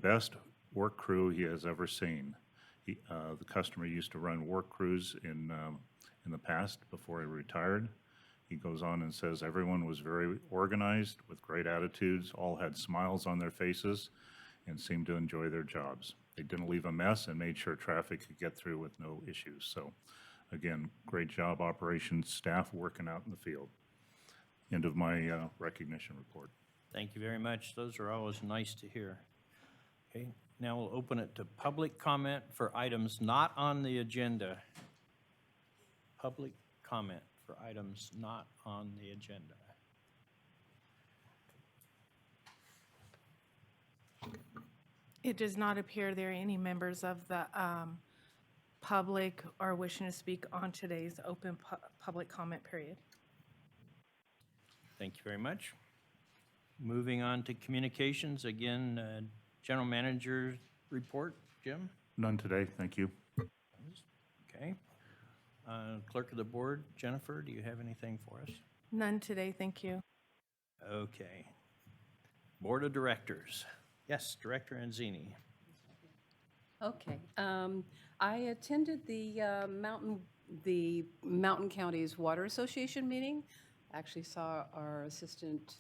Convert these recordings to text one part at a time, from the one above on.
best work crew he has ever seen. The customer used to run work crews in the past before he retired. He goes on and says everyone was very organized with great attitudes, all had smiles on their faces, and seemed to enjoy their jobs. They didn't leave a mess and made sure traffic could get through with no issues. So, again, great job, operations staff working out in the field. End of my recognition report. Thank you very much. Those are always nice to hear. Okay, now we'll open it to public comment for items not on the agenda. Public comment for items not on the agenda. It does not appear there are any members of the public are wishing to speak on today's open public comment period. Thank you very much. Moving on to communications, again, General Manager report, Jim? None today, thank you. Okay. Clerk of the Board, Jennifer, do you have anything for us? None today, thank you. Okay. Board of Directors. Yes, Director Anzini. Okay. I attended the Mountain Counties Water Association meeting. Actually saw our assistant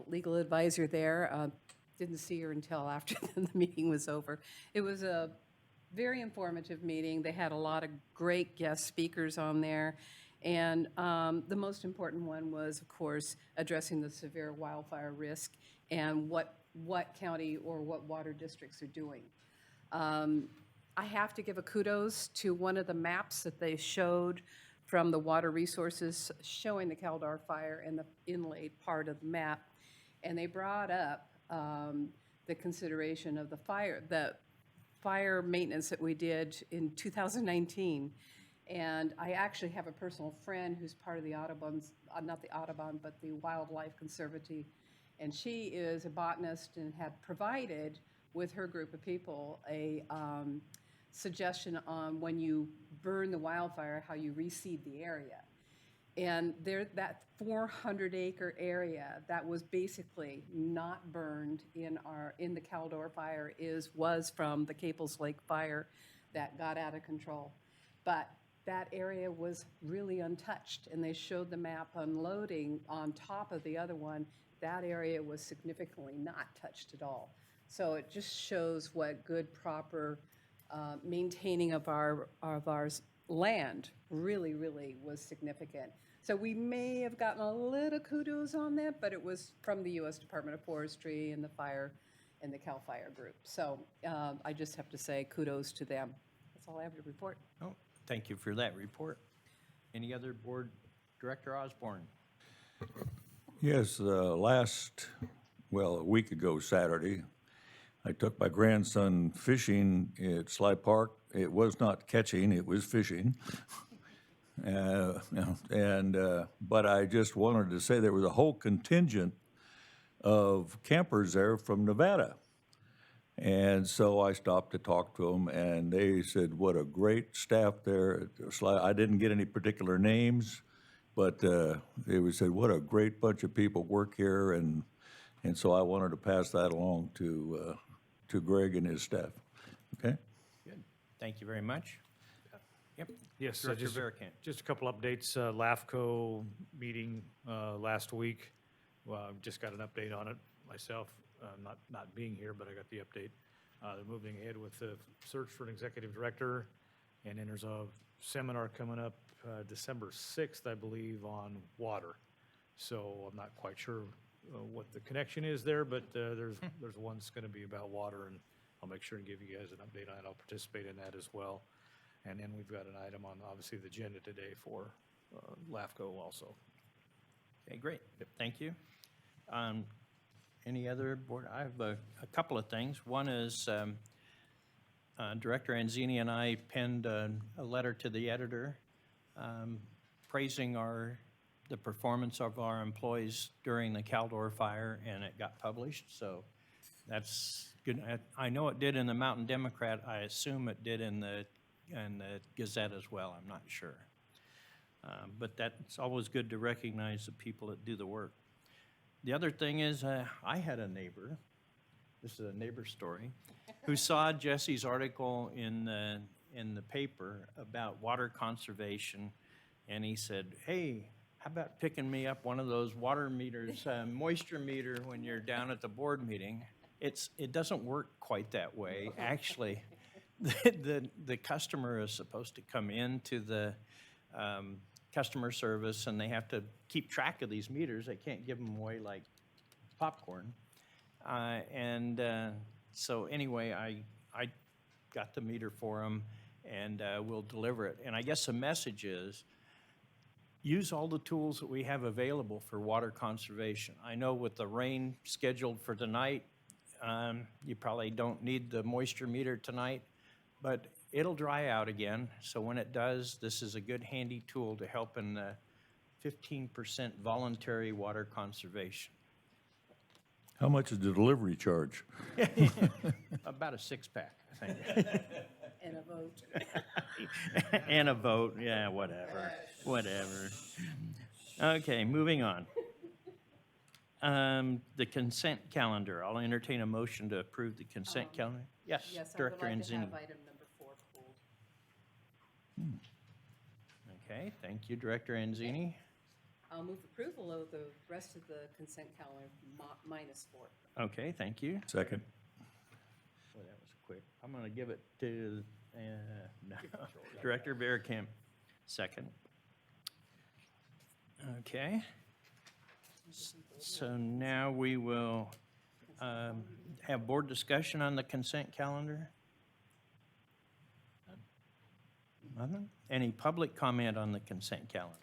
legal advisor there. Didn't see her until after the meeting was over. It was a very informative meeting. They had a lot of great guest speakers on there. And the most important one was, of course, addressing the severe wildfire risk and what county or what water districts are doing. I have to give a kudos to one of the maps that they showed from the water resources showing the Caldor fire and the inlaid part of the map. And they brought up the consideration of the fire maintenance that we did in 2019. And I actually have a personal friend who's part of the Audubon's, not the Audubon, but the Wildlife Conservancy. And she is a botanist and had provided with her group of people a suggestion on when you burn the wildfire, how you reseed the area. And there, that 400-acre area that was basically not burned in the Caldor fire was from the Caples Lake fire that got out of control. But that area was really untouched, and they showed the map unloading on top of the other one. That area was significantly not touched at all. So it just shows what good, proper maintaining of our land really, really was significant. So we may have gotten a little kudos on that, but it was from the U.S. Department of Forestry and the fire and the CAL FIRE group. So I just have to say kudos to them. That's all I have to report. Oh, thank you for that report. Any other board? Director Osborne. Yes, a week ago Saturday, I took my grandson fishing at Sly Park. It was not catching, it was fishing. But I just wanted to say there was a whole contingent of campers there from Nevada. And so I stopped to talk to them, and they said, what a great staff there at Sly. I didn't get any particular names, but they said, what a great bunch of people work here, and so I wanted to pass that along to Greg and his staff. Okay? Good. Thank you very much. Yep. Yes, Director Veracant. just a couple updates. LAFCO meeting last week. Well, just got an update on it myself, not being here, but I got the update. They're moving ahead with the search for an executive director, and then there's a seminar coming up December 6th, I believe, on water. So I'm not quite sure what the connection is there, but there's one that's going to be about water, and I'll make sure and give you guys an update on it. I'll participate in that as well. And then we've got an item on, obviously, the agenda today for LAFCO also. Okay, great. Thank you. Any other board? I have a couple of things. One is Director Anzini and I penned a letter to the editor praising the performance of our employees during the Caldor fire, and it got published. So that's good. I know it did in the Mountain Democrat. I assume it did in the Gazette as well. I'm not sure. But that's always good to recognize the people that do the work. The other thing is I had a neighbor this is a neighbor story, who saw Jesse's article in the paper about water conservation, and he said, hey, how about picking me up one of those water meters, moisture meter, when you're down at the board meeting? It doesn't work quite that way. Actually, the customer is supposed to come into the customer service, and they have to keep track of these meters. They can't give them away like popcorn. So anyway, I got the meter for them, and we'll deliver it. And I guess the message is, use all the tools that we have available for water conservation. I know with the rain scheduled for tonight, you probably don't need the moisture meter tonight, but it'll dry out again. So when it does, this is a good handy tool to help in the 15% voluntary water conservation. How much is the delivery charge? About a six-pack, I think. And a vote. And a vote, yeah, whatever. Okay, moving on. The consent calendar. I'll entertain a motion to approve the consent calendar. Yes, Yes, I would Director like to Anzini. have item number 4 pulled. Okay, thank you, Director Anzini. I'll move approval of the rest of the consent calendar minus 4. Okay, thank you. Second. Boy, that was quick. I'm going to give it to no. Director Bearcamp. Second. Okay. So now we will have board discussion on the consent calendar. Nothing? Any public comment on the consent calendar?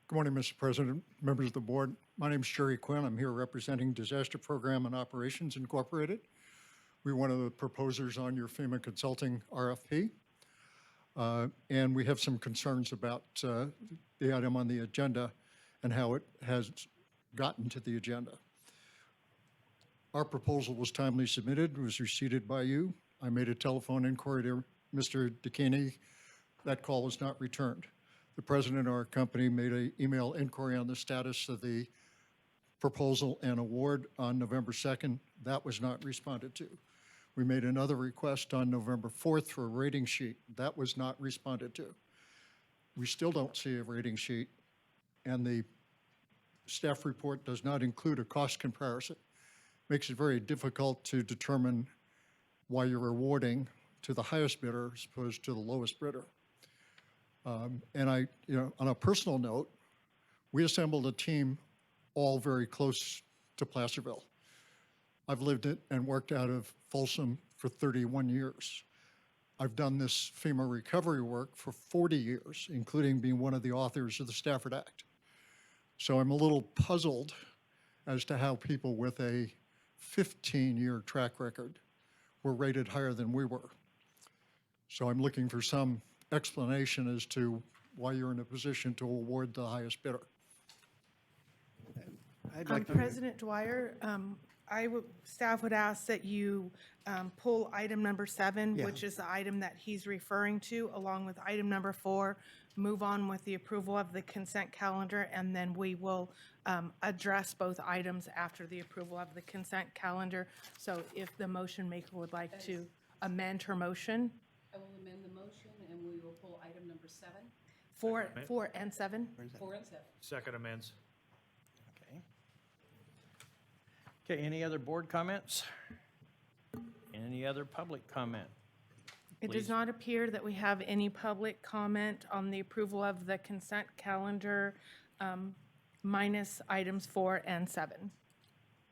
Good morning, Mr. President, members of the board. My name is Jerry Quinn. I'm here representing Disaster Program and Operations Incorporated. We're one of the proposers on your FEMA Consulting RFP. And we have some concerns about the item on the agenda and how it has gotten to the agenda. Our proposal was timely submitted, was received by you. I made a telephone inquiry to Mr. DeKinney. That call was not returned. The president of our company made an email inquiry on the status of the proposal and award on November 2nd. That was not responded to. We made another request on November 4th for a rating sheet. That was not responded to. We still don't see a rating sheet, and the staff report does not include a cost comparison. Makes it very difficult to determine why you're awarding to the highest bidder as opposed to the lowest bidder. And on a personal note, we assembled a team all very close to Placerville. I've lived it and worked out of Folsom for 31 years. I've done this FEMA recovery work for 40 years, including being one of the authors of the Stafford Act. So I'm a little puzzled as to how people with a 15-year track record were rated higher than we were. So I'm looking for some explanation as to why you're in a position to award the highest bidder. President Dwyer, staff would ask that you pull item number 7, which is the item that he's referring to, along with item number 4, move on with the approval of the consent calendar, and then we will address both items after the approval of the consent calendar. So if the motion maker would like to amend her motion, I will amend the motion, and we will pull item number 7. 4 and 7. 4 and 7. Second amends. Okay. Okay, any other board comments? Any other public comment? It Please. does not appear that we have any public comment on the approval of the consent calendar minus items 4 and 7.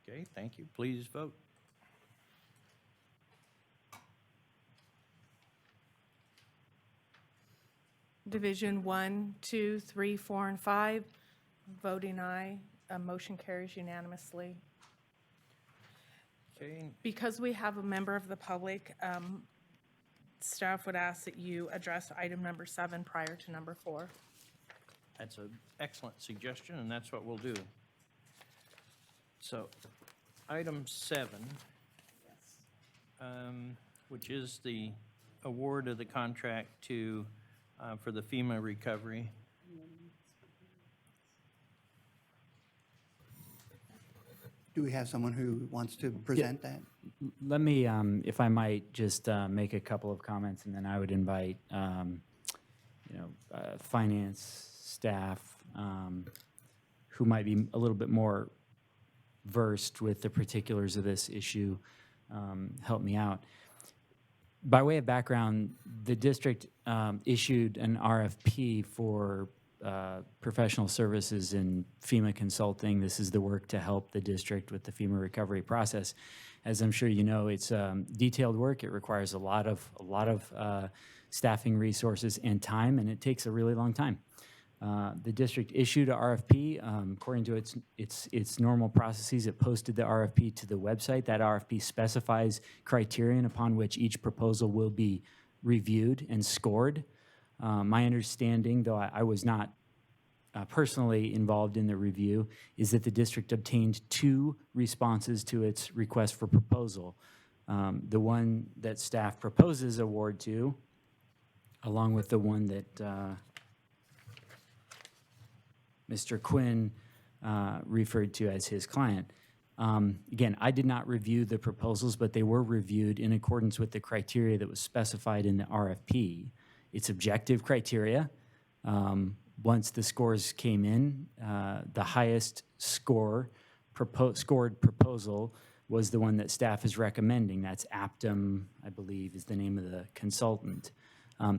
Okay, thank you. Please vote. Division 1, 2, 3, 4, and 5, voting aye. Motion carries unanimously. Okay, Because we have a member of the public, staff would ask that you address item number 7 prior to number 4. that's an excellent suggestion, and that's what we'll do. So, item 7, which is the award of the contract to, for the FEMA recovery. Do we have someone who wants to present that? Let me, if I might, just make a couple of comments, and then I would invite, finance staff who might be a little bit more versed with the particulars of this issue help me out. By way of background, the district issued an RFP for professional services in FEMA consulting. This is the work to help the district with the FEMA recovery process. As I'm sure you know, it's detailed work. It requires a lot of staffing resources and time, and it takes a really long time. The district issued a RFP according to its normal processes. It posted the RFP to the website. That RFP specifies criterion upon which each proposal will be reviewed and scored. My understanding, though I was not personally involved in the review, is that the district obtained 2 responses to its request for proposal. The one that staff proposes award to, along with the one that Mr. Quinn referred to as his client. Again, I did not review the proposals, but they were reviewed in accordance with the criteria that was specified in the RFP. It's objective criteria. Once the scores came in, the highest scored proposal was the one that staff is recommending. That's Aptum, I believe, is the name of the consultant.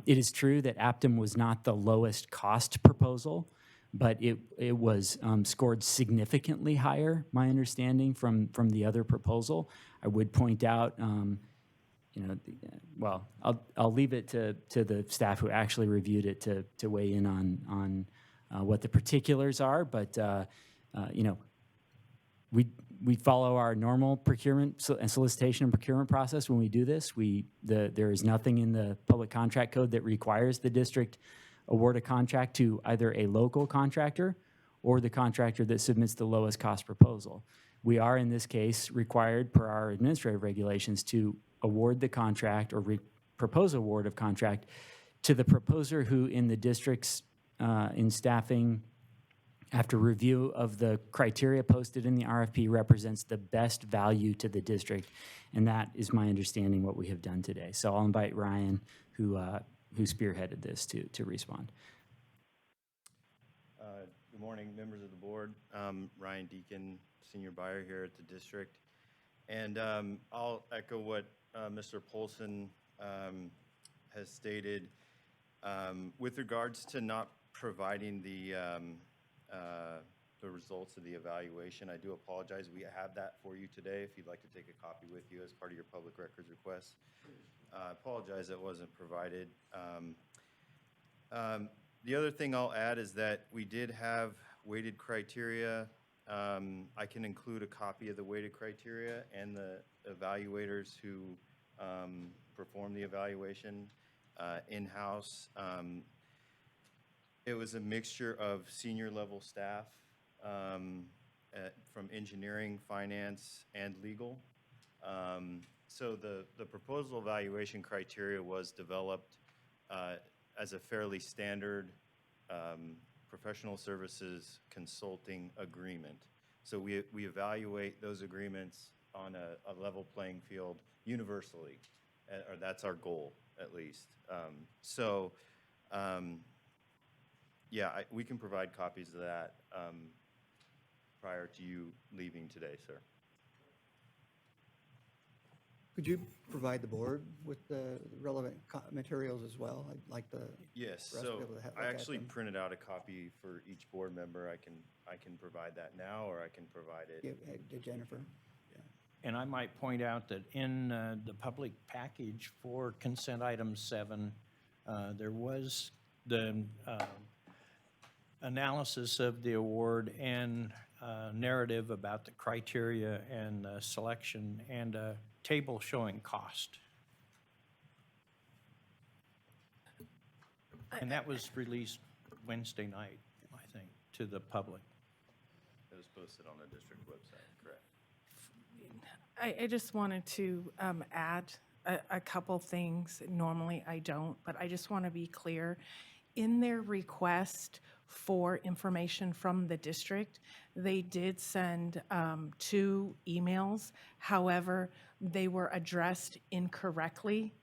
It is true that Aptum was not the lowest cost proposal, but it was scored significantly higher, my understanding, from the other proposal. I would point out, I'll leave it to the staff who actually reviewed it to weigh in on what the particulars are, but we follow our normal procurement and solicitation and procurement process when we do this. There is nothing in the public contract code that requires the district award a contract to either a local contractor or the contractor that submits the lowest cost proposal. We are, in this case, required per our administrative regulations to award the contract or propose award of contract to the proposer who in the district's in staffing, after review of the criteria posted in the RFP, represents the best value to the district. And that is my understanding what we have done today. So I'll invite Ryan, who spearheaded this, to respond. Good morning, members of the board. Ryan Deacon, senior buyer here at the district. And I'll echo what Mr. Polson has stated. With regards to not providing the results of the evaluation, I do apologize. We have that for you today if you'd like to take a copy with you as part of your public records request. I apologize that wasn't provided. The other thing I'll add is that we did have weighted criteria. I can include a copy of the weighted criteria and the evaluators who performed the evaluation in-house. It was a mixture of senior level staff from engineering, finance, and legal. So the proposal evaluation criteria was developed as a fairly standard professional services consulting agreement. So we evaluate those agreements on a level playing field universally, or that's our goal at least. Yeah, we can provide copies of that prior to you leaving today, sir. Could you provide the board with the relevant materials as well? I'd like the Yes, for us to so be able to look I at actually them. printed out a copy for each board member. I can provide that now, or I can provide it. To Jennifer. And I might point out that in the public package for consent item 7, there was the analysis of the award and narrative about the criteria and selection and a table showing cost. And that was released Wednesday night, I think, to the public. It was posted on the district website, correct? I just wanted to add a couple things. Normally I don't, but I just want to be clear. In their request for information from the district, they did send 2 emails. However, they were addressed incorrectly.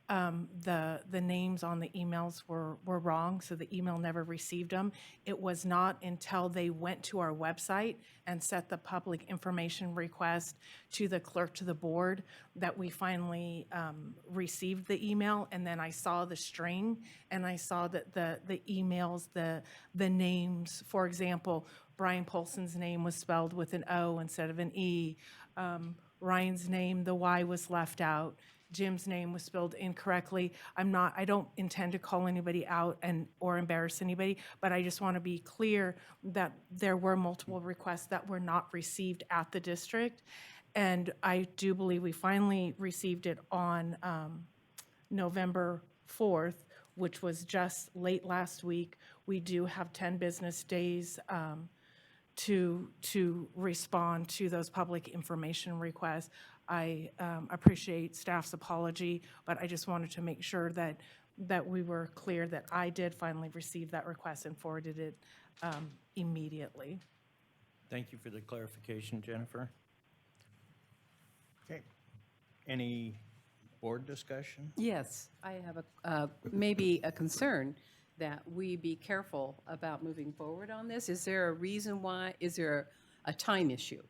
The names on the emails were wrong, so the email never received them. It was not until they went to our website and set the public information request to the clerk to the board that we finally received the email. And then I saw the string, and I saw that the emails, the names, for example, Brian Polson's name was spelled with an O instead of an E. Ryan's name, the Y was left out. Jim's name was spelled incorrectly. I don't intend to call anybody out or embarrass anybody, but I just want to be clear that there were multiple requests that were not received at the district. And I do believe we finally received it on November 4th, which was just late last week. We do have 10 business days to respond to those public information requests. I appreciate staff's apology, but I just wanted to make sure that we were clear that I did finally receive that request and forwarded it immediately. Thank you for the clarification, Jennifer. Okay. Any board discussion? Yes, I have maybe a concern that we be careful about moving forward on this. Is there a reason why? Is there a time issue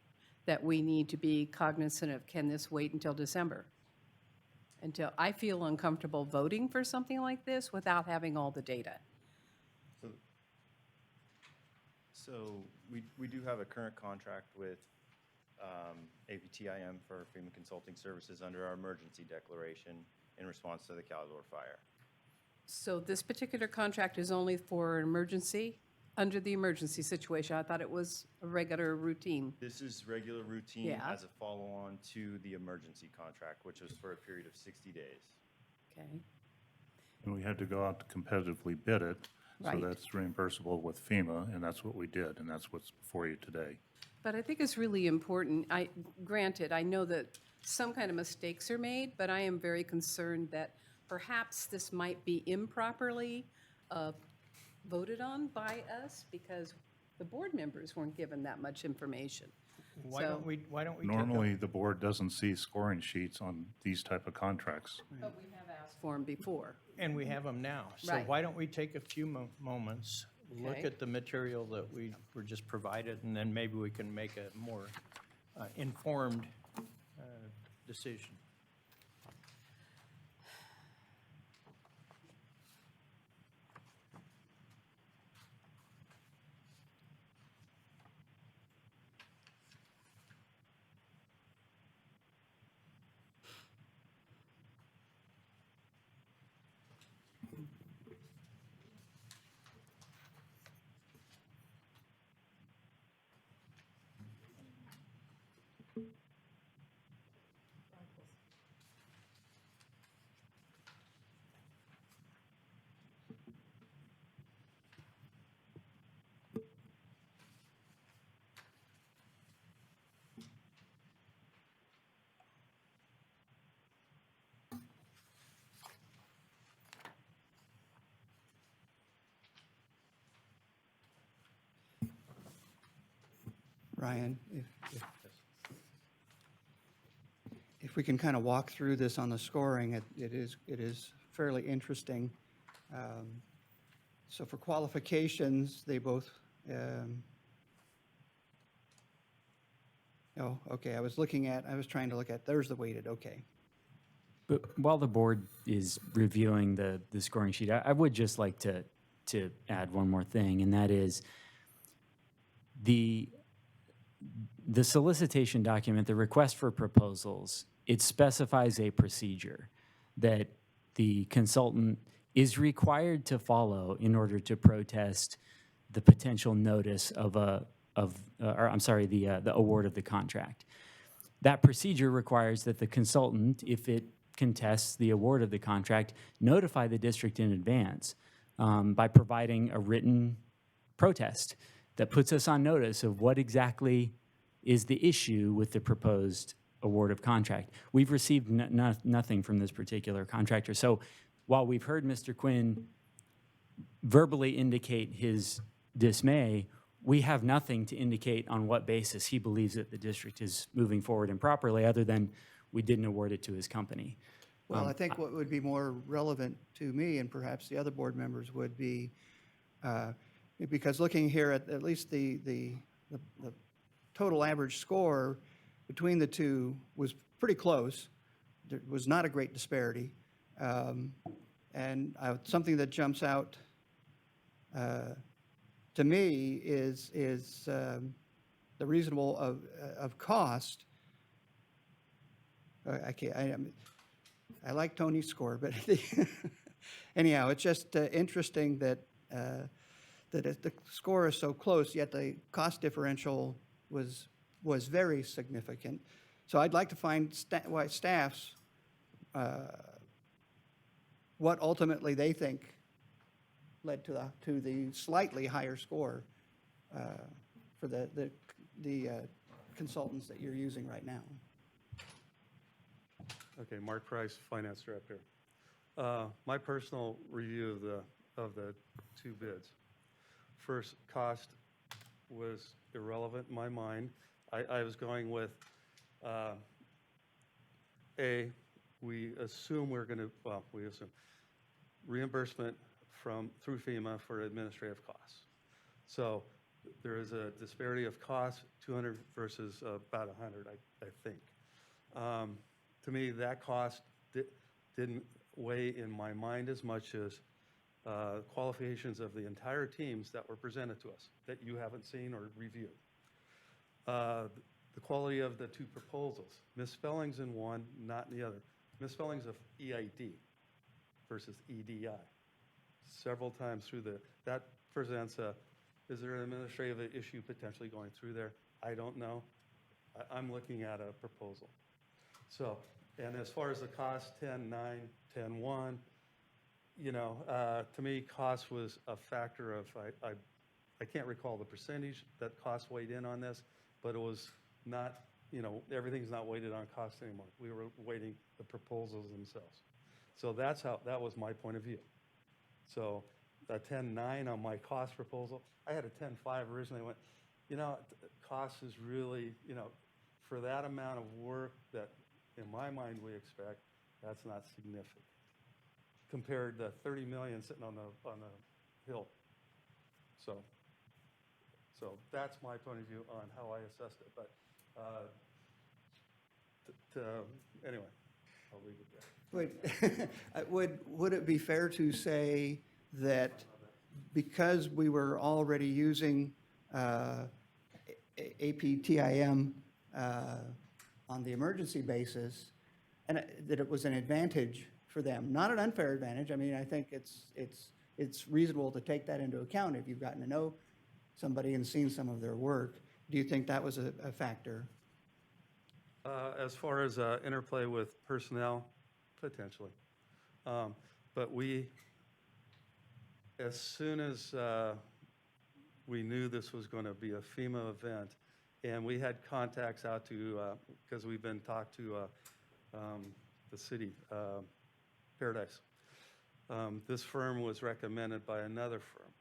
that we need to be cognizant of? Can this wait until December? Until I feel uncomfortable voting for something like this without having all the data. So we do have a current contract with APTIM for FEMA Consulting Services under our emergency declaration in response to the Caldor fire. So this particular contract is only for emergency, under the emergency situation? I thought it was a regular routine. This is regular routine Yeah. as a follow-on to the emergency contract, which was for a period of 60 days. Okay, And we had to go out to competitively bid it, so Right. that's reimbursable with FEMA, and that's what we did, and that's what's before you today. but I think it's really important. Granted, I know that some kind of mistakes are made, but I am very concerned that perhaps this might be improperly voted on by us because the board members weren't given that much information. Why So- don't we take a- Normally, the board doesn't see scoring sheets on these type of contracts. But we have asked for them before. And we have them now. So Right. why don't we take a few moments, look Okay. at the material that we were just provided, and then maybe we can make a more informed decision. Ryan, if we can kind of walk through this on the scoring, it is fairly interesting. So for qualifications, they both, oh, okay, I was trying to look at, there's the weighted, okay. But while the board is reviewing the scoring sheet, I would just like to add one more thing, and that is the solicitation document, the request for proposals, it specifies a procedure that the consultant is required to follow in order to protest the potential notice of the award of the contract. That procedure requires that the consultant, if it contests the award of the contract, notify the district in advance by providing a written protest that puts us on notice of what exactly is the issue with the proposed award of contract. We've received nothing from this particular contractor. So while we've heard Mr. Quinn verbally indicate his dismay, we have nothing to indicate on what basis he believes that the district is moving forward improperly, other than we didn't award it to his company. Well, I think what would be more relevant to me, and perhaps the other board members, would be, because looking here at least the total average score between the two was pretty close. There was not a great disparity. And something that jumps out to me is the reasonable of cost. I like Tony's score, but anyhow, it's just interesting that the score is so close, yet the cost differential was very significant. So I'd like to find why staff's, what ultimately they think led to the slightly higher score for the consultants that you're using right now. Okay, Mark Price, Finance Director. My personal review of the two bids. First, cost was irrelevant in my mind. I was going with, we assume we're going to, we assume reimbursement through FEMA for administrative costs. So there is a disparity of cost, 200 versus about 100, I think. To me, that cost didn't weigh in my mind as much as qualifications of the entire teams that were presented to us that you haven't seen or reviewed. The quality of the two proposals, misspellings in one, not in the other. Misspellings of EID versus EDI. Several times through that presents is there an administrative issue potentially going through there? I don't know. I'm looking at a proposal. So, and as far as the cost, 10.9, 10.1, to me, cost was a factor of, I can't recall the percentage that cost weighed in on this, but it was not, everything's not weighted on cost anymore. We were weighting the proposals themselves. So that was my point of view. So a 10.9 on my cost proposal, I had a 10.5 originally. I went, cost is really, for that amount of work that in my mind we expect, that's not significant compared to 30 million sitting on the hill. So that's my point of view on how I assessed it. But anyway, I'll leave it there. Would it be fair to say that because we were already using APTIM on the emergency basis, and that it was an advantage for them, not an unfair advantage? I mean, I think it's reasonable to take that into account if you've gotten to know somebody and seen some of their work. Do you think that was a factor? As far as interplay with personnel, potentially. But as soon as we knew this was going to be a FEMA event, and we had contacts out to, because we've been talked to the city, Paradise. This firm was recommended by another firm.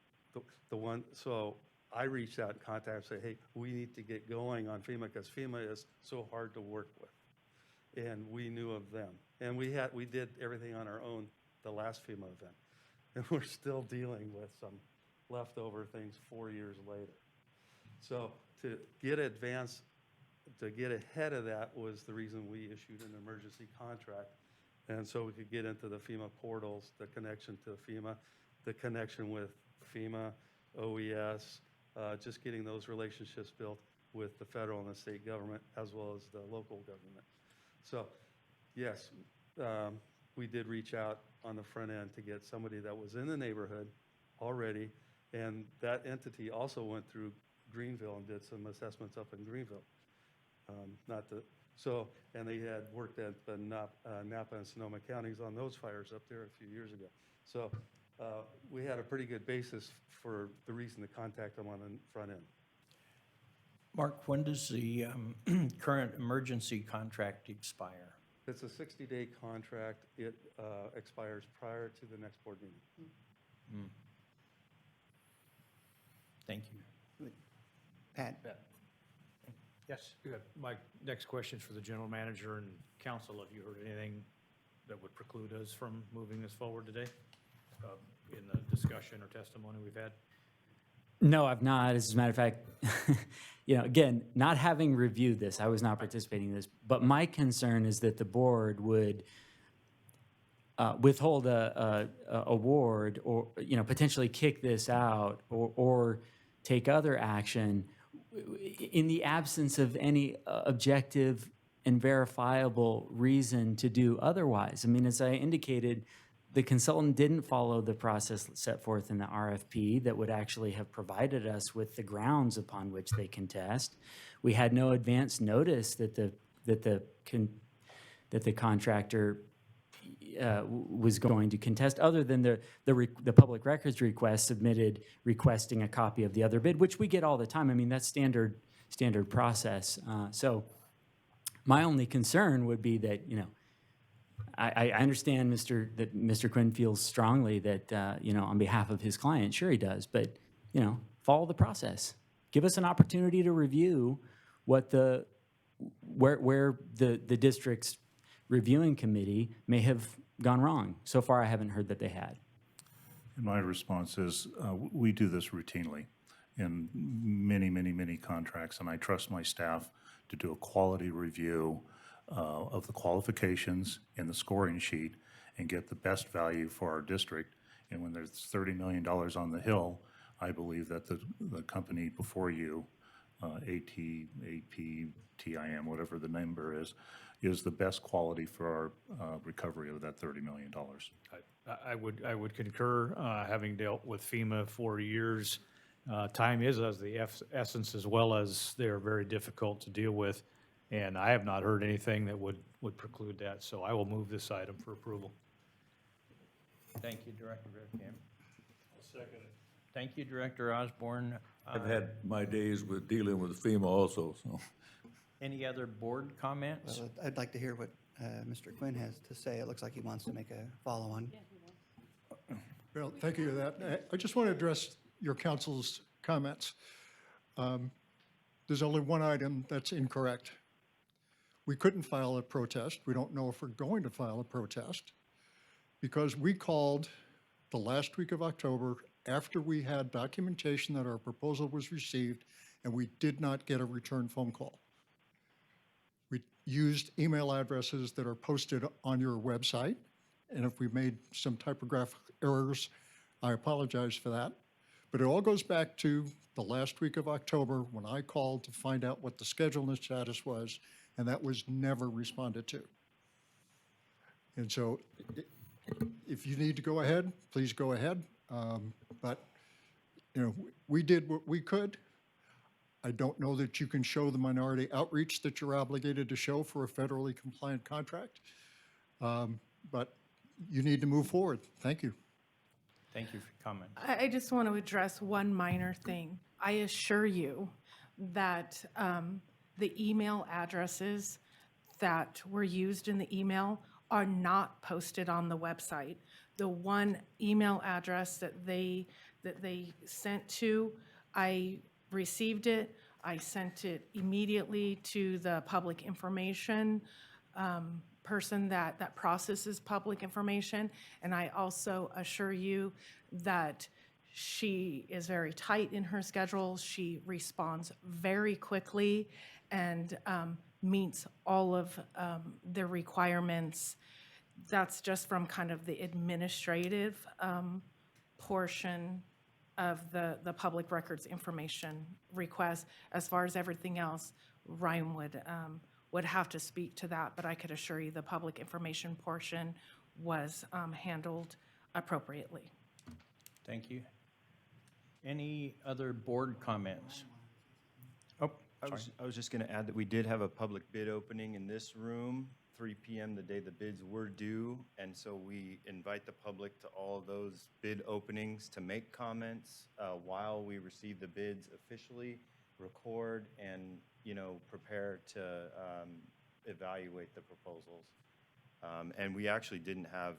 So I reached out and contacted and said, hey, we need to get going on FEMA because FEMA is so hard to work with. And we knew of them. And we did everything on our own the last FEMA event. And we're still dealing with some leftover things 4 years later. So to get ahead of that was the reason we issued an emergency contract. And so we could get into the FEMA portals, the connection to FEMA, the connection with FEMA, OES, just getting those relationships built with the federal and the state government as well as the local government. So yes, we did reach out on the front end to get somebody that was in the neighborhood already, and that entity also went through Greenville and did some assessments up in Greenville. And they had worked at the Napa and Sonoma counties on those fires up there a few years ago. So we had a pretty good basis for the reason to contact them on the front end. Mark, when does the current emergency contract expire? It's a 60-day contract. It expires prior to the next board meeting. Thank you. Pat? Yes. My next question is for the general manager and council. Have you heard anything that would preclude us from moving this forward today in the discussion or testimony we've had? No, I've not. As a matter of fact, again, not having reviewed this, I was not participating in this, but my concern is that the board would withhold a award or, potentially kick this out or take other action in the absence of any objective and verifiable reason to do otherwise. I mean, as I indicated, the consultant didn't follow the process set forth in the RFP that would actually have provided us with the grounds upon which they contest. We had no advance notice that the contractor was going to contest, other than the public records request submitted requesting a copy of the other bid, which we get all the time. I mean, that's standard process. So my only concern would be that, I understand that Mr. Quinn feels strongly that, on behalf of his client, sure he does, but, follow the process. Give us an opportunity to review where the district's reviewing committee may have gone wrong. So far, I haven't heard that they had. And my response is, we do this routinely in many, many, many contracts, and I trust my staff to do a quality review of the qualifications in the scoring sheet and get the best value for our district. And when there's $30 million on the hill, I believe that the company before you, APTIM, whatever the number is the best quality for our recovery of that $30 million. I would concur, having dealt with FEMA for years. Time is of the essence, as well as they're very difficult to deal with. And I have not heard anything that would preclude that. So I will move this item for approval. Thank you, Director Redcamp. I'll second it. Thank you, Director Osborne. I've had my days with dealing with FEMA also, so. Any other board comments? Well, I'd like to hear what Mr. Quinn has to say. It looks like he wants to make a follow-on. Well, thank you for that. I just want to address your council's comments. There's only one item that's incorrect. We couldn't file a protest. We don't know if we're going to file a protest because we called the last week of October after we had documentation that our proposal was received, and we did not get a return phone call. We used email addresses that are posted on your website, and if we made some typographic errors, I apologize for that. But it all goes back to the last week of October when I called to find out what the schedule and status was, and that was never responded to. And so if you need to go ahead, please go ahead. But, we did what we could. I don't know that you can show the minority outreach that you're obligated to show for a federally compliant contract. But you need to move forward. Thank you. Thank you for your comment. I just want to address one minor thing. I assure you that the email addresses that were used in the email are not posted on the website. The one email address that they sent to, I received it. I sent it immediately to the public information person that processes public information. And I also assure you that she is very tight in her schedule. She responds very quickly and meets all of the requirements. That's just from kind of the administrative portion of the public records information request. As far as everything else, Ryan would have to speak to that, but I could assure you the public information portion was handled appropriately. Thank you. Any other board comments? Oh, sorry. I was just going to add that we did have a public bid opening in this room, 3 p.m. the day the bids were due, and so we invite the public to all of those bid openings to make comments while we receive the bids officially, record, and prepare to evaluate the proposals. And we actually didn't have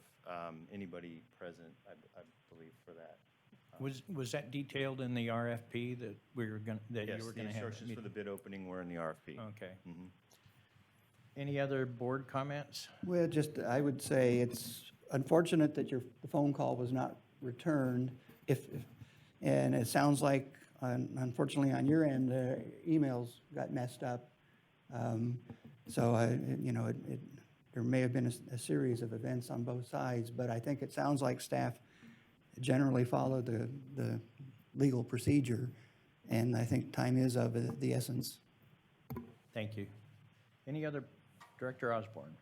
anybody present, I believe, for that. Was that detailed in the RFP that we were going, that Yes, you were the going to have? instructions for the bid opening were in the RFP. Okay. Mhm. Any other board comments? Well, just, I would say it's unfortunate that the phone call was not returned. And it sounds like, unfortunately, on your end, the emails got messed up. So, there may have been a series of events on both sides, but I think it sounds like staff generally followed the legal procedure, and I think time is of the essence. Thank you. Any other, Director Osborne?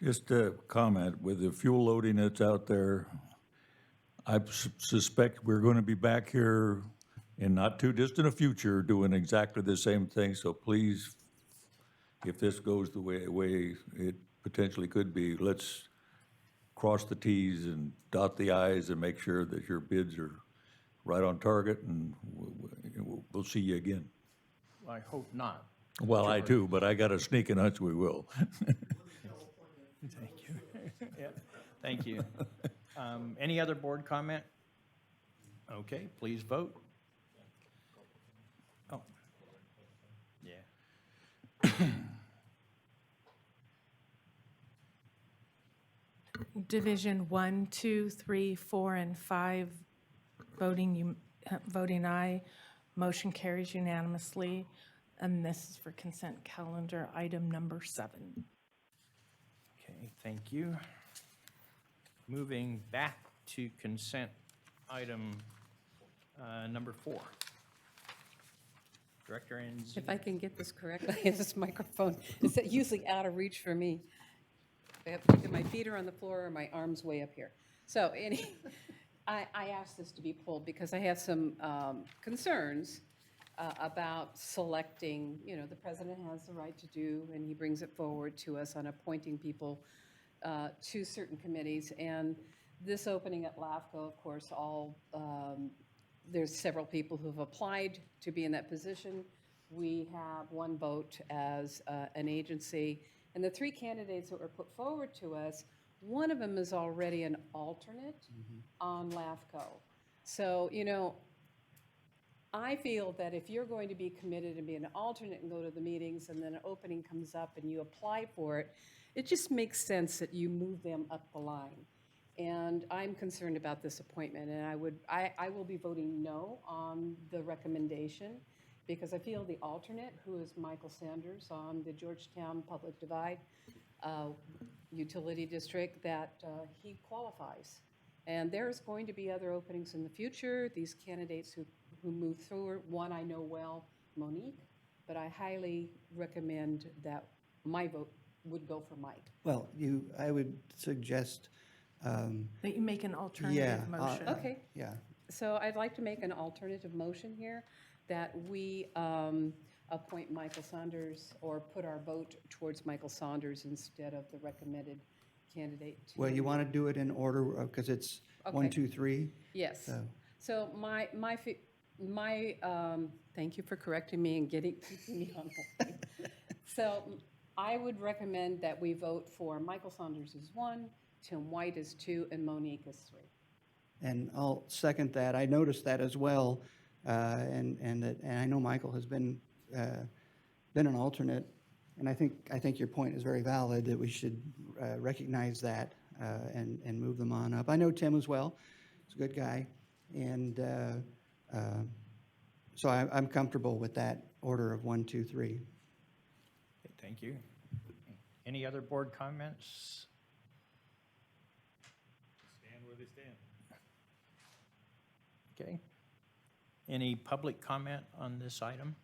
Just a comment, with the fuel loading that's out there, I suspect we're going to be back here in not too distant a future doing exactly the same thing, so please, if this goes the way it potentially could be, let's cross the Ts and dot the Is and make sure that your bids are right on target, and we'll see you again. I hope not. Well, I do, but I got a sneaking hunch we will. Thank you. Yeah, thank you. Any other board comment? Okay, please vote. Oh, yeah. Division 1, 2, 3, 4, and 5, voting aye. Motion carries unanimously. And this is for consent calendar item number 7. Okay, thank you. Moving back to consent item number 4. Director Enz. If I can get this correctly, this microphone is usually out of reach for me. Either my feet are on the floor or my arm's way up here. So I asked this to be pulled because I have some concerns about selecting, the president has the right to do, and he brings it forward to us on appointing people to certain committees. And this opening at LAFCO, of course, there's several people who've applied to be in that position. We have one vote as an agency. And the 3 candidates that were put forward to us, one of them is already an alternate on LAFCO. So, I feel that if you're going to be committed and be an alternate and go to the meetings and then an opening comes up and you apply for it, it just makes sense that you move them up the line. And I'm concerned about this appointment, and I will be voting no on the recommendation because I feel the alternate, who is Michael Sanders on the Georgetown Public Divide Utility District, that he qualifies. And there's going to be other openings in the future. These candidates who move through, one I know well, Monique, but I highly recommend that my vote would go for Mike. Well, I would suggest, That you make an alternative motion. Okay. yeah, So I'd like to make an alternative motion here that we appoint Michael Saunders or put our vote towards Michael Saunders instead of the recommended candidate. well, you want to do it in order, because it's 1, Okay. 2, 3? Yes. So- So thank you for correcting me and keeping me on the line. So I would recommend that we vote for Michael Saunders as 1, Tim White as 2, and Monique as 3. And I'll second that. I noticed that as well, and I know Michael has been an alternate, and I think your point is very valid, that we should recognize that and move them on up. I know Tim as well. He's a good guy, and so I'm comfortable with that order of 1, 2, 3. Okay, thank you. Any other board comments? Stand where they stand. Okay. Any public comment on this item?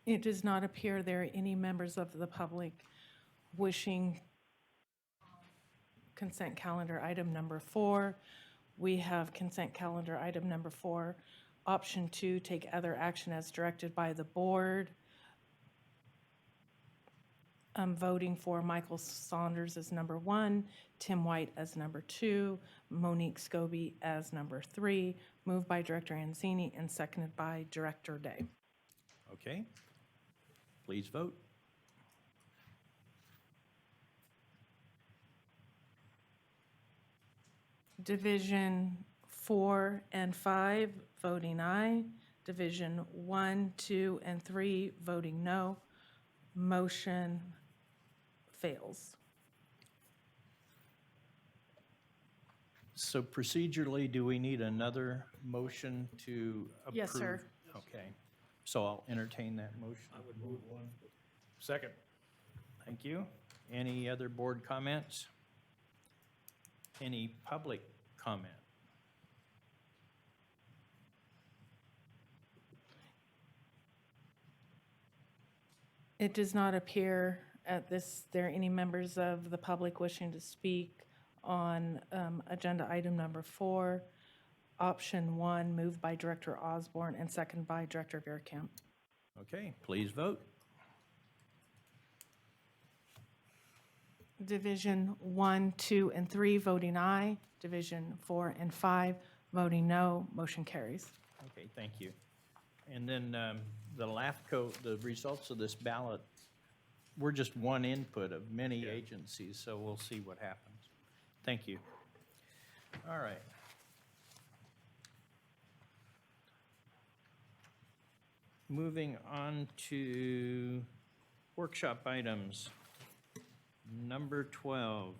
It does not appear there are any members of the public wishing consent calendar item number 4. We have consent calendar item number 4. Option 2, take other action as directed by the board. I'm voting for Michael Saunders as number 1, Tim White as number 2, Monique Scobie as number 3, moved by Director Anzini and seconded by Director Day. Okay. Please vote. Division 4 and 5, voting aye. Division 1, 2, and 3, voting no. Motion fails. So procedurally, do we need another motion to approve? Yes, sir. Okay, so I'll entertain that motion. I would move one. Second. Thank you. Any other board comments? Any public comment? It does not appear at this, there are any members of the public wishing to speak on agenda item number 4. Option 1, moved by Director Osborne and second by Director Veerkamp. Okay, please vote. Division 1, 2, and 3, voting aye. Division 4 and 5, voting no. Motion carries. Okay, thank you. And then the LAFCO, the results of this ballot, we're just one input of many agencies, so we'll see what happens. Thank you. All right. Moving on to workshop items. Number 12,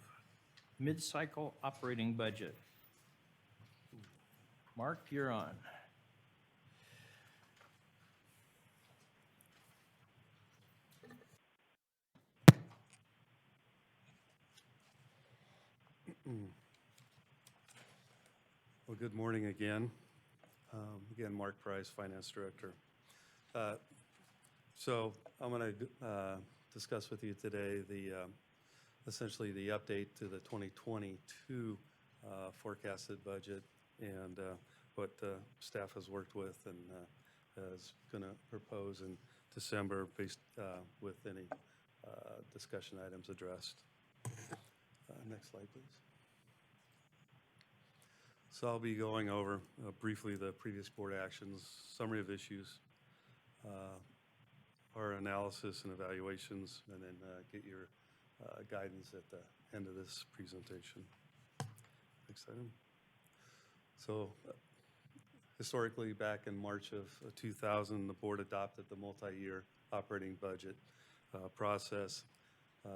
mid-cycle operating budget. Mark, you're on. Well, good morning again. Again, Mark Price, Finance Director. So I'm going to discuss with you today essentially the update to the 2022 forecasted budget and what staff has worked with and is going to propose in December based with any discussion items addressed. Next slide, please. So I'll be going over briefly the previous board actions, summary of issues, our analysis and evaluations, and then get your guidance at the end of this presentation. Next item. So historically, back in March of 2000, the board adopted the multi-year operating budget process.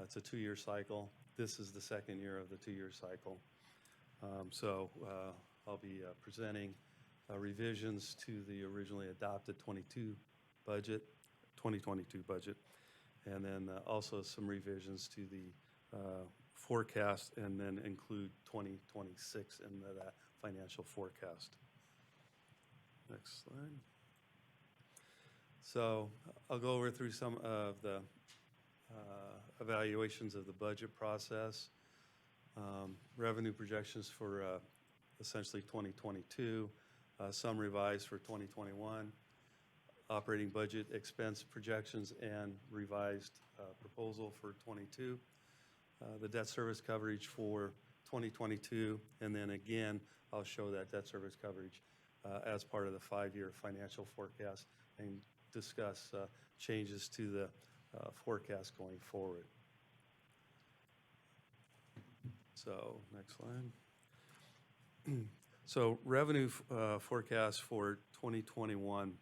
It's a 2-year cycle. This is the second year of the 2-year cycle. So I'll be presenting revisions to the originally adopted 2022 budget, and then also some revisions to the forecast, and then include 2026 in that financial forecast. Next slide. So I'll go over through some of the evaluations of the budget process. Revenue projections for essentially 2022, some revised for 2021, operating budget expense projections and revised proposal for 22, the debt service coverage for 2022, and then again, I'll show that debt service coverage as part of the 5-year financial forecast and discuss changes to the forecast going forward. So next slide. So revenue forecast for 2021.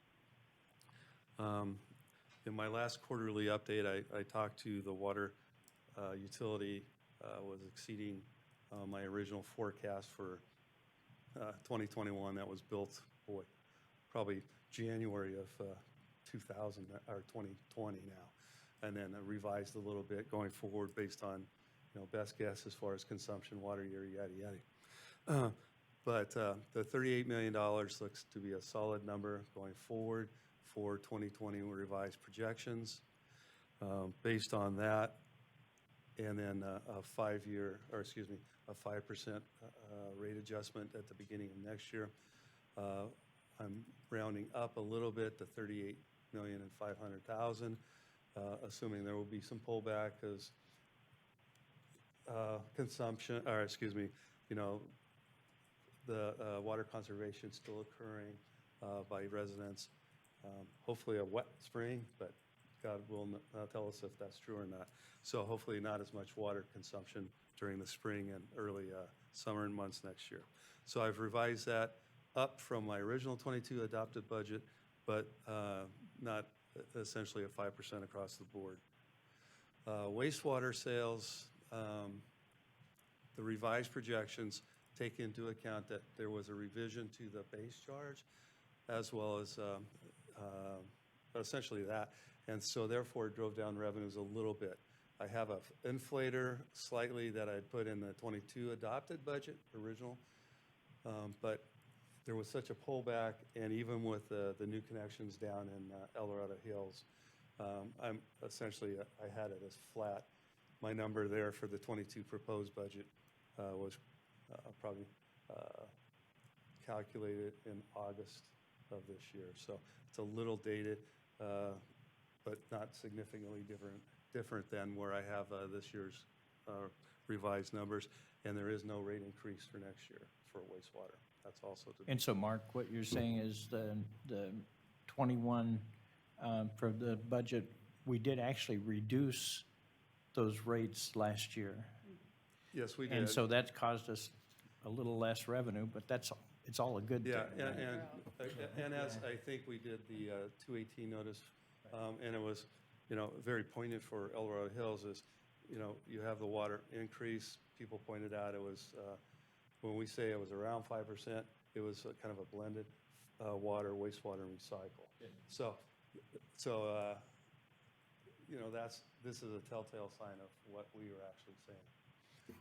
In my last quarterly update, I talked to the water utility was exceeding my original forecast for 2021. That was built, boy, probably January of 2000 or 2020 now, and then revised a little bit going forward based on best guess as far as consumption, water year, yada, yada. But the $38 million looks to be a solid number going forward for 2020 revised projections. Based on that, and then a 5-year, or excuse me, a 5% rate adjustment at the beginning of next year. I'm rounding up a little bit to $38,500,000, assuming there will be some pullback because consumption, or excuse me, the water conservation still occurring by residents. Hopefully a wet spring, but God will tell us if that's true or not. So hopefully not as much water consumption during the spring and early summer and months next year. So I've revised that up from my original 22 adopted budget, but not essentially at 5% across the board. Wastewater sales, the revised projections take into account that there was a revision to the base charge as well as essentially that. And so therefore it drove down revenues a little bit. I have a inflator slightly that I put in the 22 adopted budget, original, but there was such a pullback, and even with the new connections down in El Dorado Hills, I'm essentially, I had it as flat. My number there for the 22 proposed budget was probably calculated in August of this year. So it's a little dated, but not significantly different than where I have this year's revised numbers. And there is no rate increase for next year for wastewater. That's also to be. And so, Mark, what you're saying is the 21, for the budget, we did actually reduce those rates last year. Yes, we did. And so that caused us a little less revenue, but it's all a good thing. Yeah, right? and as I think we did the 218 notice, and it was, very poignant for El Dorado Hills is, you have the water increase. People pointed out it was, when we say it was around 5%, it was kind of a blended water, wastewater, and recycle. So, this is a telltale sign of what we were actually saying.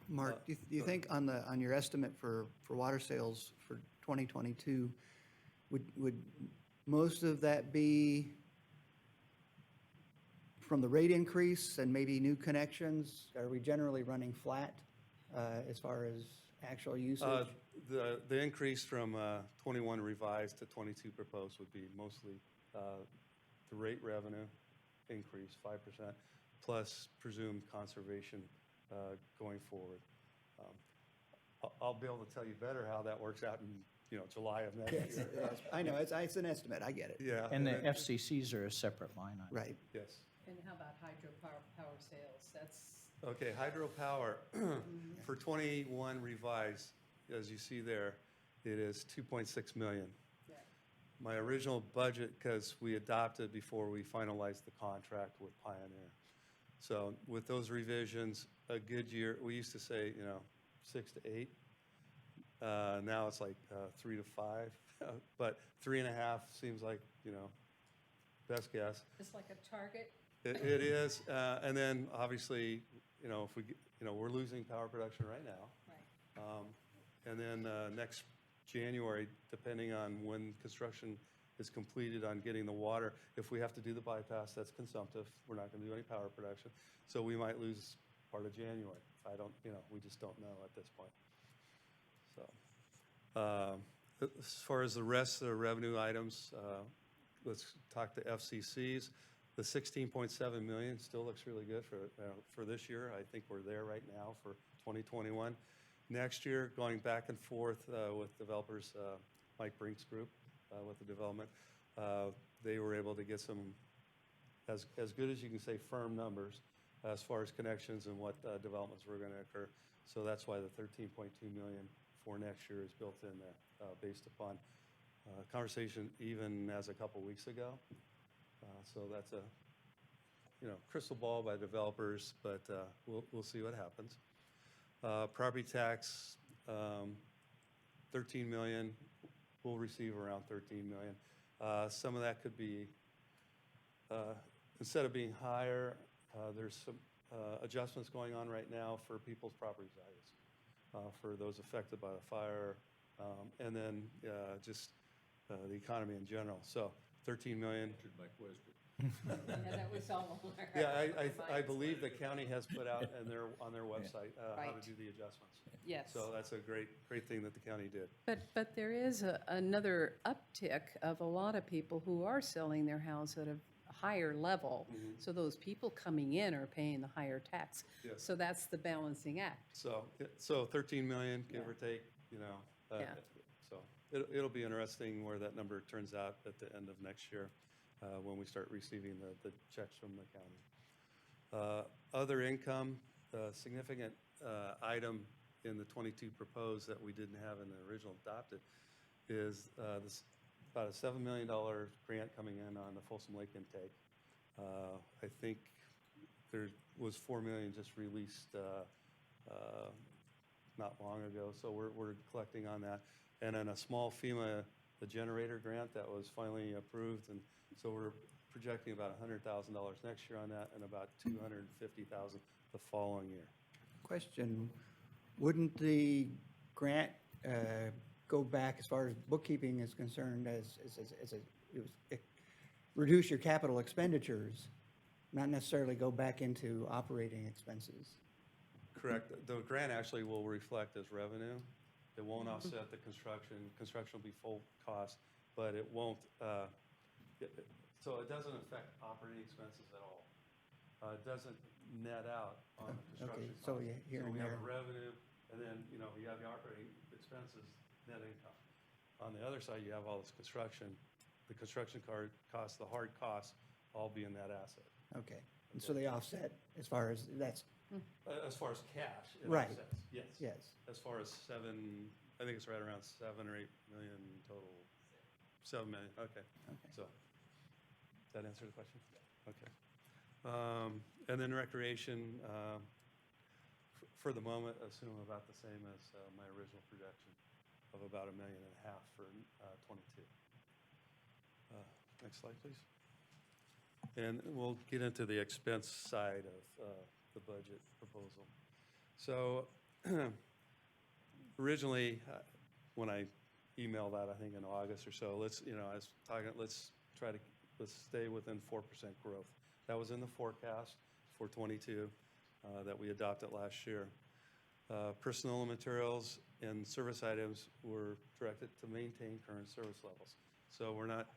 Mark, do you think on your estimate for water sales for 2022, would most of that be from the rate increase and maybe new connections? Are we generally running flat as far as actual usage? The increase from 21 revised to 22 proposed would be mostly the rate revenue increase, 5%, plus presumed conservation going forward. I'll be able to tell you better how that works out in, July of next year. Yes, I know, it's an estimate, I get it. Yeah. And the FCCs are a separate line item. Right. Yes. And how about hydropower sales? That's, Okay, hydropower, for 21 revised, as you see there, it is 2.6 million. yeah. My original budget, because we adopted before we finalized the contract with Pioneer. So with those revisions, a good year, we used to say, 6 to 8. Now it's like 3 to 5, but 3.5 seems like, best guess. It's like a target. It is, and then obviously, if we, we're losing power production right now. Right. And then next January, depending on when construction is completed on getting the water, if we have to do the bypass, that's consumptive. We're not going to do any power production. So we might lose part of January. I don't, we just don't know at this point. So as far as the rest of the revenue items, let's talk to FCCs. The 16.7 million still looks really good for this year. I think we're there right now for 2021. Next year, going back and forth with developers, Mike Brink's group with the development, they were able to get some, as good as you can say, firm numbers as far as connections and what developments were going to occur. So that's why the 13.2 million for next year is built in there, based upon conversation even as a couple weeks ago. So that's a, crystal ball by developers, but we'll see what happens. Property tax, 13 million. We'll receive around 13 million. Some of that could be, instead of being higher, there's some adjustments going on right now for people's property values, for those affected by the fire, and then just the economy in general. So 13 million. My question. Yeah, that was all. Yeah, I believe the county has put out on their website how Right. to do the adjustments. Yes. So that's a great thing that the county did. But there is another uptick of a lot of people who are selling their house at a higher level. So those people coming in are paying the higher tax. Yes. So that's the balancing act. So 13 million, give Yeah. or take, Yeah. So it'll be interesting where that number turns out at the end of next year when we start receiving the checks from the county. Other income, significant item in the 22 proposed that we didn't have in the original adopted is this, about a $7 million grant coming in on the Folsom Lake intake. I think there was $4 million just released not long ago, so we're collecting on that. And then a small FEMA, the generator grant that was finally approved, and so we're projecting about $100,000 next year on that and about $250,000 the following year. Question, wouldn't the grant go back as far as bookkeeping is concerned reduce your capital expenditures, not necessarily go back into operating expenses? Correct. The grant actually will reflect as revenue. It won't offset the construction. Construction will be full cost, but it won't, so it doesn't affect operating expenses at all. It doesn't net out on the construction cost. so here and we have there. a revenue, and then, you know, you have the operating expenses, net income. On the other side, you have all this construction. The construction costs, the hard costs, all be in that asset. Okay, and so they offset as far as, that's, As far as cash, it Right. offsets, yes. yes. As far as I think it's right around 7 or 8 million total. 7 million, okay. Okay. So, does that answer the question? Okay. And then recreation, for the moment, assume about the same as my original projection of about $1.5 million for 22. Next slide, please. And we'll get into the expense side of the budget proposal. So originally, when I emailed that, I think in August or so, let's stay within 4% growth. That was in the forecast for 22 that we adopted last year. Personnel and materials and service items were directed to maintain current service levels. So we're not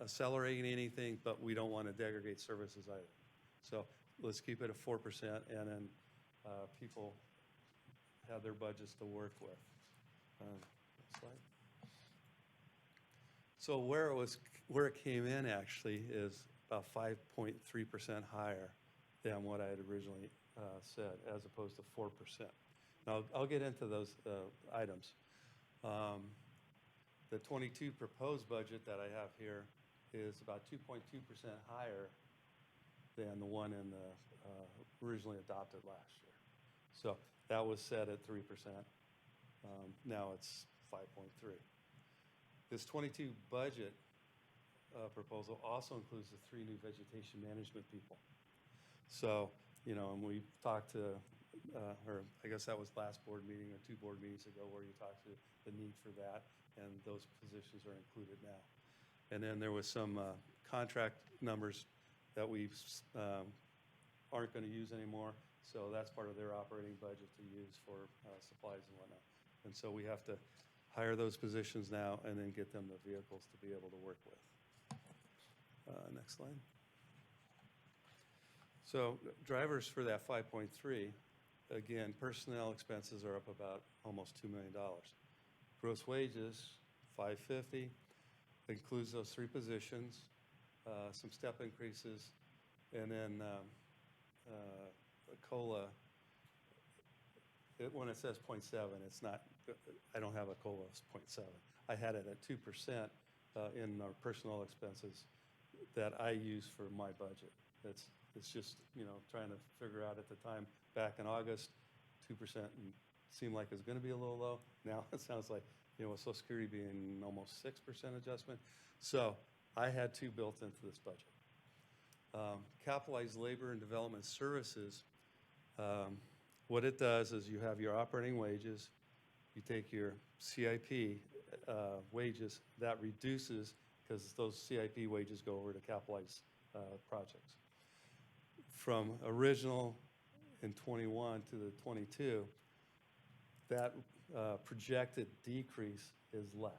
accelerating anything, but we don't want to degrade services either. So let's keep it at 4%, and then people have their budgets to work with. Next slide. So where it came in actually is about 5.3% higher than what I had originally said, as opposed to 4%. Now, I'll get into those items. The 22 proposed budget that I have here is about 2.2% higher than the one in the originally adopted last year. So that was set at 3%. Now it's 5.3. This 22 budget proposal also includes the 3 new vegetation management people. So, you know, and we talked to, or I guess that was last board meeting or 2 board meetings ago where you talked to the need for that, and those positions are included now. And then there was some contract numbers that we aren't going to use anymore, so that's part of their operating budget to use for supplies and whatnot. And so we have to hire those positions now and then get them the vehicles to be able to work with. Next slide. So drivers for that 5.3, again, personnel expenses are up about almost $2 million. Gross wages, $550, includes those 3 positions, some step increases, and then a COLA. When it says 0.7, it's not, I don't have a COLA of 0.7. I had it at 2% in our personnel expenses that I use for my budget. It's just, you know, trying to figure out at the time, back in August, 2% seemed like it was going to be a little low. Now it sounds like, you know, with Social Security being almost 6% adjustment. So I had 2 built into this budget. Capitalized labor and development services, what it does is you have your operating wages, you take your CIP wages, that reduces because those CIP wages go over to capitalized projects. From original in 21 to the 22, that projected decrease is less.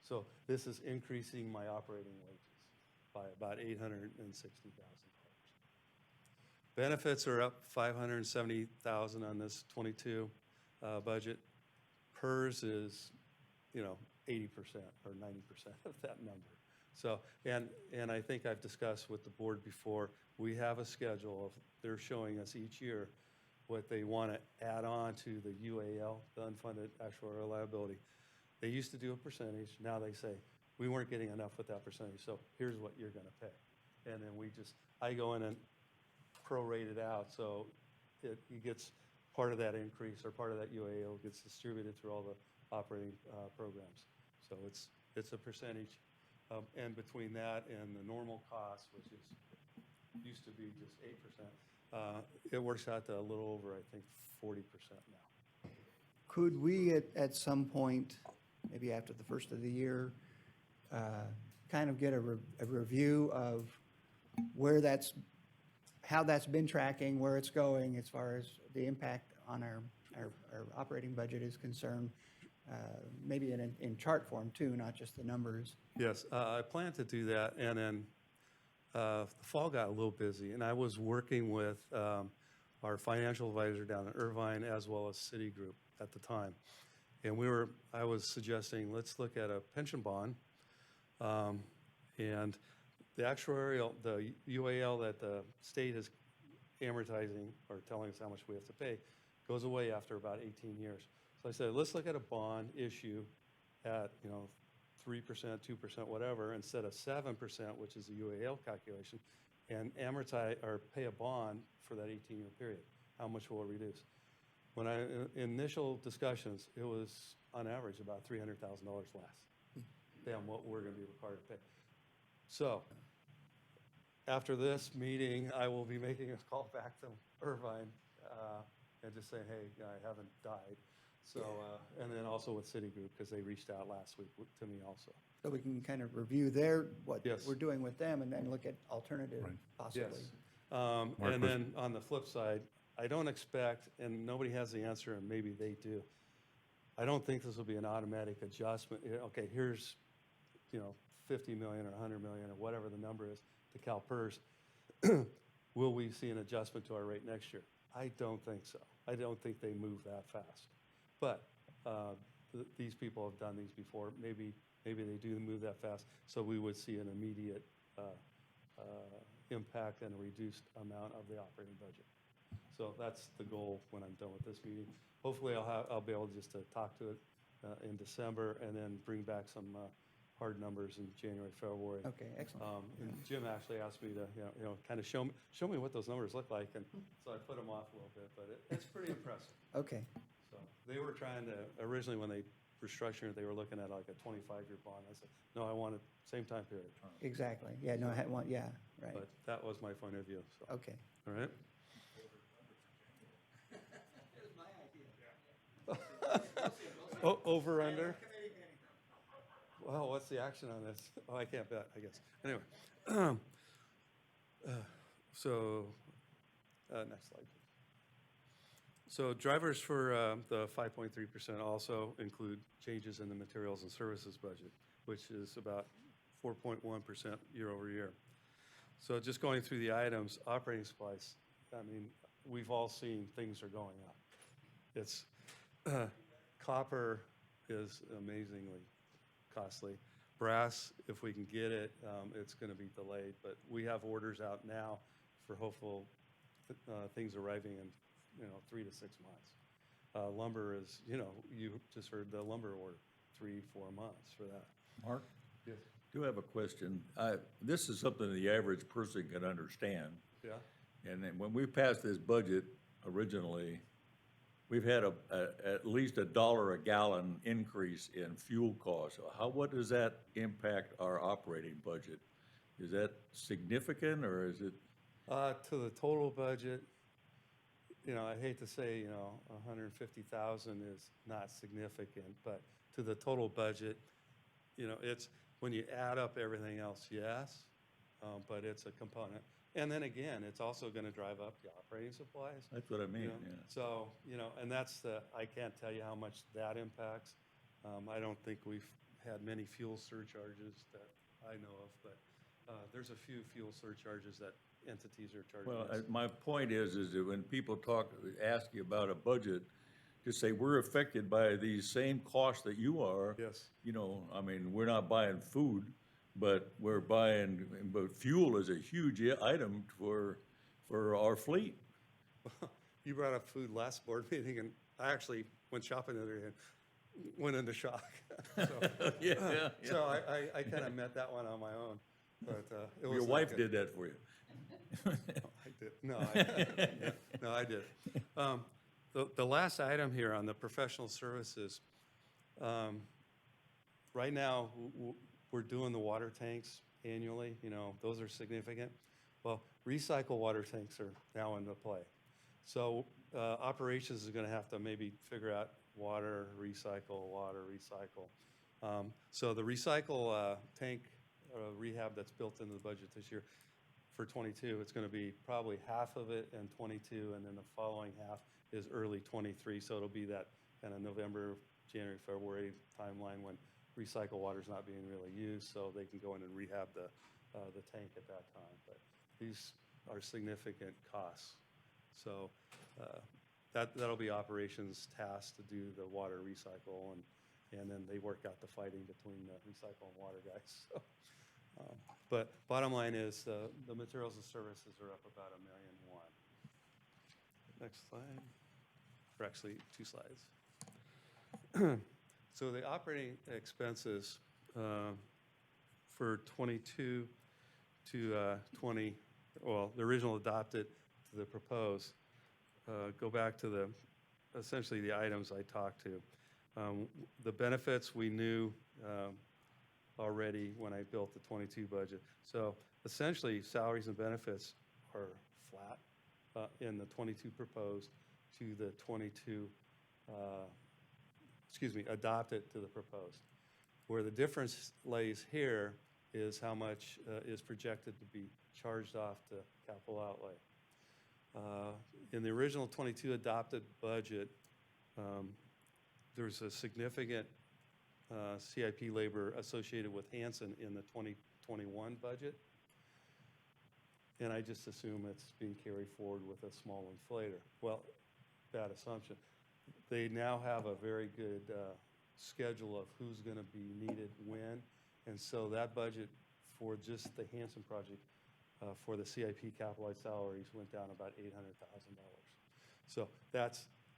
So this is increasing my operating wages by about $860,000. Benefits are up $570,000 on this 22 budget. PERS is, you know, 80% or 90% of that number. So, and I think I've discussed with the board before, we have a schedule of, they're showing us each year what they want to add on to the UAL, the unfunded actuarial liability. They used to do a percentage, now they say, we weren't getting enough with that percentage, so here's what you're gonna pay. And then I go in and prorate it out, so it gets part of that increase or part of that UAL gets distributed through all the operating programs. So it's a percentage, and between that and the normal cost, which used to be just 8%, it works out to a little over, I think, 40% now. Could we at some point, maybe after the first of the year, kind of get a review of how that's been tracking, where it's going as far as the impact on our operating budget is concerned? Maybe in chart form too, not just the numbers. Yes, I plan to do that, and then the fall got a little busy, and I was working with our financial advisor down in Irvine as well as Citigroup at the time. And I was suggesting, let's look at a pension bond, and the actuarial, the UAL that the state is amortizing or telling us how much we have to pay goes away after about 18 years. So I said, let's look at a bond issue at, 3%, 2%, whatever, instead of 7%, which is the UAL calculation, and amortize or pay a bond for that 18-year period. How much will it reduce? When initial discussions, it was on average about $300,000 less than what we're going to be required to pay. So after this meeting, I will be making a call back to Irvine and just saying, hey, I haven't died. So, and then also with Citigroup, because they reached out last week to me also. So we can kind of review what Yes. we're doing with them and then look at alternative possibly. Yes. And then on the flip side, I don't expect, and nobody has the answer, and maybe they do, I don't think this will be an automatic adjustment. Okay, here's, 50 million or 100 million or whatever the number is to CalPERS. Will we see an adjustment to our rate next year? I don't think so. I don't think they move that fast. But these people have done these before. Maybe they do move that fast, so we would see an immediate impact and a reduced amount of the operating budget. So that's the goal when I'm done with this meeting. Hopefully, I'll be able just to talk to it in December and then bring back some hard numbers in January, February. Okay, excellent. And Jim actually asked me to, kind of show me what those numbers look like, and so I put them off a little bit, but it's pretty impressive. Okay, So they were trying to, originally when they were structuring it, they were looking at like a 25-year bond. I said, no, I want it same time period. exactly. Yeah, no, I had one, yeah, right. But that was my point of view, so, Okay. all right? Over, under? Well, what's the action on this? Oh, I can't bet, I guess. Anyway. Next slide, please. So drivers for the 5.3% also include changes in the materials and services budget, which is about 4.1% year over year. So just going through the items, operating supplies, I mean, we've all seen things are going up. It's, copper is amazingly costly. Brass, if we can get it, it's going to be delayed, but we have orders out now for hopeful things arriving in 3 to 6 months. Lumber is, you just heard the lumber order, 3-4 months for that. Mark? Yes. Do have a question. This is something the average person can understand. Yeah. And then when we passed this budget originally, we've had at least $1 a gallon increase in fuel costs. What does that impact our operating budget? Is that significant, or is it? To the total budget, I hate to say, 150,000 is not significant, but to the total budget, it's, when you add up everything else, yes, but it's a component. And then again, it's also going to drive up the operating supplies. That's what I mean, yeah. So, and that's I can't tell you how much that impacts. I don't think we've had many fuel surcharges that I know of, but there's a few fuel surcharges that entities are charging us. Well, my point is that when people ask you about a budget, just say, we're affected by these same costs that you are. Yes. We're not buying food, but fuel is a huge item for our fleet. you brought up food last board meeting, and I actually went shopping the other day and went into shock. So I kind of met that one on my own, but it was Your not wife good. did that for you. I did. No, I did. The last item here on the professional services, right now, we're doing the water tanks annually, those are significant. Well, recycle water tanks are now into play. So operations is gonna have to maybe figure out water, recycle. So the recycle tank rehab that's built into the budget this year, for '22, it's gonna be probably half of it in '22, and then the following half is early '23. So it'll be that kind of November, January, February timeline when recycle water's not being really used, so they can go in and rehab the tank at that time. But these are significant costs. So that'll be operations tasked to do the water recycle, and then they work out the fighting between the recycle and water guys. So, but bottom line is the materials and services are up about $1.1 million. Next slide, or actually 2 slides. So the operating expenses for 22 to 20, well, the original adopted to the proposed, go back to essentially the items I talked to. The benefits we knew already when I built the 22 budget. So essentially, salaries and benefits are flat in the 22 proposed to the 22, adopted to the proposed. Where the difference lays here is how much is projected to be charged off to capital outlay. In the original 22 adopted budget, there's a significant CIP labor associated with Hanson in the 2021 budget. And I just assume it's being carried forward with a small inflator. Well, bad assumption. They now have a very good schedule of who's going to be needed when. And so that budget for just the Hanson project for the CIP capitalized salaries went down about $800,000.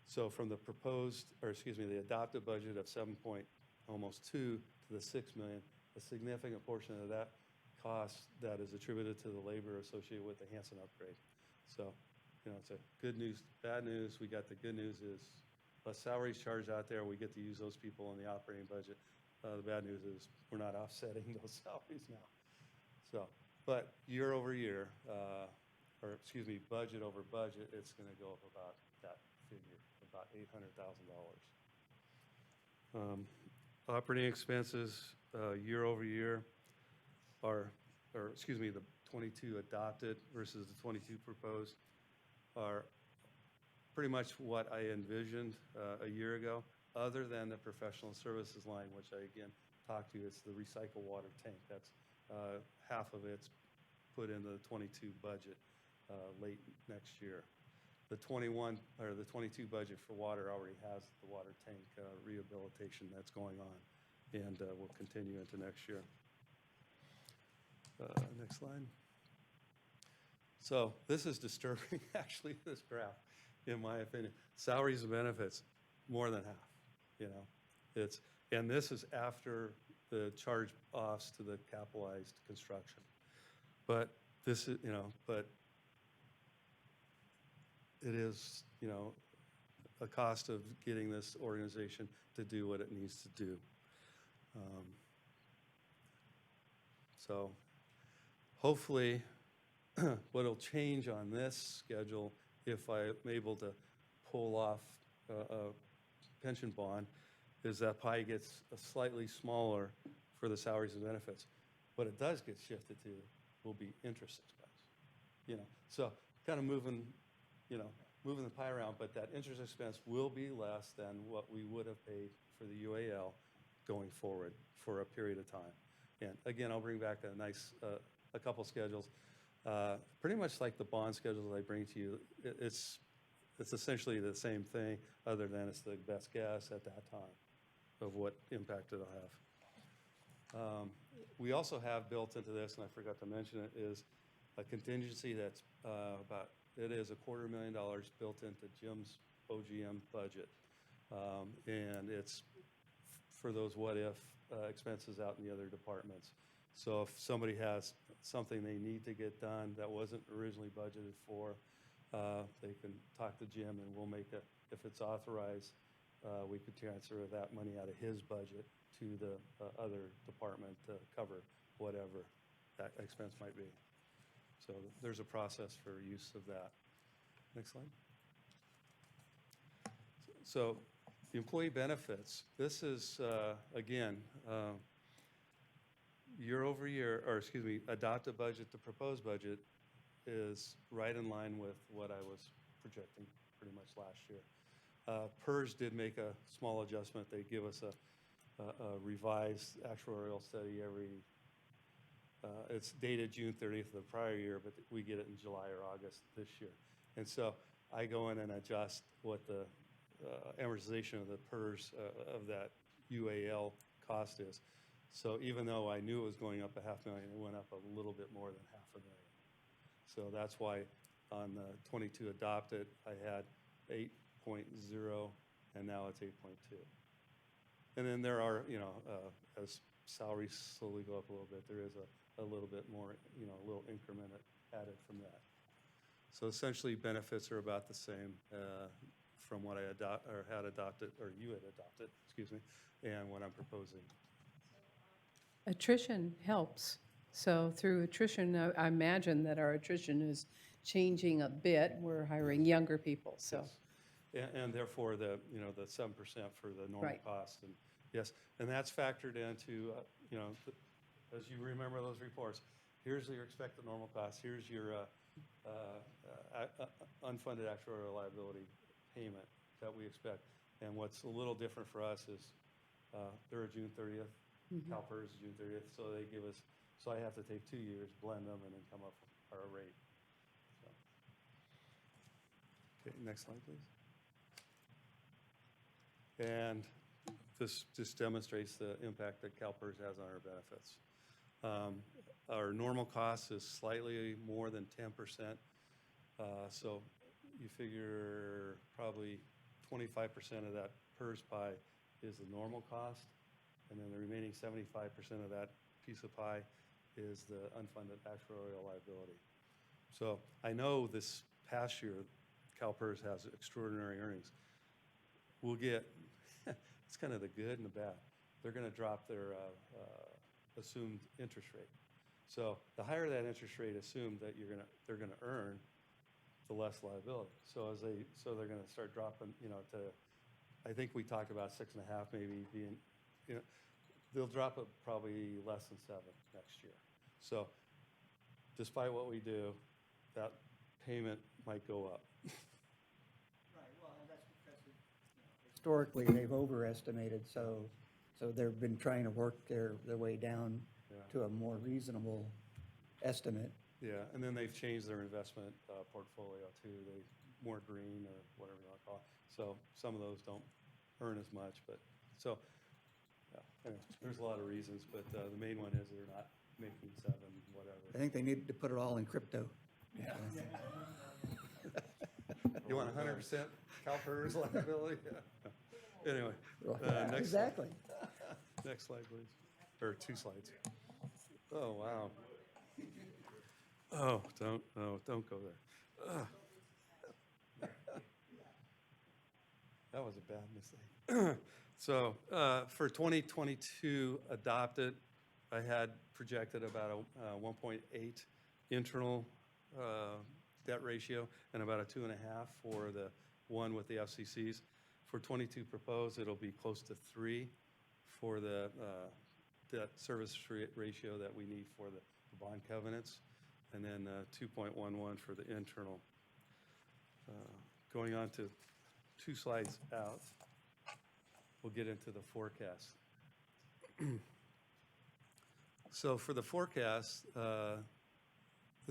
So from the the adopted budget of almost 2 to the 6 million, a significant portion of that cost that is attributed to the labor associated with the Hanson upgrade. So, it's a good news, bad news. We got the good news is less salaries charged out there. We get to use those people in the operating budget. The bad news is we're not offsetting those salaries now. So, but year over year, budget over budget, it's going to go up about that figure, about $800,000. Operating expenses year over year the 22 adopted versus the 22 proposed are pretty much what I envisioned a year ago, other than the professional services line, which I again talked to you. It's the recycle water tank. That's half of it's put into the 22 budget late next year. The 22 budget for water already has the water tank rehabilitation that's going on, and will continue into next year. Next slide. So this is disturbing, actually, this graph, in my opinion. Salaries and benefits, more than half, and this is after the charge offs to the capitalized construction. But this is, but it is, a cost of getting this organization to do what it needs to do. So hopefully what'll change on this schedule, if I'm able to pull off a pension bond, is that pie gets slightly smaller for the salaries and benefits. What it does get shifted to will be interest expense. So kind of moving the pie around, but that interest expense will be less than what we would have paid for the UAL going forward for a period of time. And again, I'll bring back a couple schedules, pretty much like the bond schedules I bring to you. It's essentially the same thing, other than it's the best guess at that time of what impact it'll have. We also have built into this, and I forgot to mention it, is a contingency that's it is $250,000 built into Jim's OGM budget. And it's for those what-if expenses out in the other departments. So if somebody has something they need to get done that wasn't originally budgeted for, they can talk to Jim and we'll make it, if it's authorized, we could transfer that money out of his budget to the other department to cover whatever that expense might be. So there's a process for use of that. Next slide. So the employee benefits, this is, again, year over year, or excuse me, adopted budget to proposed budget is right in line with what I was projecting pretty much last year. PERS did make a small adjustment. They give us a revised actuarial study every, it's dated June 30th of the prior year, but we get it in July or August this year. And so I go in and adjust what the amortization of the PERS of that UAL cost is. So even though I knew it was going up $500,000, it went up a little bit more than $500,000. So that's why on the 22 adopted, I had 8.0, and now it's 8.2. And then there are, you know, as salaries slowly go up a little bit, there is a little bit more, you know, a little increment added from that. So essentially, benefits are about the same from what I had adopted, or you had adopted, excuse me, and what I'm proposing. Attrition helps. So through attrition, I imagine that our attrition is changing a bit. We're hiring younger people, so. Yes. And therefore, the, you know, the 7% for the normal Right. cost. And yes, and that's factored into, you know, as you remember those reports, here's your expected normal cost, here's your unfunded actuarial liability payment that we expect. And what's a little different for us is they're a June 30th, CalPERS is June 30th, so they give us, so I have to take 2 years, blend them, and then come up with our rate. So. Okay, next slide, please. And this just demonstrates the impact that CalPERS has on our benefits. Our normal cost is slightly more than 10%. So you figure probably 25% of that PERS pie is the normal cost, and then the remaining 75% of that piece of pie is the unfunded actuarial liability. So I know this past year, CalPERS has extraordinary earnings. We'll get, it's kind of the good and the bad. They're going to drop their assumed interest rate. So the higher that interest rate assumed that they're going to earn, the less liability. So they're going to start dropping, you know, to, I think we talked about 6.5 maybe being, you know, they'll drop it probably less than 7 next year. So despite what we do, that payment might go up. Right, well, and that's because historically they've overestimated, so they've been trying to work their way down to a more reasonable estimate. Yeah, and then they've changed their investment portfolio too. They more green or whatever you want to call it. So some of those don't earn as much, but so yeah, anyway, there's a lot of reasons, but the main one is they're not making 7, whatever. I think they needed to put it all in crypto. Yeah. You want 100% CalPERS liability? Yeah. Anyway, next Exactly. Slide. Next slide, please. Or 2 slides. Oh, wow. Oh, don't go there. Ugh. That was a bad mistake. So for 2022 adopted, I had projected about a 1.8 internal debt ratio and about a 2.5 for the one with the FCCs. For 22 proposed, it'll be close to 3 for the debt service ratio that we need for the bond covenants, and then 2.11 for the internal. Going on to 2 slides out, we'll get into the forecast. So for the forecast, the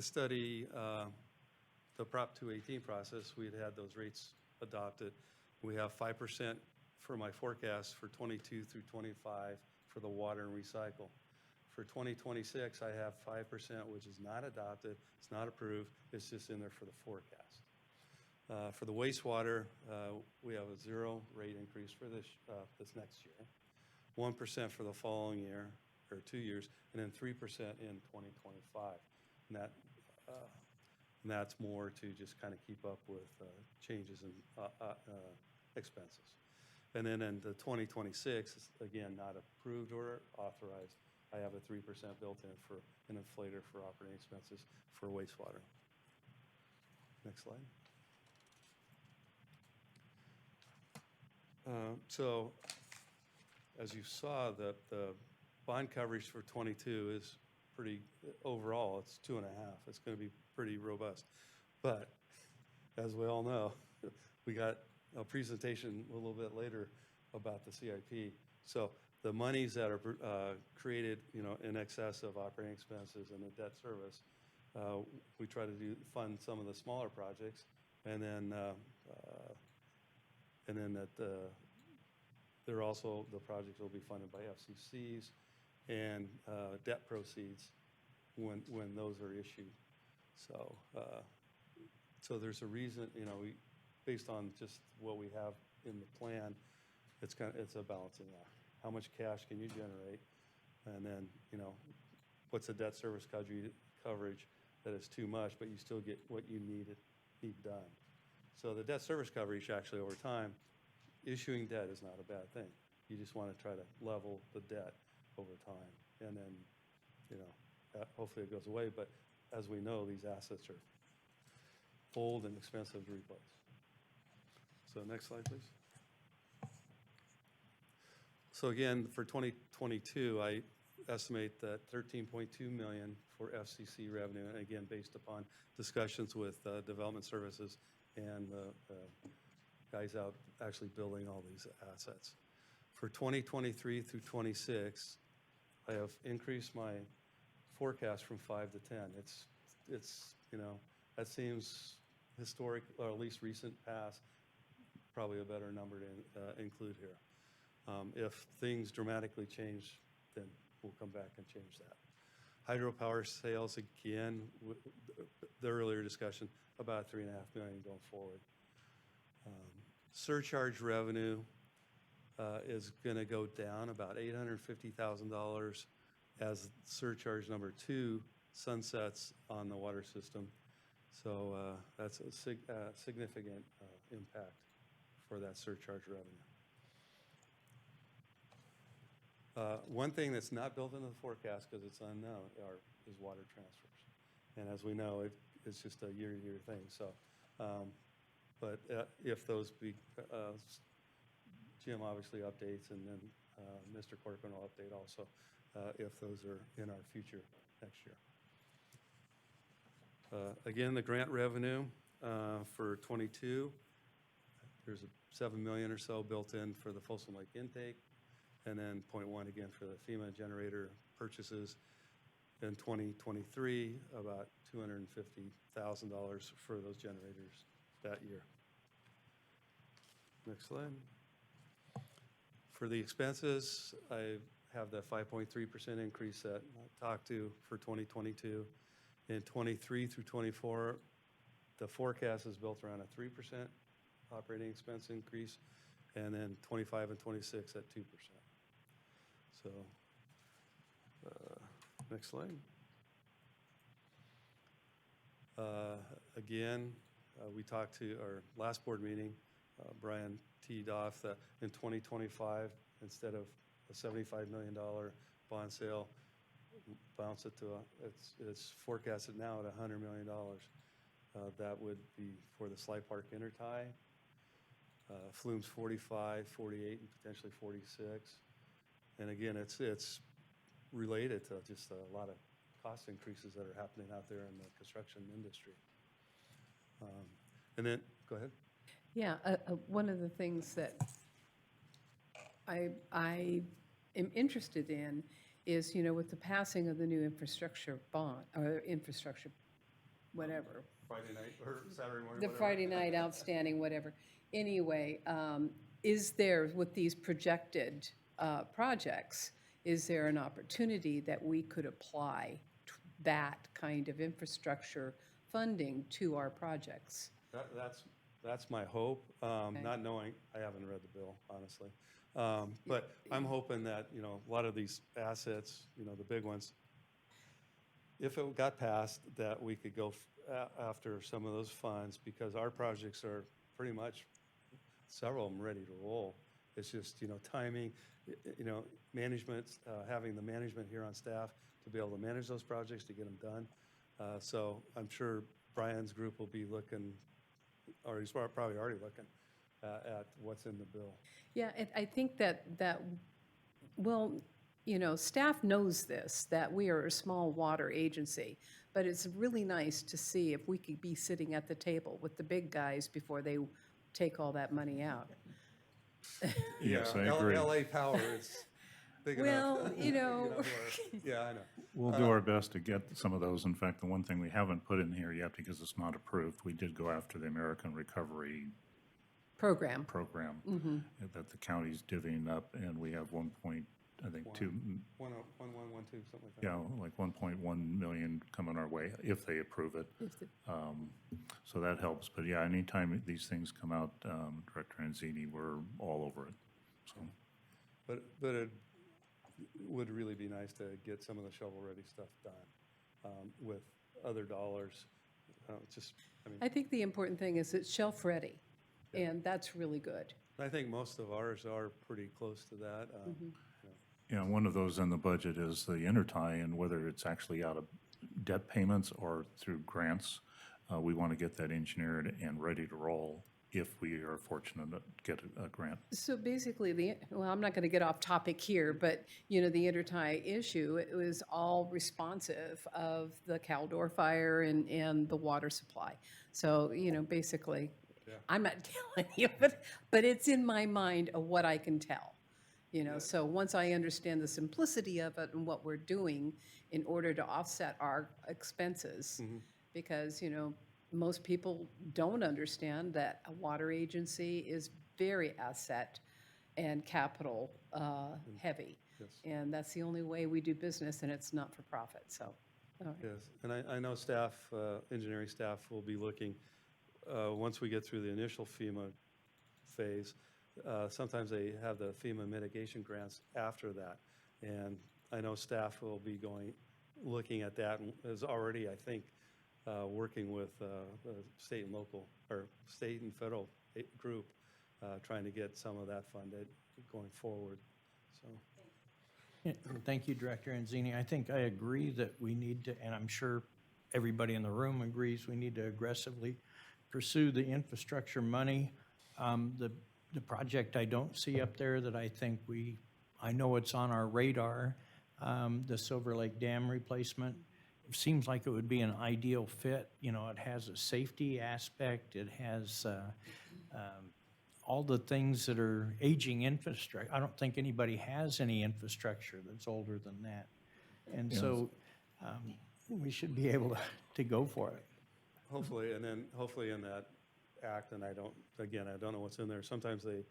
study, the Prop 218 process, we had those rates adopted. We have 5% for my forecast for 22 through 25 for the water and recycle. For 2026, I have 5%, which is not adopted, it's not approved, it's just in there for the forecast. For the wastewater, we have a 0 rate increase for this next year, 1% for the following year, or 2 years, and then 3% in 2025. And that's more to just kind of keep up with changes in expenses. And then in the 2026, again, not approved or authorized, I have a 3% built in for an inflator for operating expenses for wastewater. Next slide. So, as you saw, the bond coverage for 22 is pretty, overall, it's 2.5. It's going to be pretty robust. But, as we all know, we got a presentation a little bit later about the CIP. So, the monies that are created, in excess of operating expenses and the debt service, we try to fund some of the smaller projects, and then they're also, the projects will be funded by FCCs and debt proceeds when those are issued. So, so there's a reason, based on just what we have in the plan, it's a balancing act. How much cash can you generate? And then, what's the debt service coverage that is too much, but you still get what you need done. So the debt service coverage, actually, over time, issuing debt is not a bad thing. You just want to try to level the debt over time. And then, hopefully it goes away. But as we know, these assets are old and expensive to replace. So next slide, please. So again, for 2022, I estimate that $13.2 million for FCC revenue, and again, based upon discussions with development services and the guys out actually building all these assets. For 2023 through 26, I have increased my forecast from 5 to 10. It's that seems historic, or at least recent past, probably a better number to include here. If things dramatically change, then we'll come back and change that. Hydropower sales, again, the earlier discussion, about $3.5 million going forward. Surcharge revenue is going to go down about $850,000 as surcharge number 2 sunsets on the water system. So that's a significant impact for that surcharge revenue. One thing that's not built into the forecast because it's unknown is water transfers. And as we know, it's just a year-to-year thing. So, but if those Jim obviously updates, and then Mr. Corcoran will update also if those are in our future next year. Again, the grant revenue for 22, there's a $7 million or so built in for the Folsom Lake intake. And then 0.1 again for the FEMA generator purchases. In 2023, about $250,000 for those generators that year. Next slide. For the expenses, I have the 5.3% increase that I talked to for 2022. In 23 through 24, the forecast is built around a 3% operating expense increase, and then 25 and 26 at 2%. So, next slide. Again, we talked to our last board meeting, Brian teed off that in 2025, instead of a $75 million bond sale, bounce it to it's forecasted now at $100 million. That would be for the Sly Park Intertie, Flume's 45, 48, and potentially 46. And again, it's related to just a lot of cost increases that are happening out there in the construction industry. And then, go ahead. Yeah, one of the things that I am interested in is, with the passing of the new infrastructure bond, or infrastructure, whatever. Friday night or Saturday morning, The whatever. Friday night outstanding, whatever. Anyway, is there, with these projected projects, is there an opportunity that we could apply that kind of infrastructure funding to our projects? That's my hope, not knowing, I haven't read the bill, honestly. But I'm hoping that, a lot of these assets, the big ones, if it got passed, that we could go after some of those funds, because our projects are pretty much, several of them ready to roll. It's just, timing, management, having the management here on staff to be able to manage those projects, to get them done. So I'm sure Brian's group will be looking, or he's probably already looking at what's in the bill. Yeah, I think that, well, staff knows this, that we are a small water agency, but it's really nice to see if we could be sitting at the table with the big guys before they take all that money out. Yes, I agree. LA Power is big enough. Well, Yeah, I know. We'll do our best to get some of those. In fact, the one thing we haven't put in here yet, because it's not approved, we did go after the American Recovery program. Program that the county's divvying up, and we have 1.2, 1.12, something like that. yeah, like 1.1 million coming our way if they approve it. So that helps. But yeah, anytime these things come out, Director Anzini, we're all over it. So But it would really be nice to get some of the shovel-ready stuff done with other dollars. I think the important thing is it's shelf-ready, and that's really good. I think most of ours are pretty close to that. yeah, one of those in the budget is the intertie, and whether it's actually out of debt payments or through grants, we want to get that engineered and ready to roll if we are fortunate to get a grant. So basically, well, I'm not going to get off topic here, but, the intertie issue, it was all responsive of the Caldor fire and the water supply. So, basically, I'm not telling you, but it's in my mind of what I can tell. So once I understand the simplicity of it and what we're doing in order to offset our expenses, because, most people don't understand that a water agency is very asset and capital heavy. Yes. And that's the only way we do business, and it's not for profit, so. All right. Yes, and I know staff, engineering staff will be looking, once we get through the initial FEMA phase, sometimes they have the FEMA mitigation grants after that. And I know staff will be looking at that, and is already, I think, working with the state and local, or state and federal group, trying to get some of that funded going forward, so. Yeah, thank you, Director Anzini. I think I agree that we need to, and I'm sure everybody in the room agrees, we need to aggressively pursue the infrastructure money. The project I don't see up there that I think I know it's on our radar, the Silver Lake Dam replacement. It seems like it would be an ideal fit. It has a safety aspect. It has all the things that are aging infrastructure. I don't think anybody has any infrastructure that's older than that. And so we should be able to go for it. Hopefully, and then hopefully in that act, and I don't know what's in there. Sometimes they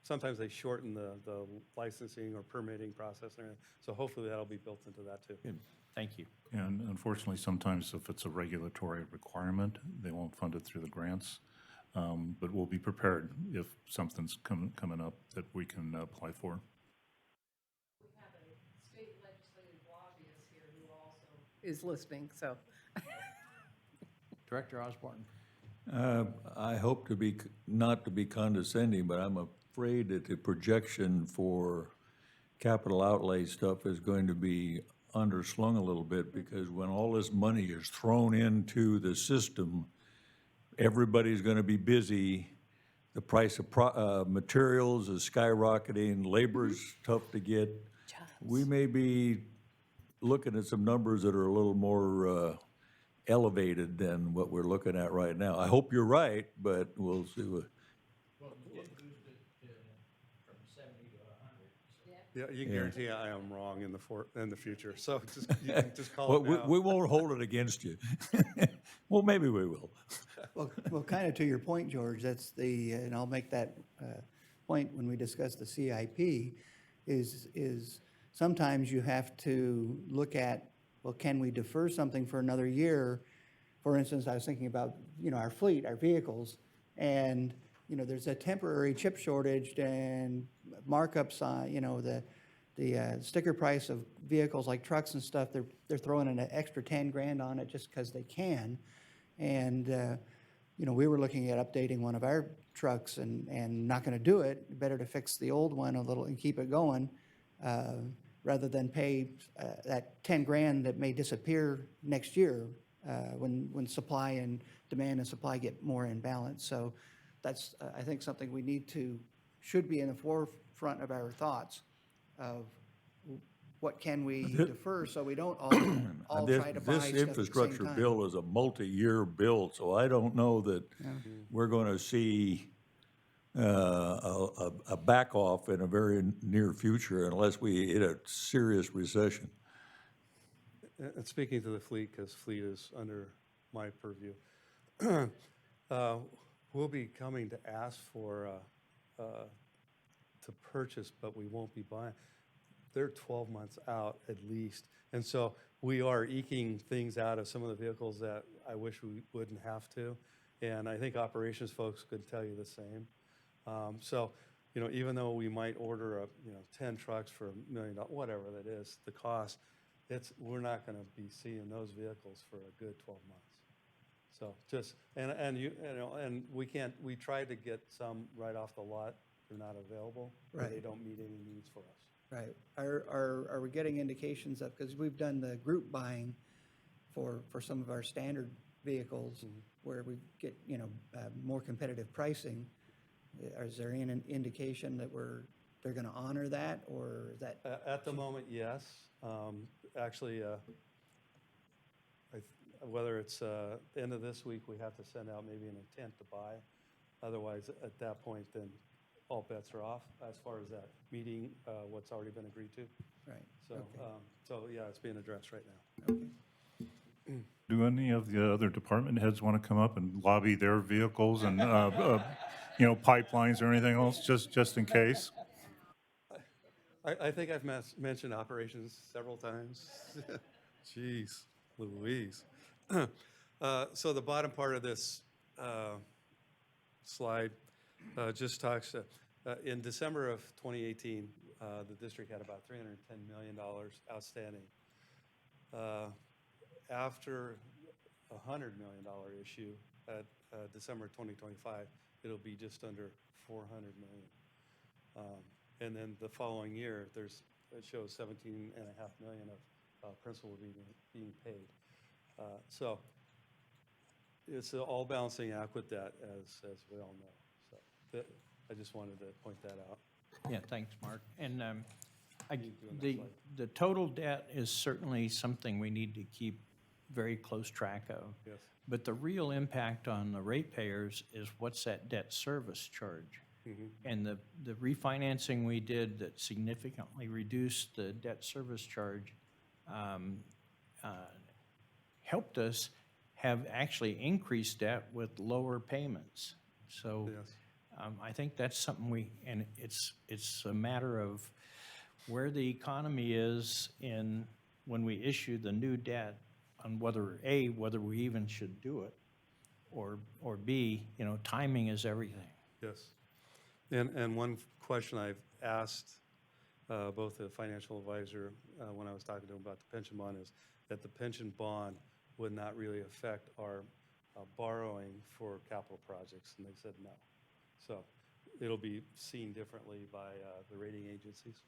sometimes they shorten the licensing or permitting process and everything. So hopefully that'll be built into that too. Good. Thank you. And unfortunately, sometimes if it's a regulatory requirement, they won't fund it through the grants. But we'll be prepared if something's coming up that we can apply for. We have a state legislative lobbyist here who also is listening, so. Director Osborne. I hope not to be condescending, but I'm afraid that the projection for capital outlay stuff is going to be underslung a little bit, because when all this money is thrown into the system, everybody's going to be busy. The price of materials is skyrocketing, labor's tough to get. We may be looking at some numbers that are a little more elevated than what we're looking at right now. I hope you're right, but we'll see. Well, we did boost it from 70 to 100. Yeah, you can guarantee I am wrong in the future. So you can just call it now. We won't hold it against you. Well, maybe we will. Well, kind of to your point, George, and I'll make that point when we discuss the CIP. is sometimes you have to look at, well, can we defer something for another year? For instance, I was thinking about, our fleet, our vehicles, and, there's a temporary chip shortage and markups on, the sticker price of vehicles like trucks and stuff, they're throwing an extra 10 grand on it just because they can. And, we were looking at updating one of our trucks and not going to do it. Better to fix the old one a little and keep it going rather than pay that 10 grand that may disappear next year when supply and demand and supply get more in balance. So that's, I think, something we should be in the forefront of our thoughts of what can we defer so we don't all try to buy This stuff at the same infrastructure time. bill is a multi-year bill, so I don't know that we're going to see a back off in a very near future unless we hit a serious recession. And speaking to the fleet, because fleet is under my purview, we'll be coming to ask for, to purchase, but we won't be buying. They're 12 months out at least. And so we are eking things out of some of the vehicles that I wish we wouldn't have to. And I think operations folks could tell you the same. So, even though we might order 10 trucks for $1 million, whatever that is, the cost, we're not going to be seeing those vehicles for a good 12 months. So just, and we tried to get some right off the lot. They're not available. Or they Right. don't meet any needs for us. Right. Are we getting indications of, because we've done the group buying for some of our standard vehicles where we get, more competitive pricing. Is there any indication that they're going to honor that, or is that? At the moment, yes. Actually, whether it's the end of this week, we have to send out maybe an intent to buy. Otherwise, at that point, then all bets are off as far as that meeting, what's already been agreed to. Right. So, Okay. so yeah, it's being addressed right now. Okay. Do any of the other department heads want to come up and lobby their vehicles and, pipelines or anything else, just in case? I think I've mentioned operations several times. Jeez, Louise. So the bottom part of this slide just talks, in December of 2018, the district had about $310 million outstanding. After a $100 million issue at December 2025, it'll be just under $400 million. And then the following year, it shows 17.5 million of principal being paid. So it's an all balancing act with that, as we all know. So I just wanted to point that out. Yeah, thanks, Mark. And Keep doing that the total debt is certainly something we need to keep very close track of. Yes. But the real impact on the ratepayers is what's that debt service charge? And the refinancing we did that significantly reduced the debt service charge helped us have actually increased debt with lower payments. So Yes. I think that's something and it's a matter of where the economy is when we issue the new debt on whether we even should do it, or B, timing is everything. Yes. And one question I've asked both the financial advisor when I was talking to him about the pension bond is that the pension bond would not really affect our borrowing for capital projects, and they said no. So it'll be seen differently by the rating agencies.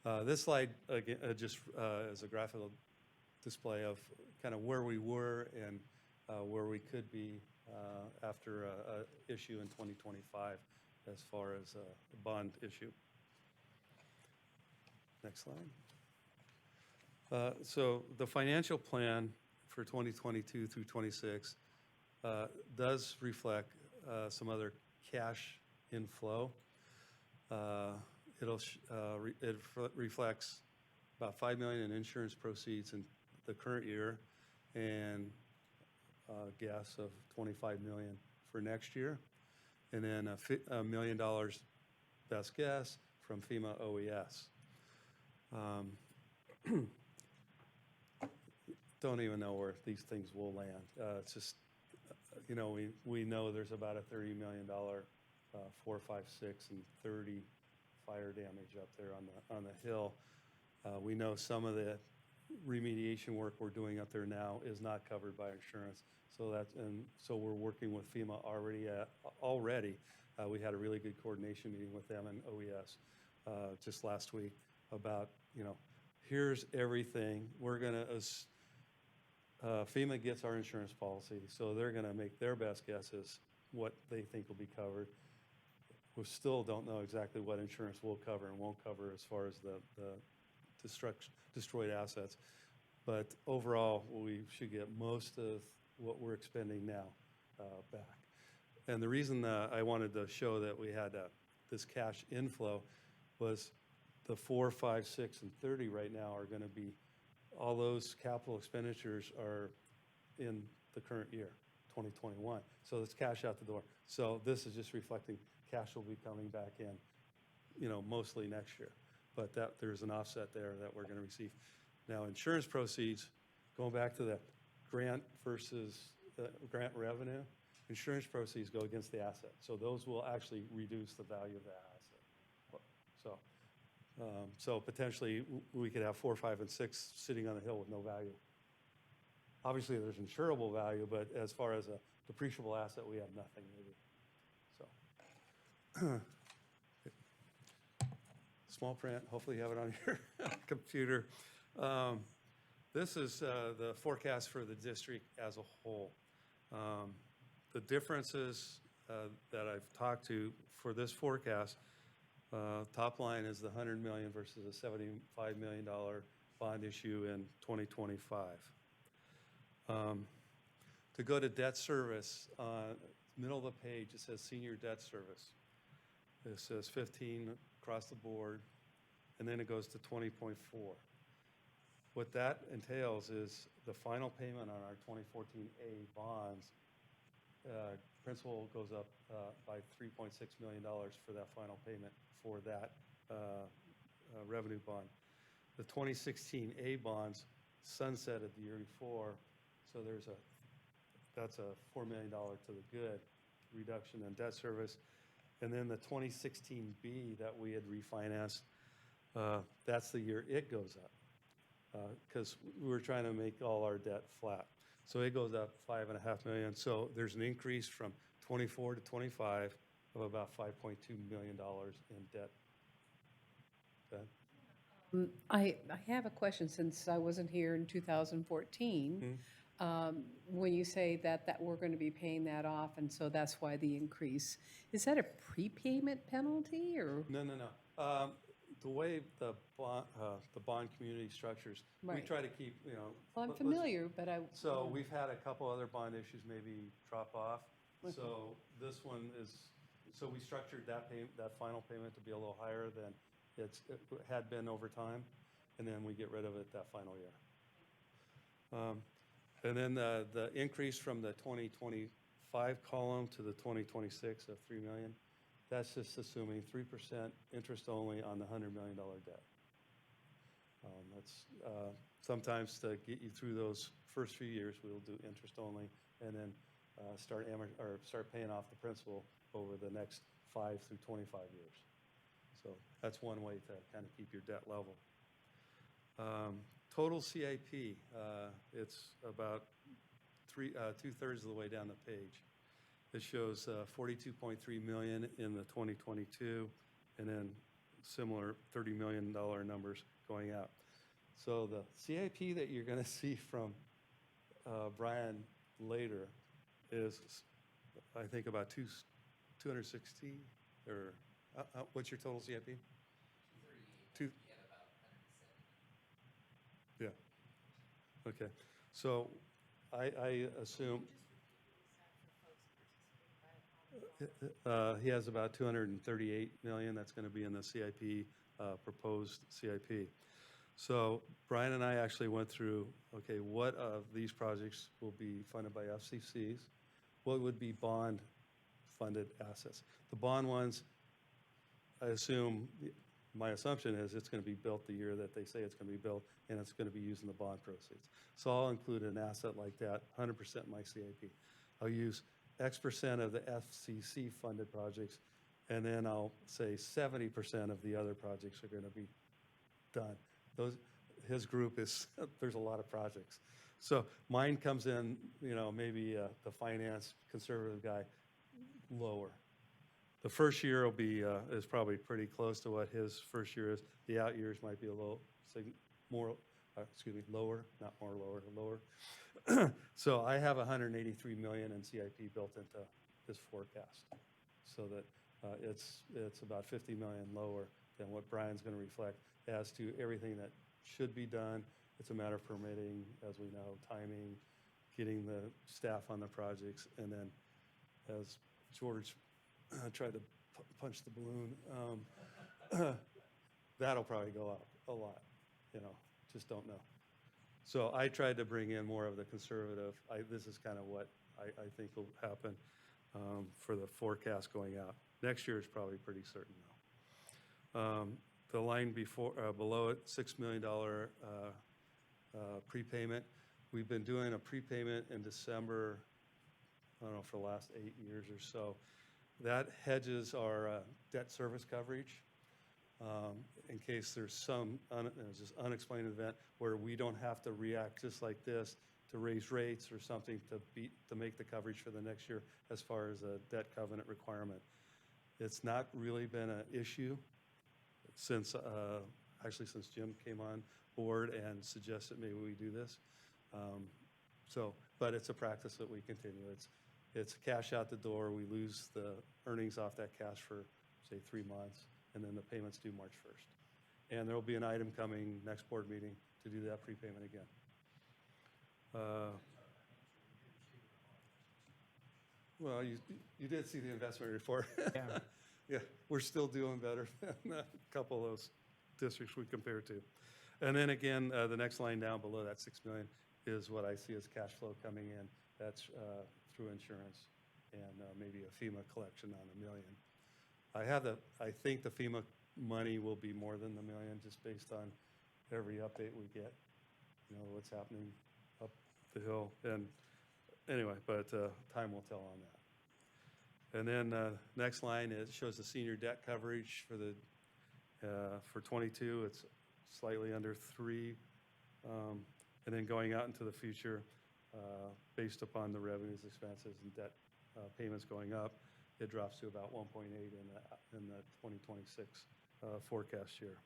So, this slide, again, just is a graphical display of kind of where we were and where we could be after a issue in 2025 as far as a bond issue. Next slide. So the financial plan for 2022 through 26 does reflect some other cash inflow. It reflects about $5 million in insurance proceeds in the current year and guess of $25 million for next year, and then $1 million best guess from FEMA OES. Don't even know where these things will land. It's just, you know, we know there's about a $30 million 4, 5, 6, and 30 fire damage up there on the hill. We know some of the remediation work we're doing up there now is not covered by insurance. So we're working with FEMA already. We had a really good coordination meeting with them and OES just last week about, you know, here's everything. We're gonna, FEMA gets our insurance policy, so they're gonna make their best guesses what they think will be covered. We still don't know exactly what insurance will cover and won't cover as far as the destroyed assets. But overall, we should get most of what we're expending now back. And the reason I wanted to show that we had this cash inflow was the 4, 5, 6, and 30 right now are going to be, all those capital expenditures are in the current year, 2021. So it's cash out the door. So this is just reflecting cash will be coming back in, you know, mostly next year. But there's an offset there that we're going to receive. Now, insurance proceeds, going back to the grant versus grant revenue, insurance proceeds go against the asset. So those will actually reduce the value of that asset. So potentially we could have 4, 5, and 6 sitting on the hill with no value. Obviously, there's insurable value, but as far as a depreciable asset, we have nothing maybe. So small print, hopefully you have it on your computer. This is the forecast for the district as a whole. The differences that I've talked to for this forecast, top line is the $100 million versus a $75 million bond issue in 2025. To go to debt service, middle of the page, it says senior debt service. It says 15 across the board, and then it goes to 20.4. What that entails is the final payment on our 2014A bonds, principal goes up by $3.6 million for that final payment for that revenue bond. The 2016A bonds sunsetted the year before, so that's a $4 million to the good reduction in debt service. And then the 2016B that we had refinanced, that's the year it goes up, because we were trying to make all our debt flat. So it goes up $5.5 million. So there's an increase from 24 to 25 of about $5.2 million in debt. I have a question since I wasn't here in 2014. When you say that we're going to be paying that off, and so that's why the increase, is that a prepayment penalty or? No. The way the bond community structures, we Right. try to keep, you know. Well, I'm let's- familiar, but I. So we've had a couple other bond issues maybe drop off. Okay. So this one is, so we structured that final payment to be a little higher than it had been over time, and then we get rid of it that final year. And then the increase from the 2025 column to the 2026 of $3 million, that's just assuming 3% interest only on the $100 million debt. That's sometimes to get you through those first few years, we'll do interest only, and then start paying off the principal over the next 5 through 25 years. So that's one way to kind of keep your debt level. Total CIP, it's about 2/3 of the way down the page. It shows $42.3 million in the 2022, and then similar $30 million numbers going out. So the CIP that you're going to see from Brian later is, I think, about 260, or what's your total CIP? 238. Yeah. Okay. So I assume he has about 238 million that's going to be in the CIP, proposed CIP. So Brian and I actually went through, okay, what of these projects will be funded by FCCs? What would be bond funded assets? The bond ones, I assume my assumption is it's going to be built the year that they say it's going to be built, and it's going to be using the bond proceeds. So I'll include an asset like that, 100% in my CIP. I'll use X% of the FCC-funded projects, and then I'll say 70% of the other projects are going to be done. His group is, there's a lot of projects. So mine comes in, maybe the finance conservative guy, lower. The first year will be, is probably pretty close to what his first year is. The out years might be a little, lower, not more lower, lower. So I have 183 million in CIP built into this forecast, so that it's about 50 million lower than what Brian's going to reflect as to everything that should be done. It's a matter of permitting, as we know, timing, getting the staff on the projects, and then as George tried to punch the balloon, that'll probably go up a lot, just don't know. So I tried to bring in more of the conservative. This is kind of what I think will happen for the forecast going out. Next year is probably pretty certain, though. The line below it, $6 million prepayment. We've been doing a prepayment in December, I don't know, for the last 8 years or so. That hedges our debt service coverage in case there's some just unexplained event where we don't have to react just like this to raise rates or something to make the coverage for the next year as far as a debt covenant requirement. It's not really been an issue since Jim came on board and suggested maybe we do this. But it's a practice that we continue. It's cash out the door. We lose the earnings off that cash for, say, 3 months, and then the payments due March 1st. And there will be an item coming next board meeting to do that prepayment again. Well, you did see the investment report. Yeah. Yeah, we're still doing better than a couple of those districts we compare to. And then again, the next line down below that 6 million is what I see as cash flow coming in. That's through insurance and maybe a FEMA collection on $1 million. I think the FEMA money will be more than the $1 million just based on every update we get, what's happening up the hill. And anyway, but time will tell on that. And then next line, it shows the senior debt coverage for 22. It's slightly under 3. And then going out into the future, based upon the revenues, expenses, and debt payments going up, it drops to about 1.8 in the 2026 forecast year.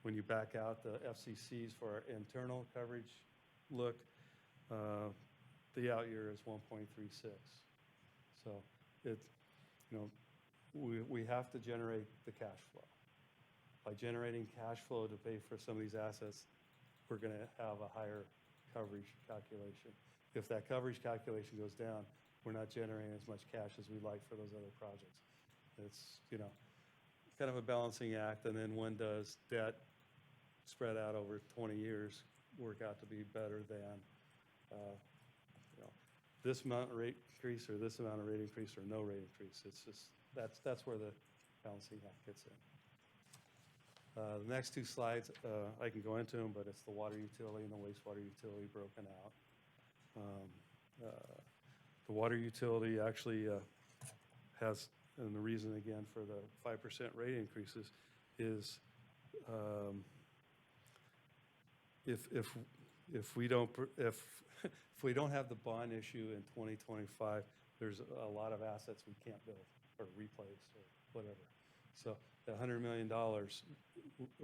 When you back out the FCCs for our internal coverage look, the out year is 1.36. So we have to generate the cash flow. By generating cash flow to pay for some of these assets, we're going to have a higher coverage calculation. If that coverage calculation goes down, we're not generating as much cash as we'd like for those other projects. It's, kind of a balancing act. And then when does debt spread out over 20 years work out to be better than, this amount of rate increase or this amount of rate increase or no rate increase? It's just, that's where the balancing act gets in. The next 2 slides, I can go into them, but it's the water utility and the wastewater utility broken out. The water utility actually has, and the reason again for the 5% rate increases is if we don't have the bond issue in 2025, there's a lot of assets we can't build or replace or whatever. So the $100 million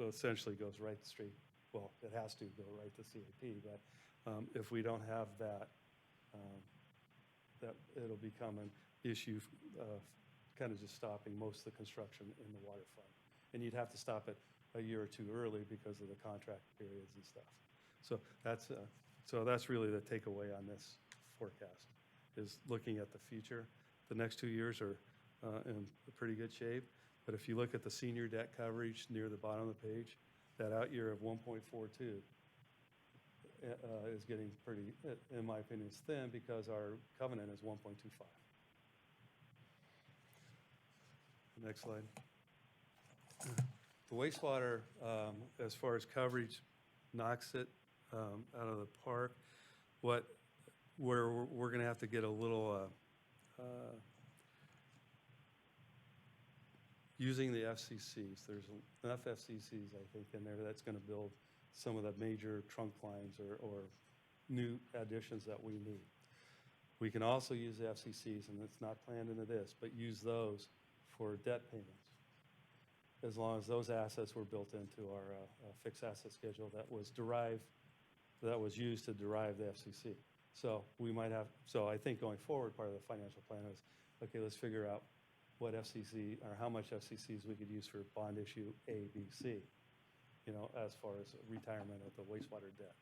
essentially goes right straight. Well, it has to go right to CAP, but if we don't have that, that it'll become an issue of kind of just stopping most of the construction in the waterfront. And you'd have to stop it a year or 2 early because of the contract periods and stuff. So that's really the takeaway on this forecast, is looking at the future. The next 2 years are in pretty good shape. But if you look at the senior debt coverage near the bottom of the page, that out year of 1.42 is getting pretty, in my opinion, is thin because our covenant is 1.25. Next slide. The wastewater, as far as coverage, knocks it out of the park. Where we're going to have to get a little, using the FCCs, there's enough FCCs, I think, in there that's going to build some of the major trunk lines or new additions that we need. We can also use the FCCs, and it's not planned into this, but use those for debt payments, as long as those assets were built into our fixed asset schedule that was used to derive the FCC. So we might have, so I think going forward, part of the financial plan is, okay, let's figure out what FCC, or how much FCCs we could use for bond issue A, B, C, as far as retirement of the wastewater debt.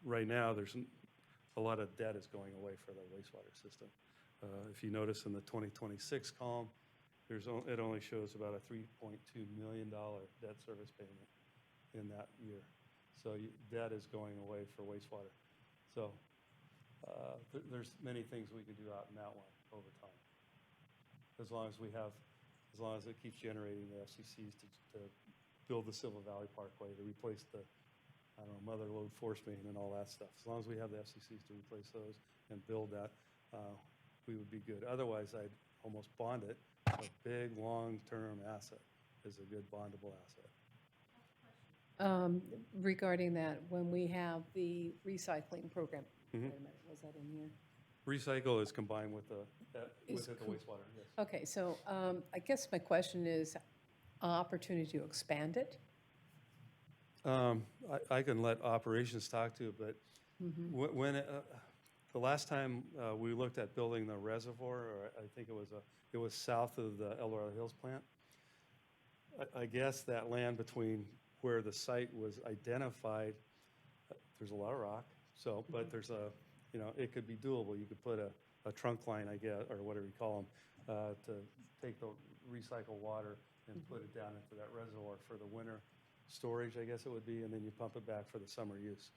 Right now, there's a lot of debt is going away for the wastewater system. If you notice in the 2026 column, it only shows about a $3.2 million debt service payment in that year. So debt is going away for wastewater. So there's many things we could do out in that one over time. As long as it keeps generating the FCCs to build the Silver Valley Parkway, to replace the, mother lode force main and all that stuff. As long as we have the FCCs to replace those and build that, we would be good. Otherwise, I'd almost bond it. A big, long-term asset is a good bondable asset. Regarding that, when we have the recycling program, wait a minute, was that in here? Recycle is combined with the wastewater, yes. Okay, so I guess my question is, opportunity to expand it? I can let operations talk to it, but the last time we looked at building the reservoir, or I think it was south of the El Dorado Hills plant, I guess that land between where the site was identified, there's a lot of rock, but there's it could be doable. You could put a trunk line, I guess, or whatever you call them, to take the recycled water and put it down into that reservoir for the winter storage, I guess it would be, and then you pump it back for the summer use.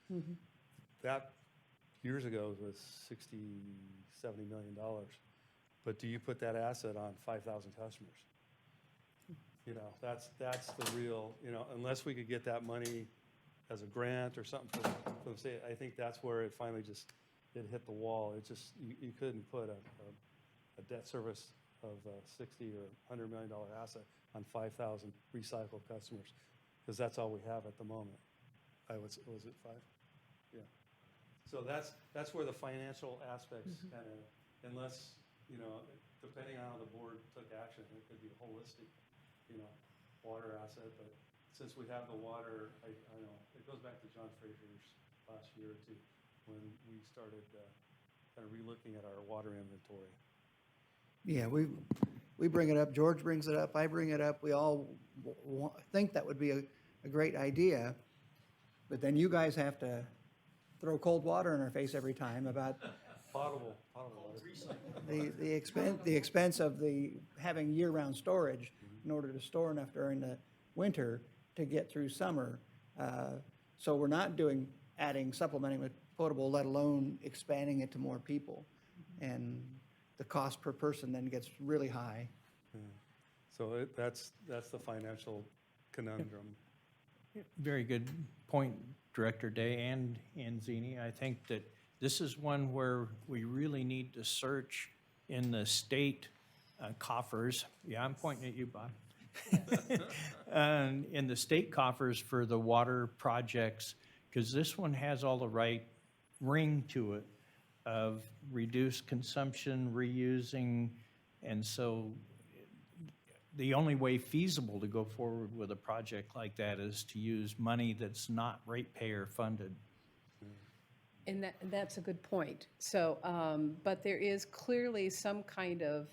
That, years ago, was $60, $70 million. But do you put that asset on 5,000 customers? That's the real, unless we could get that money as a grant or something for the state, I think that's where it finally it hit the wall. It just, you couldn't put a debt service of $60 or $100 million asset on 5,000 recycled customers, because that's all we have at the moment. Was it 5? Yeah. So that's where the financial aspects kind of, unless, depending on how the board took action, it could be holistic, water asset. But since we have the water, I know, it goes back to John Fraser's last year or two, when we started kind of relooking at our water inventory. Yeah, we bring it up, George brings it up, I bring it up, we all think that would be a great idea, but then you guys have to throw cold water in our face every time about Potable water. the expense of having year-round storage in order to store enough during the winter to get through summer. So we're not supplementing with potable, let alone expanding it to more people. And the cost per person then gets really high. Yeah. So that's the financial conundrum. Very good point, Director Day and Zini. I think that this is one where we really need to search in the state coffers. Yeah, I'm pointing at you, Bob. In the state coffers for the water projects, because this one has all the right ring to it of reduced consumption, reusing, and so the only way feasible to go forward with a project like that is to use money that's not ratepayer funded. And that's a good point. So, but there is clearly some kind of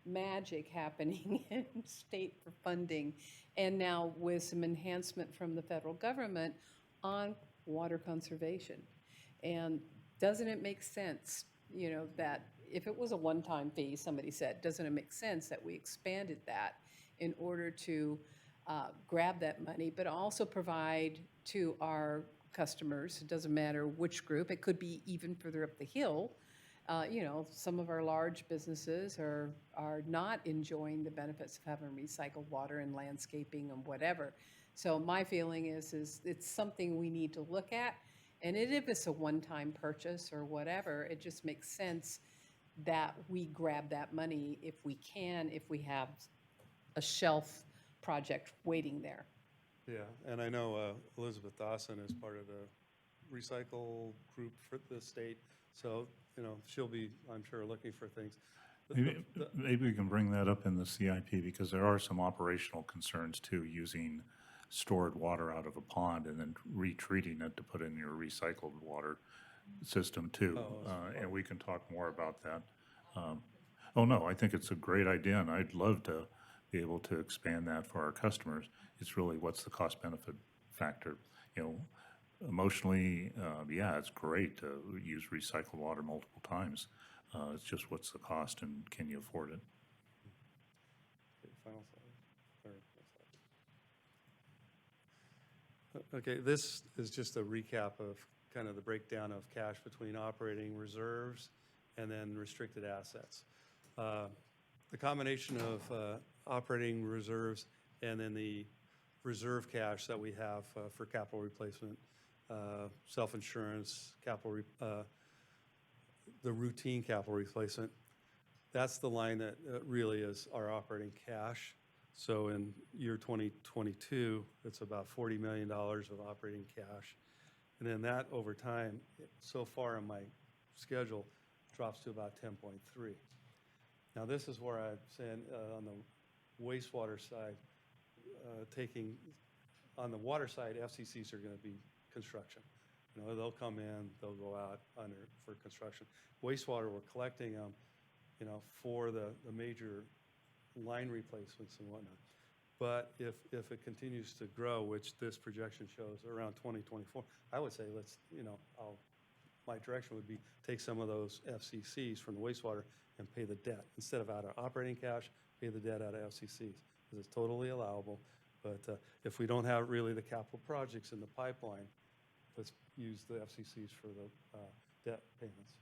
magic happening in state for funding, and now with some enhancement from the federal government on water conservation. And doesn't it make sense, that if it was a one-time fee, somebody said, doesn't it make sense that we expanded that in order to grab that money, but also provide to our customers, it doesn't matter which group, it could be even further up the hill, You know, some of our large businesses are not enjoying the benefits of having recycled water and landscaping and whatever. So my feeling is it's something we need to look at. And if it's a one-time purchase or whatever, it just makes sense that we grab that money if we can, if we have a shelf project waiting there. Yeah, and I know Elizabeth Dawson is part of the recycle group for the state, so, you know, she'll be, I'm sure, looking for things. Maybe we can bring that up in the CIP, because there are some operational concerns too, using stored water out of a pond and then retreating it to put in your recycled water system too. And we can talk more about that. Oh, no, I think it's a great idea, and I'd love to be able to expand that for our customers. It's really, what's the cost benefit factor? You know, emotionally, yeah, it's great to use recycled water multiple times. It's just, what's the cost and can you afford it? Okay, final slide. Okay, this is just a recap of kind of the breakdown of cash between operating reserves and then restricted assets. The combination of operating reserves and then the reserve cash that we have for capital replacement, self-insurance, the routine capital replacement, that's the line that really is our operating cash. So in year 2022, it's about $40 million of operating cash. And then that over time, so far in my schedule, drops to about 10.3. Now this is where I'm saying on the wastewater side, on the water side, FCCs are going to be construction. You know, they'll come in, they'll go out for construction. Wastewater, we're collecting them, you know, for the major line replacements and whatnot. But if it continues to grow, which this projection shows around 2024, I would say let's, you know, my direction would be take some of those FCCs from the wastewater and pay the debt. Instead of out of operating cash, pay the debt out of FCCs, because it's totally allowable. But if we don't have really the capital projects in the pipeline, let's use the FCCs for the debt payments.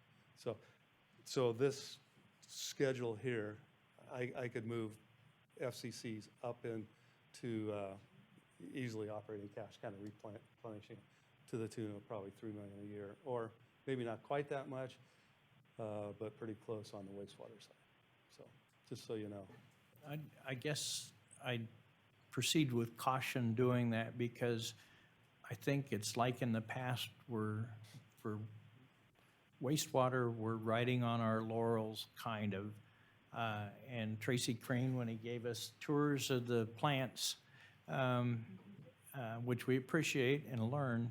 So this schedule here, I could move FCCs up into easily operating cash, kind of replenishing to the tune of probably $3 million a year, or maybe not quite that much, but pretty close on the wastewater side. So just so you know. I guess I'd proceed with caution doing that, because I think it's like in the past where for wastewater, we're riding on our laurels, kind of. And Tracy Crane, when he gave us tours of the plants, which we appreciate and learn,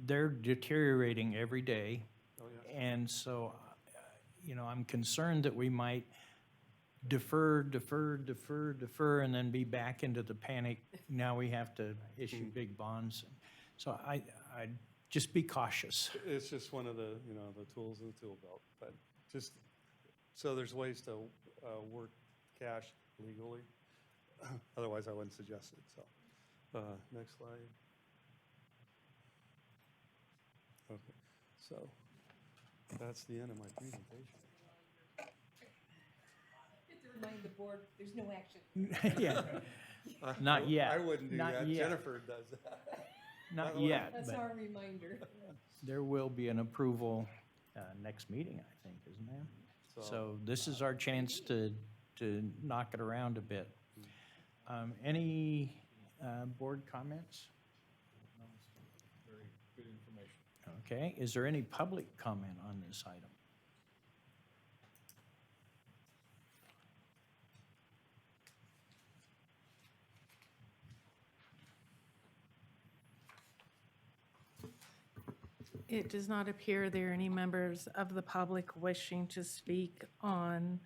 they're deteriorating every day. Oh, yes. And so, you know, I'm concerned that we might defer, and then be back into the panic. Now we have to issue big bonds. So I'd just be cautious. It's just one of the, you know, the tools in the tool belt. But just, so there's ways to work cash legally. Otherwise, I wouldn't suggest it. So next slide. Okay, so that's the end of my presentation. Remind the board, there's no action. Yeah, not yet. I wouldn't do Not that. yet. Jennifer does that. Not yet, That's but our reminder. there will be an approval next meeting, I think, isn't there? So this is our chance to knock it around a bit. Any board comments? Very good information. Okay, is there any public comment on this item? It does not appear there are any members of the public wishing to speak on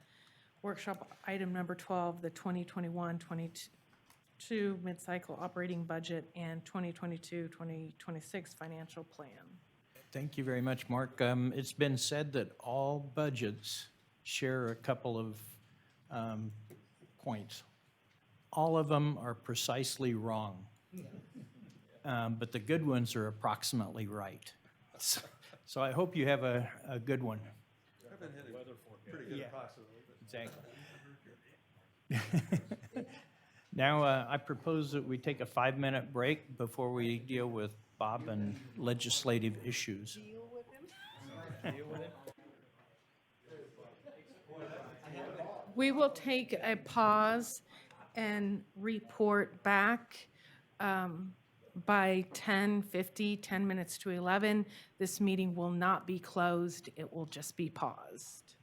workshop item number 12, the 2021-22 mid-cycle operating budget and 2022-2026 financial plan. Thank you very much, Mark. It's been said that all budgets share a couple of points. All of them are precisely wrong, but the good ones are approximately right. So I hope you have a good one. I've been hitting pretty good Yeah. approximately, but. Exactly. Now, I propose that we take a 5-minute break before we deal with Bob and legislative issues. We will take a pause and report back by 10:50, 10 minutes to 11. This meeting will not be closed. It will just be paused.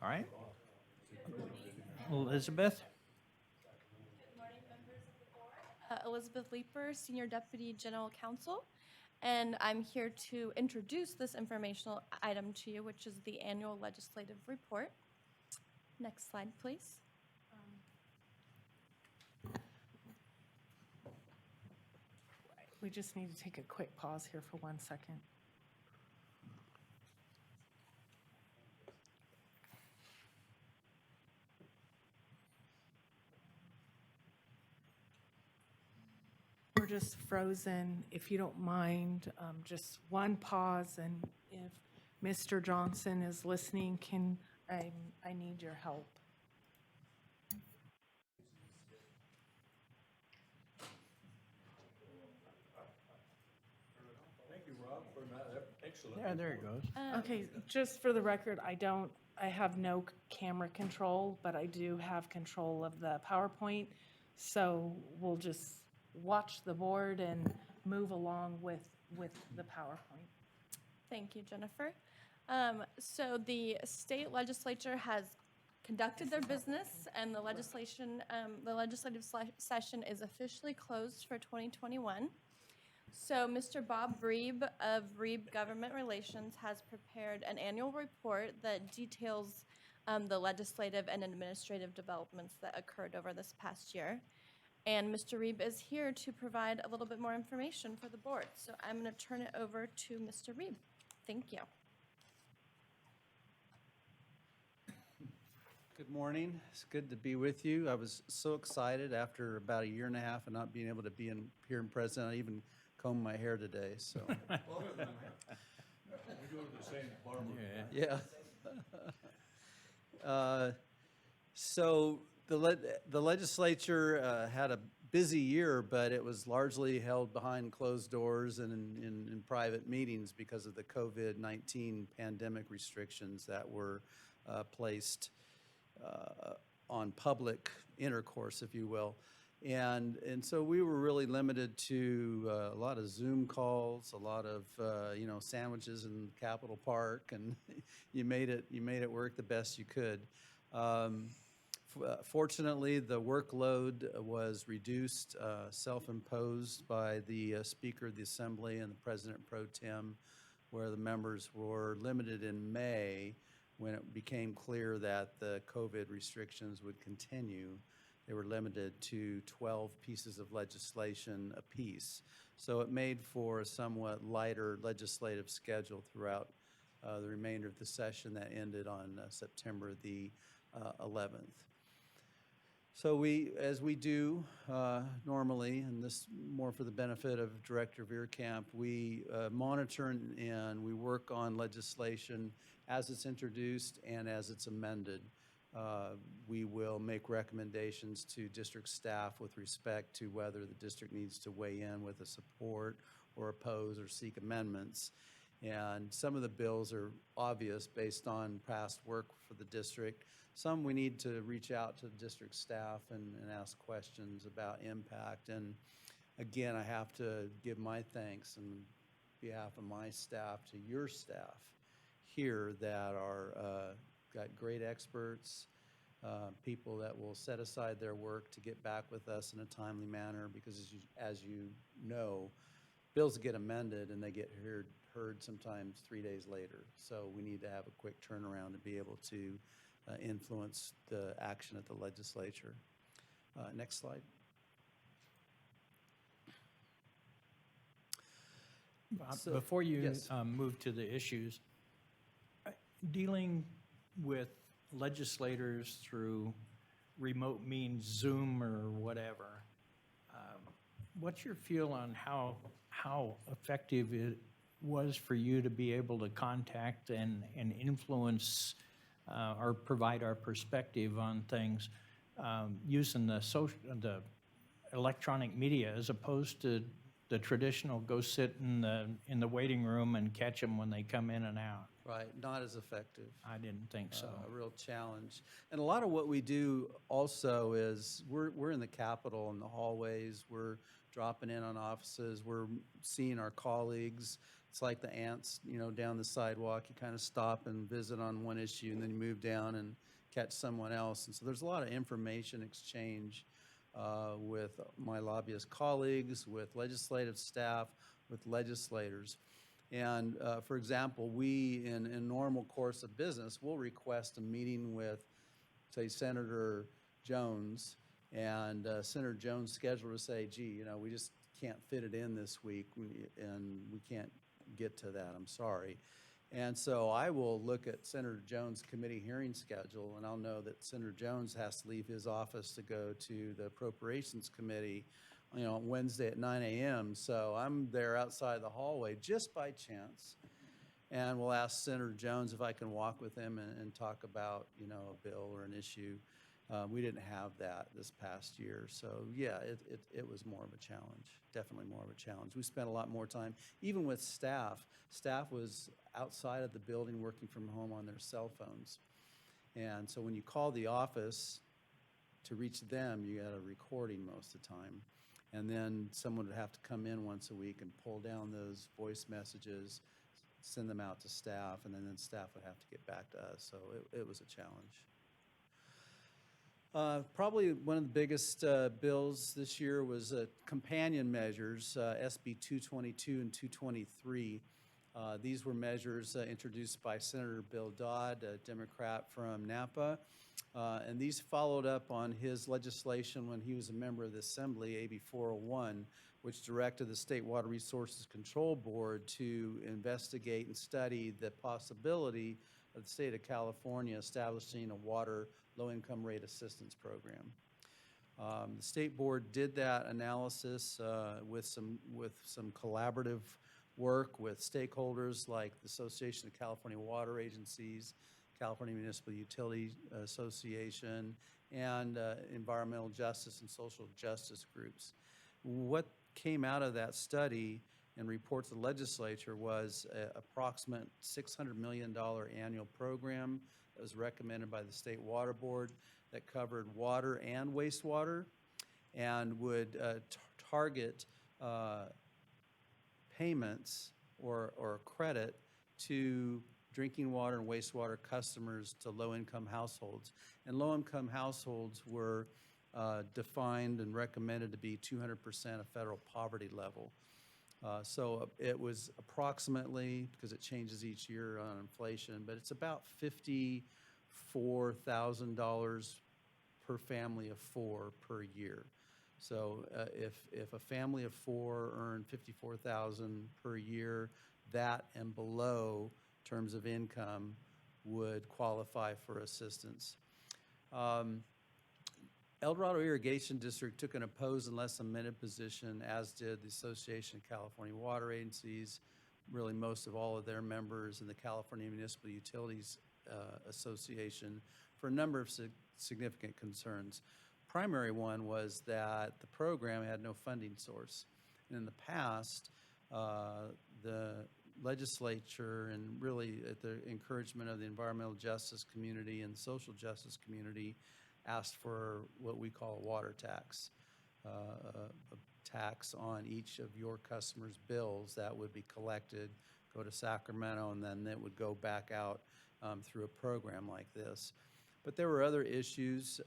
All right. Elizabeth? Elizabeth Leeper, Senior Deputy General Counsel, and I'm here to introduce this informational item to you, which is the annual legislative report. Next slide, please. We just need to take a quick pause here for 1 second. We're just frozen. If you don't mind, just one pause, and if Mr. Johnson is listening, I need your help. Yeah, there it goes. Okay, just for the record, I have no camera control, but I do have control of the PowerPoint. So we'll just watch the board and move along with the PowerPoint. Thank you, Jennifer. So the state legislature has conducted their business, and the legislative session is officially closed for 2021. So Mr. Bob Reeb of Reeb Government Relations has prepared an annual report that details the legislative and administrative developments that occurred over this past year. And Mr. Reeb is here to provide a little bit more information for the board. So I'm going to turn it over to Mr. Reeb. Thank you. Good morning. It's good to be with you. I was so excited after about a year and a half of not being able to be here in person. I even combed my hair today, so. Yeah. So the legislature had a busy year, but it was largely held behind closed doors and in private meetings because of the COVID-19 pandemic restrictions that were placed on public intercourse, if you will. And so we were really limited to a lot of Zoom calls, a lot of sandwiches in Capitol Park, and you made it work the best you could. Fortunately, the workload was reduced, self-imposed by the Speaker of the Assembly and the President Pro Tem, where the members were limited in May when it became clear that the COVID restrictions would continue. They were limited to 12 pieces of legislation apiece. So it made for a somewhat lighter legislative schedule throughout the remainder of the session that ended on September the 11th. So as we do normally, and this more for the benefit of Director Veerkamp, we monitor and we work on legislation as it's introduced and as it's amended. We will make recommendations to district staff with respect to whether the district needs to weigh in with a support or oppose or seek amendments. And some of the bills are obvious based on past work for the district. Some we need to reach out to the district staff and ask questions about impact. And again, I have to give my thanks on behalf of my staff to your staff here that are got great experts, people that will set aside their work to get back with us in a timely manner, because as you know, bills get amended and they get heard sometimes 3 days later. So we need to have a quick turnaround to be able to influence the action at the legislature. Next slide. Before you yes. Move to the issues, dealing with legislators through remote means, Zoom or whatever, what's your feel on how effective it was for you to be able to contact and influence or provide our perspective on things using the electronic media as opposed to the traditional go sit in the waiting room and catch them when they come in and out? Right, not as effective. I didn't think so. A real challenge. And a lot of what we do also is we're in the Capitol in the hallways. We're dropping in on offices. We're seeing our colleagues. It's like the ants, down the sidewalk. You kind of stop and visit on one issue, and then you move down and catch someone else. And so there's a lot of information exchange with my lobbyist colleagues, with legislative staff, with legislators. And for example, we, in normal course of business, will request a meeting with, say, Senator Jones, and Senator Jones scheduled to say, gee, we just can't fit it in this week, and we can't get to that, I'm sorry. And so I will look at Senator Jones' committee hearing schedule, and I'll know that Senator Jones has to leave his office to go to the Appropriations Committee, Wednesday at 9 a.m. So I'm there outside the hallway just by chance. And we'll ask Senator Jones if I can walk with him and talk about, a bill or an issue. We didn't have that this past year. So yeah, it was more of a challenge, definitely more of a challenge. We spent a lot more time, even with staff. Staff was outside of the building working from home on their cell phones. And so when you call the office to reach them, you got a recording most of the time. And then someone would have to come in once a week and pull down those voice messages, send them out to staff, and then staff would have to get back to us. So it was a challenge. Probably one of the biggest bills this year was companion measures, SB 222 and 223. These were measures introduced by Senator Bill Dodd, a Democrat from Napa. And these followed up on his legislation when he was a member of the Assembly, AB 401, which directed the State Water Resources Control Board to investigate and study the possibility of the state of California establishing a water low-income rate assistance program. The State Board did that analysis with some collaborative work with stakeholders like the Association of California Water Agencies, California Municipal Utility Association, and environmental justice and social justice groups. What came out of that study and report to the legislature was an approximate $600 million annual program that was recommended by the State Water Board that covered water and wastewater and would target payments or credit to drinking water and wastewater customers to low-income households. And low-income households were defined and recommended to be 200% of federal poverty level. So it was approximately, because it changes each year on inflation, but it's about $54,000 per family of four per year. So if a family of four earned $54,000 per year, that and below terms of income would qualify for assistance. El Dorado Irrigation District took an opposed and less amended position, as did the Association of California Water Agencies, really most of all of their members, and the California Municipal Utilities Association, for a number of significant concerns. Primary one was that the program had no funding source. And in the past, the legislature, and really at the encouragement of the environmental justice community and social justice community, asked for what we call a water tax, a tax on each of your customers' bills that would be collected, go to Sacramento, and then it would go back out through a program like this. But there were other issues.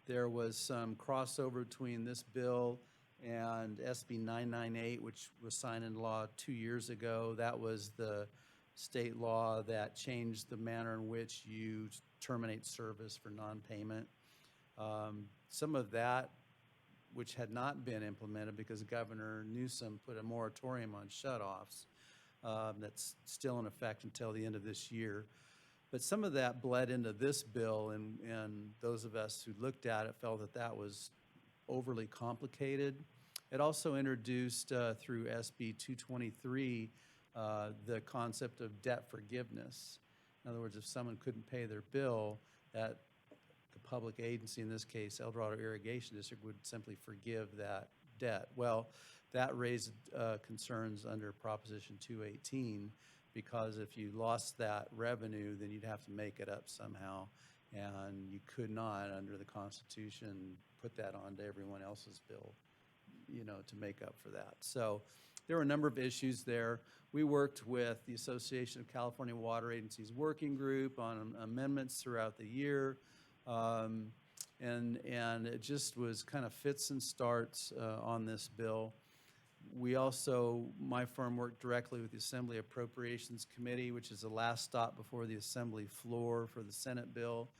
There was some crossover between this bill and SB 998, which was signed into law 2 years ago. That was the state law that changed the manner in which you terminate service for non-payment. Some of that, which had not been implemented because Governor Newsom put a moratorium on shutoffs, that's still in effect until the end of this year. But some of that bled into this bill, and those of us who looked at it felt that that was overly complicated. It also introduced through SB 223 the concept of debt forgiveness. In other words, if someone couldn't pay their bill, that the public agency, in this case El Dorado Irrigation District, would simply forgive that debt. Well, that raised concerns under Proposition 218, because if you lost that revenue, then you'd have to make it up somehow, and you could not, under the Constitution, put that onto everyone else's bill. to make up for that. So there were a number of issues there. We worked with the Association of California Water Agencies Working Group on amendments throughout the year. And it just was kind of fits and starts on this bill. We also, my firm worked directly with the Assembly Appropriations Committee, which is the last stop before the Assembly floor for the Senate bill,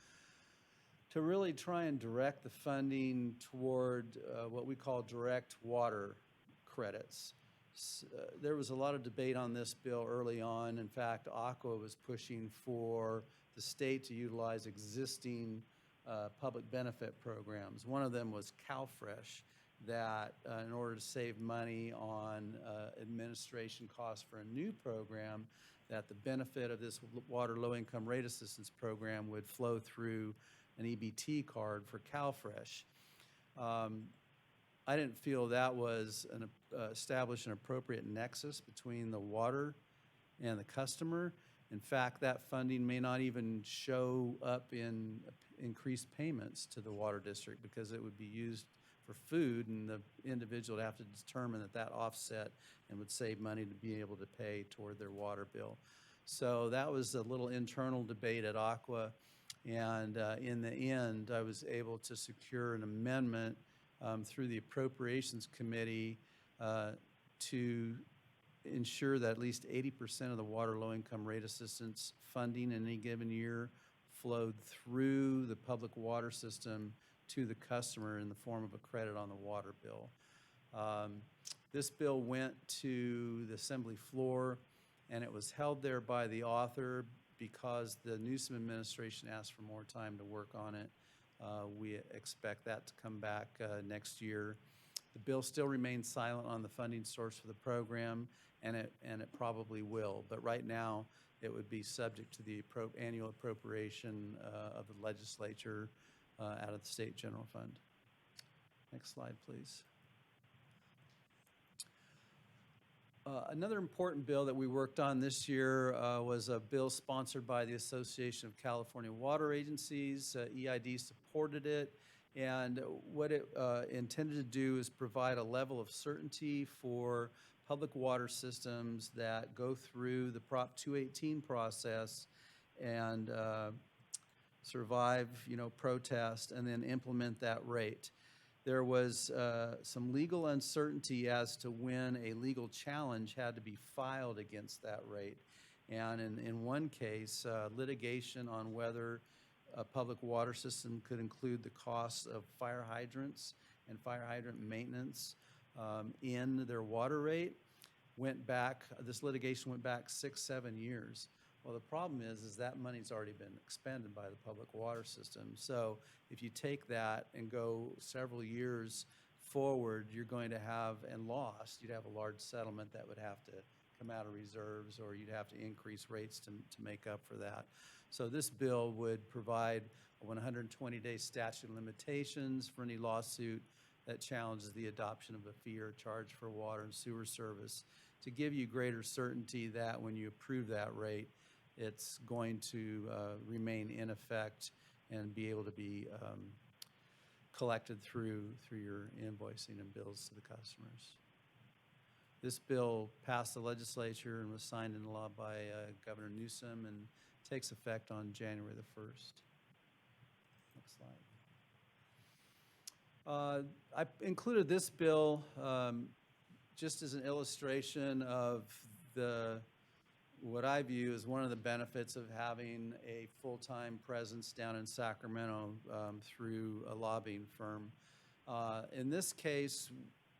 to really try and direct the funding toward what we call direct water credits. There was a lot of debate on this bill early on. In fact, Aqua was pushing for the state to utilize existing public benefit programs. One of them was CalFresh, that in order to save money on administration costs for a new program, that the benefit of this water low-income rate assistance program would flow through an EBT card for CalFresh. I didn't feel that was established an appropriate nexus between the water and the customer. In fact, that funding may not even show up in increased payments to the water district because it would be used for food, and the individual would have to determine that offset and would save money to be able to pay toward their water bill. So that was a little internal debate at Aqua, and in the end, I was able to secure an amendment through the Appropriations Committee to ensure that at least 80% of the water low-income rate assistance funding in any given year flowed through the public water system to the customer in the form of a credit on the water bill. This bill went to the Assembly floor, and it was held there by the author because the Newsom administration asked for more time to work on it. We expect that to come back next year. The bill still remains silent on the funding source for the program, and it probably will. But right now, it would be subject to the annual appropriation of the legislature out of the state general fund. Next slide, please. Another important bill that we worked on this year was a bill sponsored by the Association of California Water Agencies. EID supported it, and what it intended to do is provide a level of certainty for public water systems that go through the Prop 218 process and survive, protest, and then implement that rate. There was some legal uncertainty as to when a legal challenge had to be filed against that rate. And in one case, litigation on whether a public water system could include the costs of fire hydrants and fire hydrant maintenance in their water rate went back, this litigation went back 6-7 years. Well, the problem is that money's already been expended by the public water system. So if you take that and go several years forward, you're going to have, and lost, you'd have a large settlement that would have to come out of reserves, or you'd have to increase rates to make up for that. So this bill would provide a 120-day statute of limitations for any lawsuit that challenges the adoption of a fee or charge for water and sewer service, to give you greater certainty that when you approve that rate, it's going to remain in effect and be able to be collected through your invoicing and bills to the customers. This bill passed the legislature and was signed into law by Governor Newsom and takes effect on January the 1st. Next slide. I included this bill just as an illustration of what I view as one of the benefits of having a full-time presence down in Sacramento through a lobbying firm. In this case,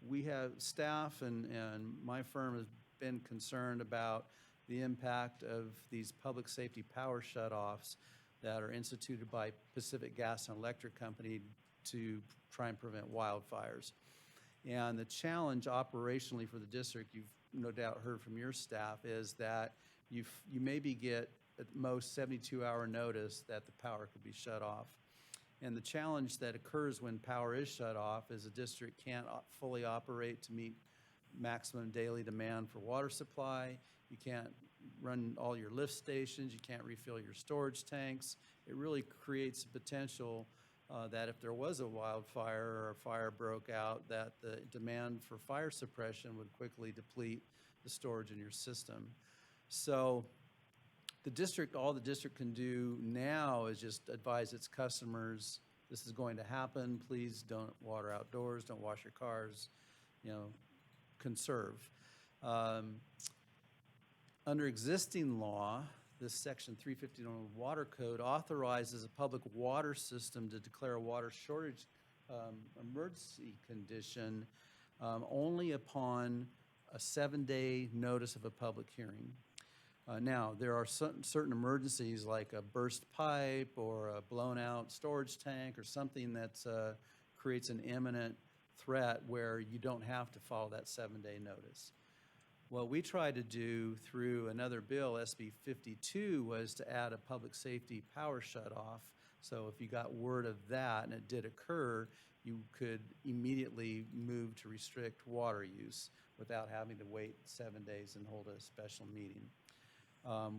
we have staff and my firm has been concerned about the impact of these public safety power shutoffs that are instituted by Pacific Gas and Electric Company to try and prevent wildfires. And the challenge operationally for the district, you've no doubt heard from your staff, is that you maybe get at most 72-hour notice that the power could be shut off. And the challenge that occurs when power is shut off is the district can't fully operate to meet maximum daily demand for water supply. You can't run all your lift stations. You can't refill your storage tanks. It really creates a potential that if there was a wildfire or a fire broke out, that the demand for fire suppression would quickly deplete the storage in your system. So the district, all the district can do now is just advise its customers, this is going to happen, please don't water outdoors, don't wash your cars, you know, conserve. Under existing law, this section 351 Water Code authorizes a public water system to declare a water shortage emergency condition only upon a 7-day notice of a public hearing. Now, there are certain emergencies like a burst pipe or a blown out storage tank or something that creates an imminent threat where you don't have to follow that 7-day notice. What we tried to do through another bill, SB 52, was to add a public safety power shutoff. So if you got word of that and it did occur, you could immediately move to restrict water use without having to wait 7 days and hold a special meeting.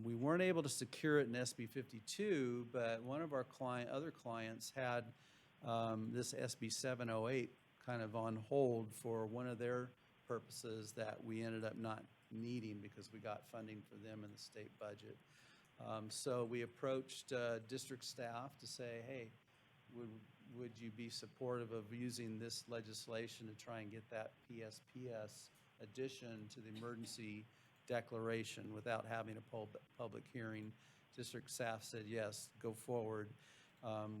We weren't able to secure it in SB 52, but one of our other clients had this SB 708 kind of on hold for one of their purposes that we ended up not needing because we got funding for them in the state budget. So we approached district staff to say, hey, would you be supportive of using this legislation to try and get that PSPS addition to the emergency declaration without having a public hearing? District staff said, yes, go forward.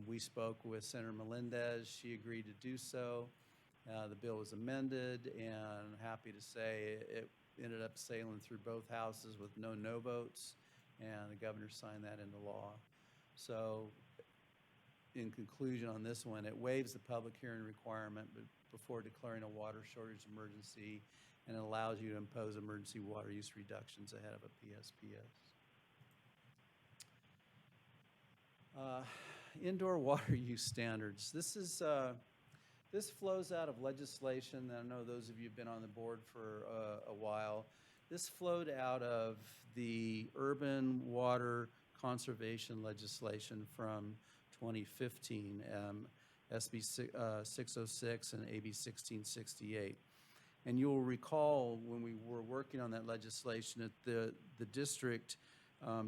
We spoke with Senator Melendez. She agreed to do so. The bill was amended, and happy to say it ended up sailing through both houses with no votes, and the governor signed that into law. So in conclusion on this one, it waives the public hearing requirement before declaring a water shortage emergency, and it allows you to impose emergency water use reductions ahead of a PSPS. Indoor water use standards. This flows out of legislation that I know those of you have been on the board for a while. This flowed out of the urban water conservation legislation from 2015, SB 606 and AB 1668. And you'll recall when we were working on that legislation that the district,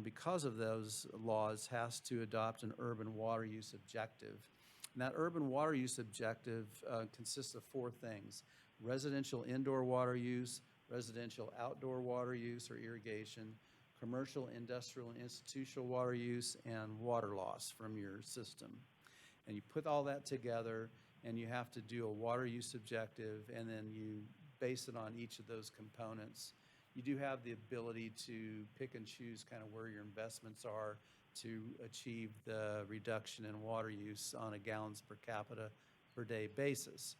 because of those laws, has to adopt an urban water use objective. And that urban water use objective consists of 4 things: residential indoor water use, residential outdoor water use or irrigation, commercial, industrial, and institutional water use, and water loss from your system. And you put all that together, and you have to do a water use objective, and then you base it on each of those components. You do have the ability to pick and choose kind of where your investments are to achieve the reduction in water use on a gallons per capita per day basis.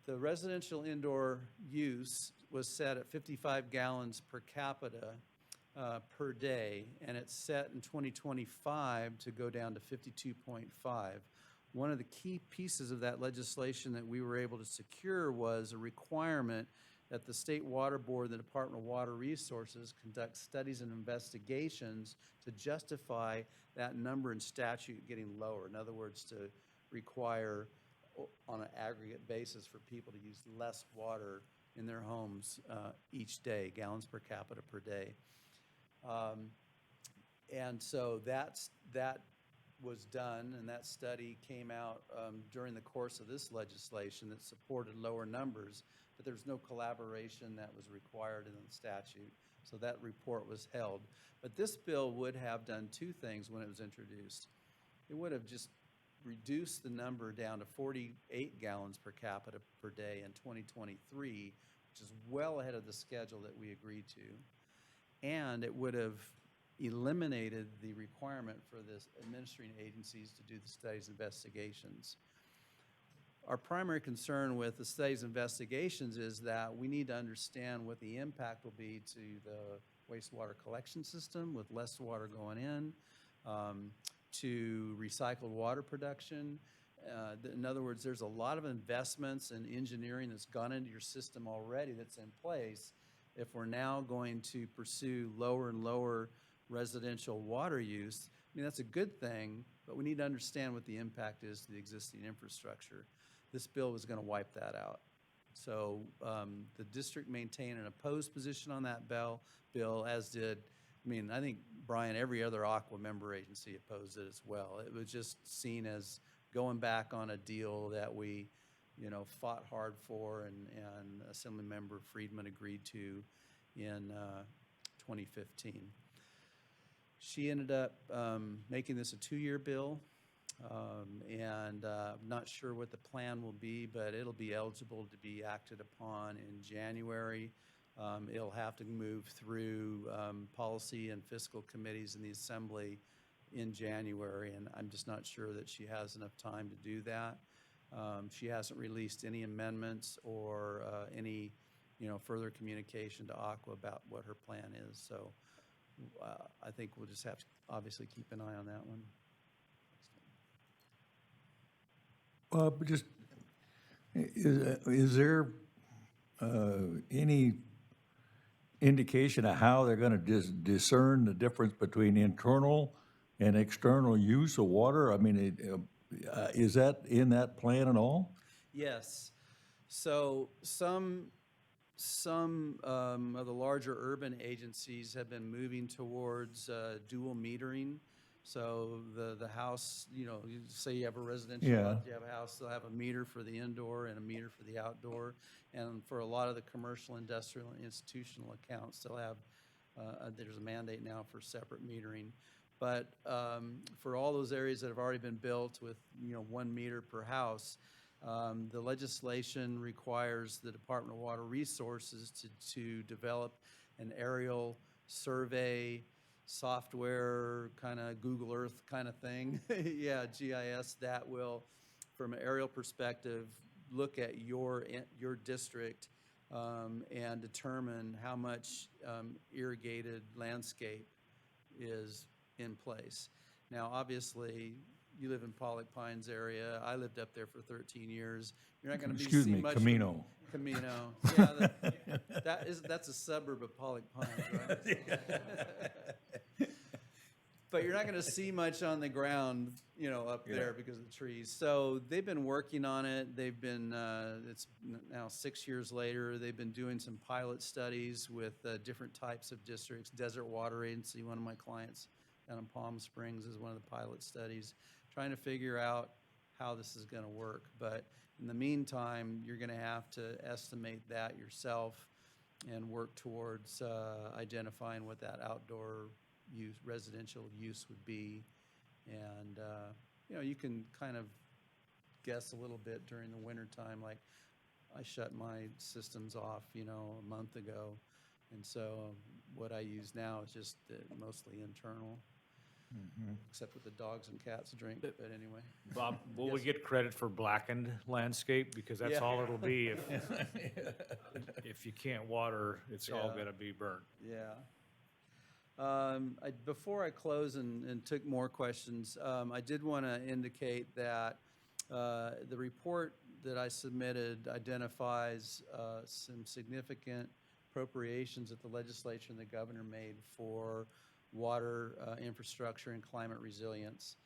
The residential indoor use was set at 55 gallons per capita per day, and it's set in 2025 to go down to 52.5. One of the key pieces of that legislation that we were able to secure was a requirement that the State Water Board and the Department of Water Resources conduct studies and investigations to justify that number in statute getting lower. In other words, to require on an aggregate basis for people to use less water in their homes each day, gallons per capita per day. And so that was done, and that study came out during the course of this legislation that supported lower numbers, but there's no collaboration that was required in the statute. So that report was held. But this bill would have done 2 things when it was introduced. It would have just reduced the number down to 48 gallons per capita per day in 2023, which is well ahead of the schedule that we agreed to. And it would have eliminated the requirement for the administering agencies to do the studies and investigations. Our primary concern with the studies and investigations is that we need to understand what the impact will be to the wastewater collection system with less water going in, to recycled water production. In other words, there's a lot of investments in engineering that's gone into your system already that's in place. If we're now going to pursue lower and lower residential water use, mean, that's a good thing, but we need to understand what the impact is to the existing infrastructure. This bill was going to wipe that out. So the district maintained an opposed position on that bill, as did, I mean, I think, Brian, every other Aqua member agency opposed it as well. It was just seen as going back on a deal that we, fought hard for, and Assemblymember Friedman agreed to in 2015. She ended up making this a 2-year bill, and I'm not sure what the plan will be, but it'll be eligible to be acted upon in January. It'll have to move through policy and fiscal committees in the Assembly in January, and I'm just not sure that she has enough time to do that. She hasn't released any amendments or any, further communication to Aqua about what her plan is. So I think we'll just have to obviously keep an eye on that one. But just, is there any indication of how they're going to discern the difference between internal and external use of water? I mean, is that in that plan at all? Yes. So some of the larger urban agencies have been moving towards dual metering. So the house, you say you have a residential house, you have a house, they'll have a meter for the indoor and a meter for the outdoor. And for a lot of the commercial, industrial, and institutional accounts, they'll have, there's a mandate now for separate metering. But for all those areas that have already been built with, 1 meter per house, the legislation requires the Department of Water Resources to develop an aerial survey software, kind of Google Earth kind of thing. Yeah, GIS that will, from an aerial perspective, look at your district and determine how much irrigated landscape is in place. Now, obviously, you live in Pollock Pines area. I lived up there for 13 years. You're not going to Excuse see me, much. Camino. Camino. Yeah, that's a suburb of Pollock Pines, right? But you're not going to see much on the ground, up there because of the trees. So they've been working on it. They've been, it's now 6 years later, they've been doing some pilot studies with different types of districts. Desert Water Agency, one of my clients down in Palm Springs, is one of the pilot studies, trying to figure out how this is going to work. But in the meantime, you're going to have to estimate that yourself and work towards identifying what that outdoor use, residential use would be. And, you can kind of guess a little bit during the winter time. Like, I shut my systems off, a month ago. And so what I use now is just mostly internal, except with the dogs and cats drink, but anyway. Bob, will we get credit for blackened landscape? Because that's Yeah. all it'll be if you can't water, it's all Yeah. gonna be burnt. Yeah. Before I close and took more questions, I did want to indicate that the report that I submitted identifies some significant appropriations that the legislature and the governor made for water infrastructure and climate resilience,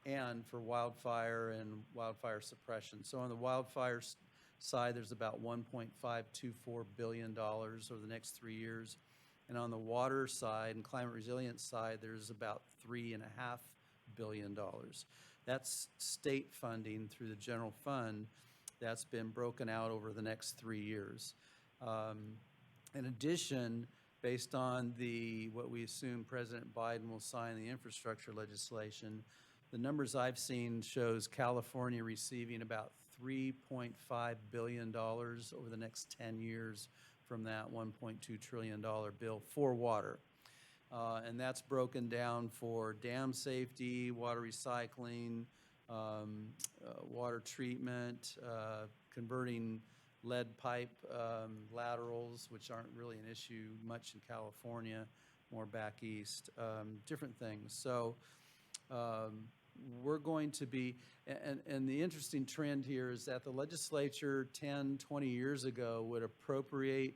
and for wildfire and wildfire suppression. So on the wildfire side, there's about $1.524 billion over the next 3 years. And on the water side and climate resilience side, there's about $3.5 billion. That's state funding through the general fund that's been broken out over the next 3 years. In addition, based on what we assume President Biden will sign, the infrastructure legislation, the numbers I've seen shows California receiving about $3.5 billion over the next 10 years from that $1.2 trillion bill for water. And that's broken down for dam safety, water recycling, water treatment, converting lead pipe laterals, which aren't really an issue much in California, more back east, different things. So we're going to be, and the interesting trend here is that the legislature 10, 20 years ago would appropriate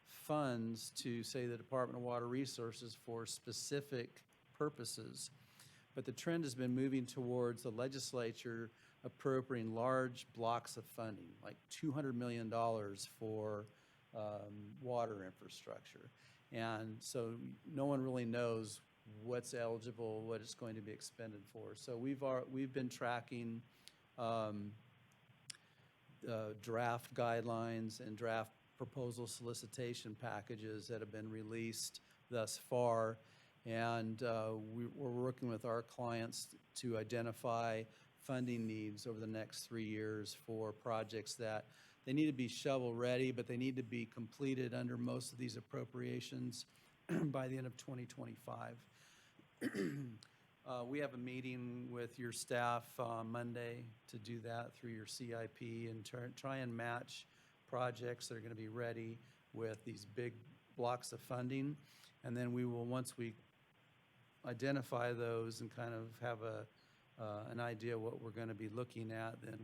funds to, say, the Department of Water Resources for specific purposes. but the trend has been moving towards the legislature appropriating large blocks of funding, like $200 million for water infrastructure. And so no one really knows what's eligible, what it's going to be expended for. So we've been tracking draft guidelines and draft proposal solicitation packages that have been released thus far. And we're working with our clients to identify funding needs over the next 3 years for projects that they need to be shovel-ready, but they need to be completed under most of these appropriations by the end of 2025. We have a meeting with your staff Monday to do that through your CIP and try and match projects that are going to be ready with these big blocks of funding. And then we will, once we identify those and kind of have an idea what we're going to be looking at, then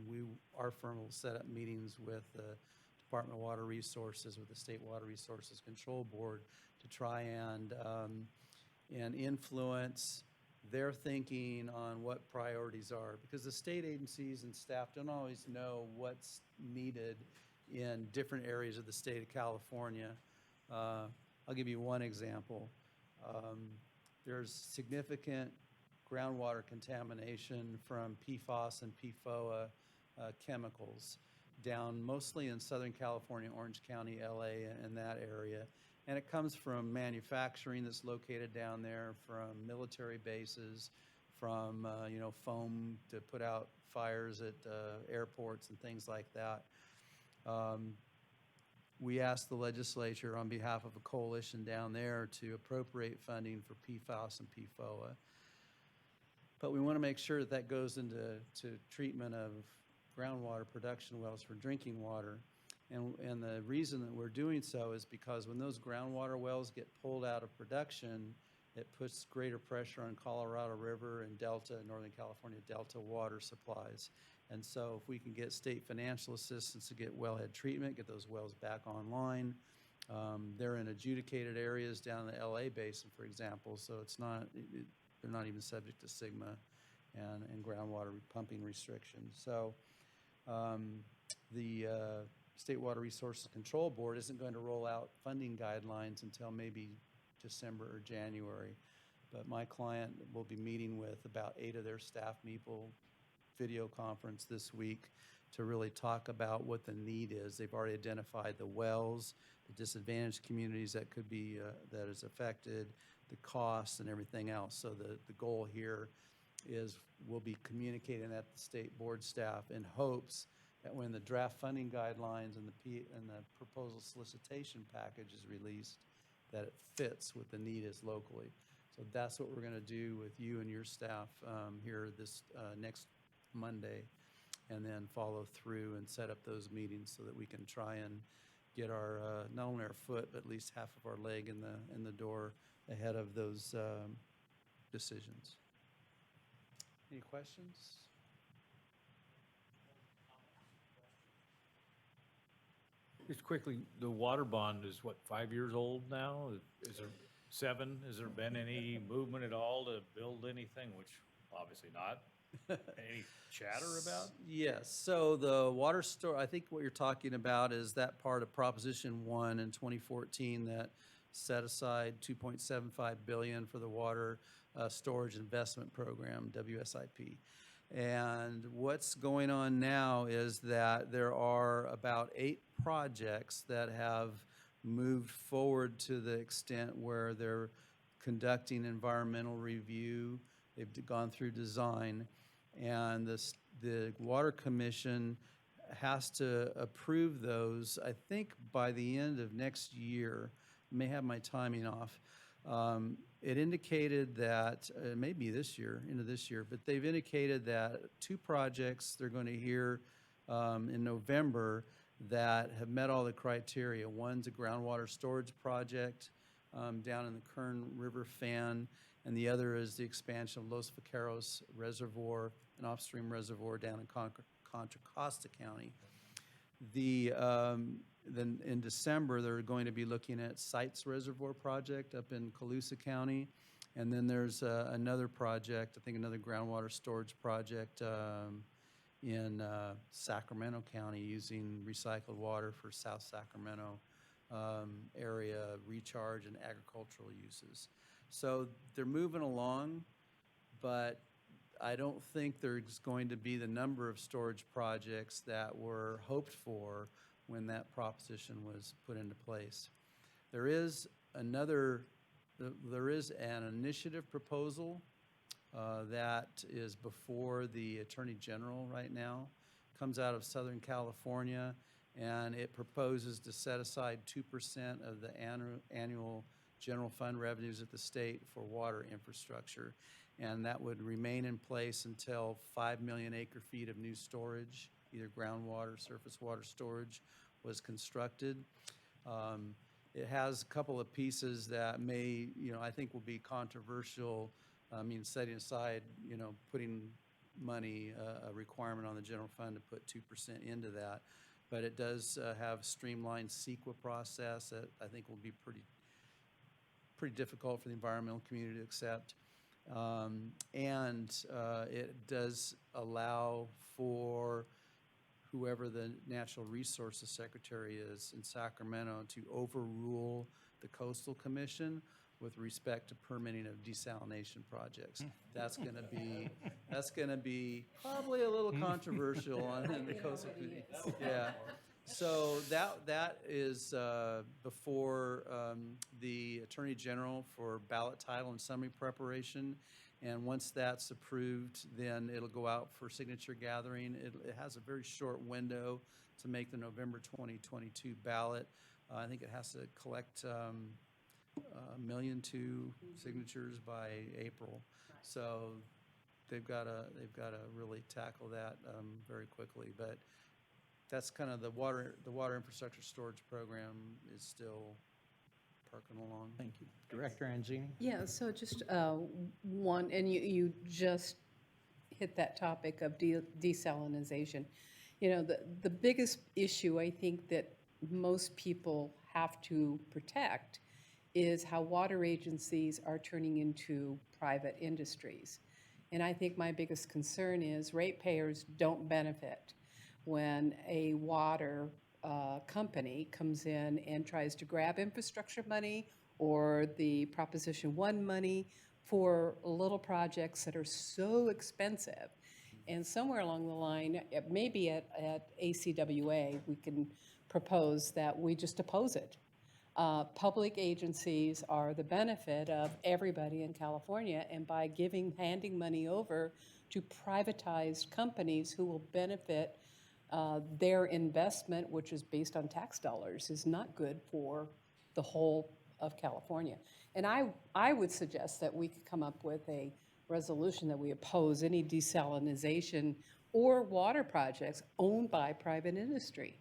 our firm will set up meetings with the Department of Water Resources, with the State Water Resources Control Board to try and influence their thinking on what priorities are, because the state agencies and staff don't always know what's needed in different areas of the state of California. I'll give you one example. There's significant groundwater contamination from PFAS and PFOA chemicals down mostly in Southern California, Orange County, LA, and that area. And it comes from manufacturing that's located down there, from military bases, from foam to put out fires at airports and things like that. We asked the legislature on behalf of a coalition down there to appropriate funding for PFAS and PFOA. But we want to make sure that that goes into treatment of groundwater production wells for drinking water. And the reason that we're doing so is because when those groundwater wells get pulled out of production, it puts greater pressure on Colorado River and Delta, Northern California Delta water supplies. And so if we can get state financial assistance to get wellhead treatment, get those wells back online, they're in adjudicated areas down in the LA basin, for example, so it's not, they're not even subject to SGMA and groundwater pumping restrictions. So the State Water Resources Control Board isn't going to roll out funding guidelines until maybe December or January. But my client will be meeting with about 8 of their staff people, video conference this week, to really talk about what the need is. They've already identified the wells, the disadvantaged communities that could be, that is affected, the costs and everything else. So the goal here is we'll be communicating that to the state board staff in hopes that when the draft funding guidelines and the proposal solicitation package is released, that it fits what the need is locally. So that's what we're going to do with you and your staff here this next Monday, and then follow through and set up those meetings so that we can try and get our not only our foot but at least half of our leg in the door ahead of those decisions. Any questions? Just quickly, the water bond is what, 5 years old now? Is there 7? Has there been any movement at all to build anything, which obviously not? Any chatter about? Yes, so the water store, I think what you're talking about is that part of Proposition 1 in 2014 that set aside $2.75 billion for the Water Storage Investment Program, WSIP. And what's going on now is that there are about 8 projects that have moved forward to the extent where they're conducting environmental review. They've gone through design, and the Water Commission has to approve those, I think, by the end of next year. I may have my timing off. It indicated that, it may be this year, into this year, but they've indicated that 2 projects they're going to hear in November that have met all the criteria. One's a groundwater storage project down in the Kern River Fan, and the other is the expansion of Los Vaqueros Reservoir, an upstream reservoir down in Contra Costa County. Then in December, they're going to be looking at Sites Reservoir project up in Colusa County, And then there's another project, I think another groundwater storage project in Sacramento County using recycled water for South Sacramento area recharge and agricultural uses. So they're moving along, but I don't think there's going to be the number of storage projects that were hoped for when that proposition was put into place. There is an initiative proposal that is before the Attorney General right now. Comes out of Southern California, and it proposes to set aside 2% of the annual general fund revenues at the state for water infrastructure. And that would remain in place until 5 million acre-feet of new storage, either groundwater, surface water storage, was constructed. It has a couple of pieces that may, I think will be controversial. I mean, setting aside, putting money, a requirement on the general fund to put 2% into that. But it does have streamlined CEQA process that I think will be pretty difficult for the environmental community to accept. And it does allow for whoever the Natural Resources Secretary is in Sacramento to overrule the Coastal Commission with respect to permitting of desalination projects. That's gonna be probably a little controversial on the Coastal Commission. Yeah. So that is before the Attorney General for ballot title and summary preparation. And once that's approved, then it'll go out for signature gathering. It has a very short window to make the November 2022 ballot. I think it has to collect 1.2 million signatures by April. So they've got to really tackle that very quickly. But that's kind of the water infrastructure storage program is still perking along. Thank you. Director Anzini? Yeah, so just one, and you just hit that topic of desalinization. The biggest issue I think that most people have to protect is how water agencies are turning into private industries. And I think my biggest concern is ratepayers don't benefit when a water company comes in and tries to grab infrastructure money or the Proposition 1 money for little projects that are so expensive. And somewhere along the line, maybe at ACWA, we can propose that we just oppose it. Public agencies are the benefit of everybody in California, and by handing money over to privatized companies who will benefit their investment, which is based on tax dollars, is not good for the whole of California. And I would suggest that we could come up with a resolution that we oppose any desalinization or water projects owned by private industry,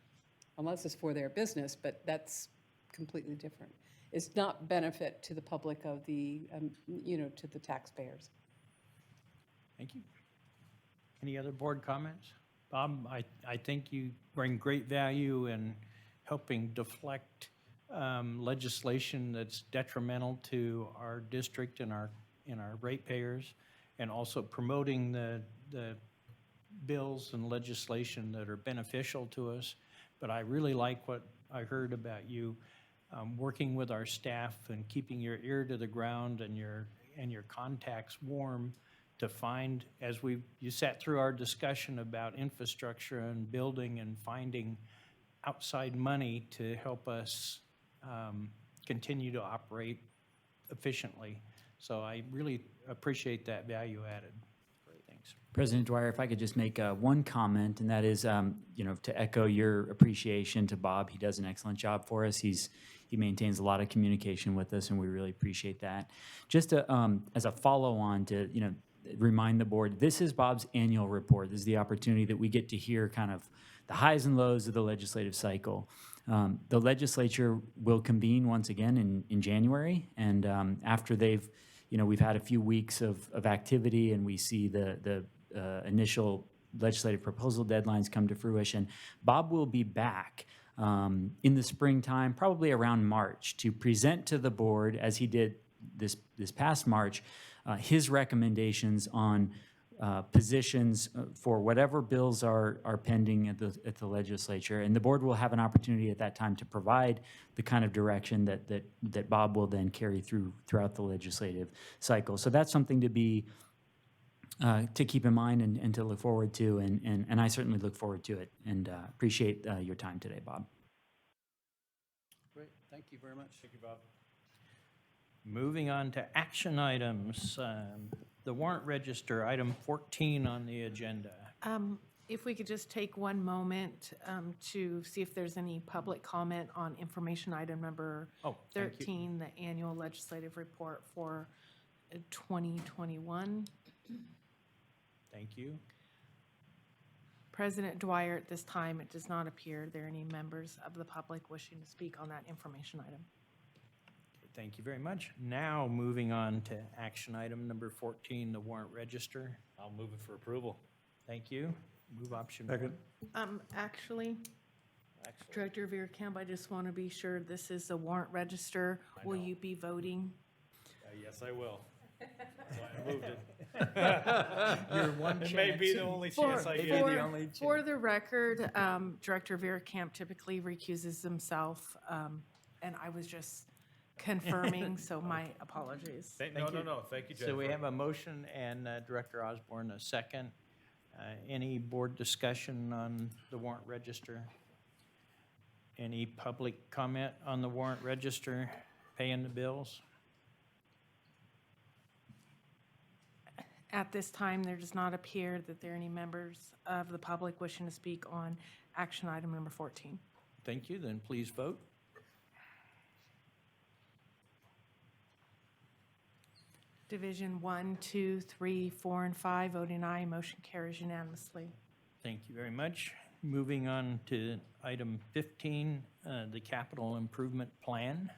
unless it's for their business, but that's completely different. It's not benefit to the public of the, to the taxpayers. Thank you. Any other board comments? Bob, I think you bring great value in helping deflect legislation that's detrimental to our district and our ratepayers, and also promoting the bills and legislation that are beneficial to us. But I really like what I heard about you working with our staff and keeping your ear to the ground and your contacts warm to find, as you sat through our discussion about infrastructure and building and finding outside money to help us continue to operate efficiently. So I really appreciate that value added. Great, thanks. President Dwyer, if I could just make one comment, and that is, to echo your appreciation to Bob. He does an excellent job for us. He maintains a lot of communication with us, and we really appreciate that. Just as a follow-on to, remind the board, this is Bob's annual report. This is the opportunity that we get to hear kind of the highs and lows of the legislative cycle. The legislature will convene once again in January, and after we've had a few weeks of activity, and we see the initial legislative proposal deadlines come to fruition, Bob will be back in the springtime, probably around March, to present to the board, as he did this past March, his recommendations on positions for whatever bills are pending at the legislature, and the board will have an opportunity at that time to provide the kind of direction that Bob will then carry throughout the legislative cycle. So that's something to be to keep in mind and to look forward to, and I certainly look forward to it, and appreciate your time today, Bob. Great, thank you very much. Thank you, Bob. Moving on to action items. The warrant register, item 14 on the agenda. If we could just take one moment to see if there's any public comment on information item number Oh, thank you. 13, the annual legislative report for 2021. Thank you. President Dwyer, at this time, it does not appear there are any members of the public wishing to speak on that information item. Thank you very much. Now, moving on to action item number 14, the warrant register. I'll move it for approval. Thank you. Move option one. Actually, Director Veerkamp, I just want to be sure this is the warrant register. Will you be voting? Yes, I will. So I moved it. Your one It may be the chance. only chance I get. For the record, Director Veerkamp typically recuses himself, and I was just confirming, so my apologies. No, thank you, Jennifer. So we have a motion and Director Osborne a second. Any board discussion on the warrant register? Any public comment on the warrant register, paying the bills? At this time, there does not appear that there are any members of the public wishing to speak on action item number 14. Thank you, then please vote. Division 1, 2, 3, 4, and 5, voting aye, motion carries unanimously. Thank you very much. Moving on to item 15, the capital improvement plan.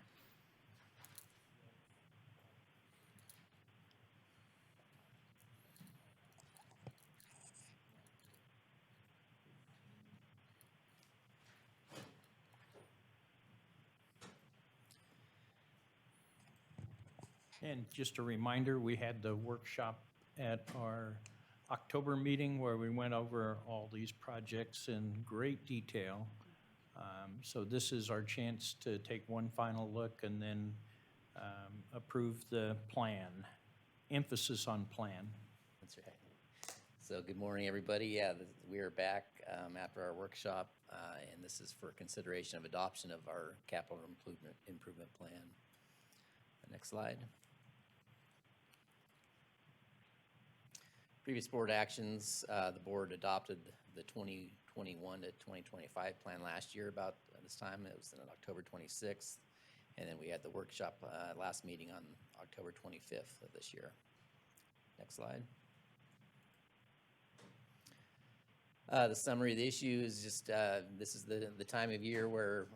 And just a reminder, we had the workshop at our October meeting where we went over all these projects in great detail. So this is our chance to take one final look and then approve the plan. Emphasis on plan. That's right. So good morning, everybody. Yeah, we are back after our workshop, and this is for consideration of adoption of our capital improvement plan. Next slide. Previous board actions, the board adopted the 2021 to 2025 plan last year about this time. It was on October 26th. And then we had the workshop last meeting on October 25th of this year. Next slide. The summary of the issue is just, this is the time of year where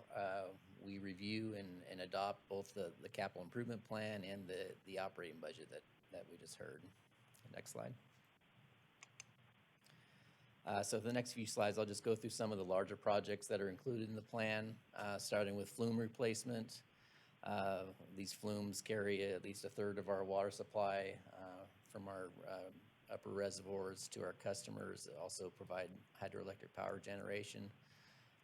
we review and adopt both the capital improvement plan and the operating budget that we just heard. Next slide. So for the next few slides, I'll just go through some of the larger projects that are included in the plan, starting with flume replacement. These flumes carry at least a third of our water supply from our upper reservoirs to our customers. They also provide hydroelectric power generation.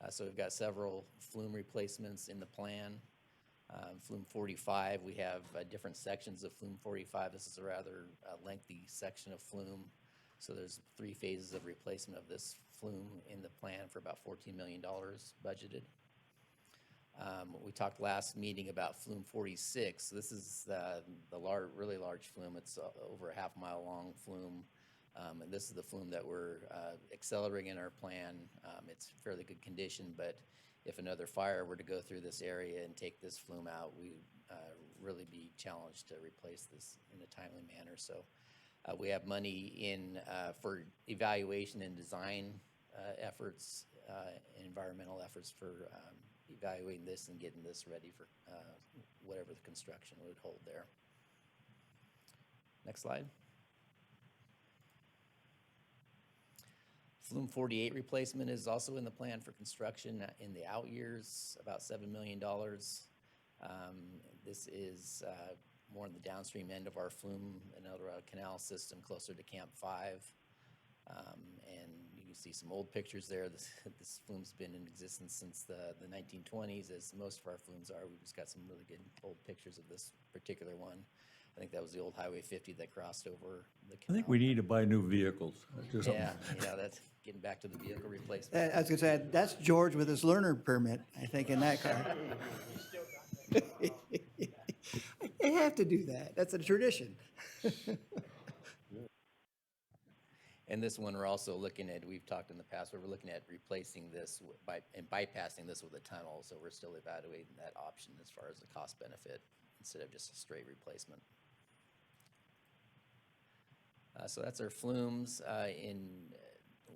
So we've got several flume replacements in the plan. Flume 45, we have different sections of Flume 45. This is a rather lengthy section of flume. So there's 3 phases of replacement of this flume in the plan for about $14 million budgeted. We talked last meeting about Flume 46. This is the really large flume. It's over a half-mile long flume. And this is the flume that we're accelerating in our plan. It's fairly good condition, but if another fire were to go through this area and take this flume out, we would really be challenged to replace this in a timely manner. So we have money in for evaluation and design efforts, and environmental efforts for evaluating this and getting this ready for whatever the construction would hold there. Next slide. Flume 48 replacement is also in the plan for construction in the out years, about $7 million. This is more on the downstream end of our Flume and El Dorado Canal system, closer to Camp 5. And you can see some old pictures there. This flume's been in existence since the 1920s, as most of our flumes are. We've just got some really good old pictures of this particular one. I think that was the old Highway 50 that crossed over the I canal. think we need to buy new vehicles. That's just something. Yeah, that's getting back to the vehicle replacement. I was gonna say, that's George with his learner permit, I think, in that car. They have to do that. That's a tradition. And this one, we're also looking at, we've talked in the past, where we're looking at replacing this and bypassing this with a tunnel. So we're still evaluating that option as far as the cost benefit instead of just a straight replacement. So that's our flumes. In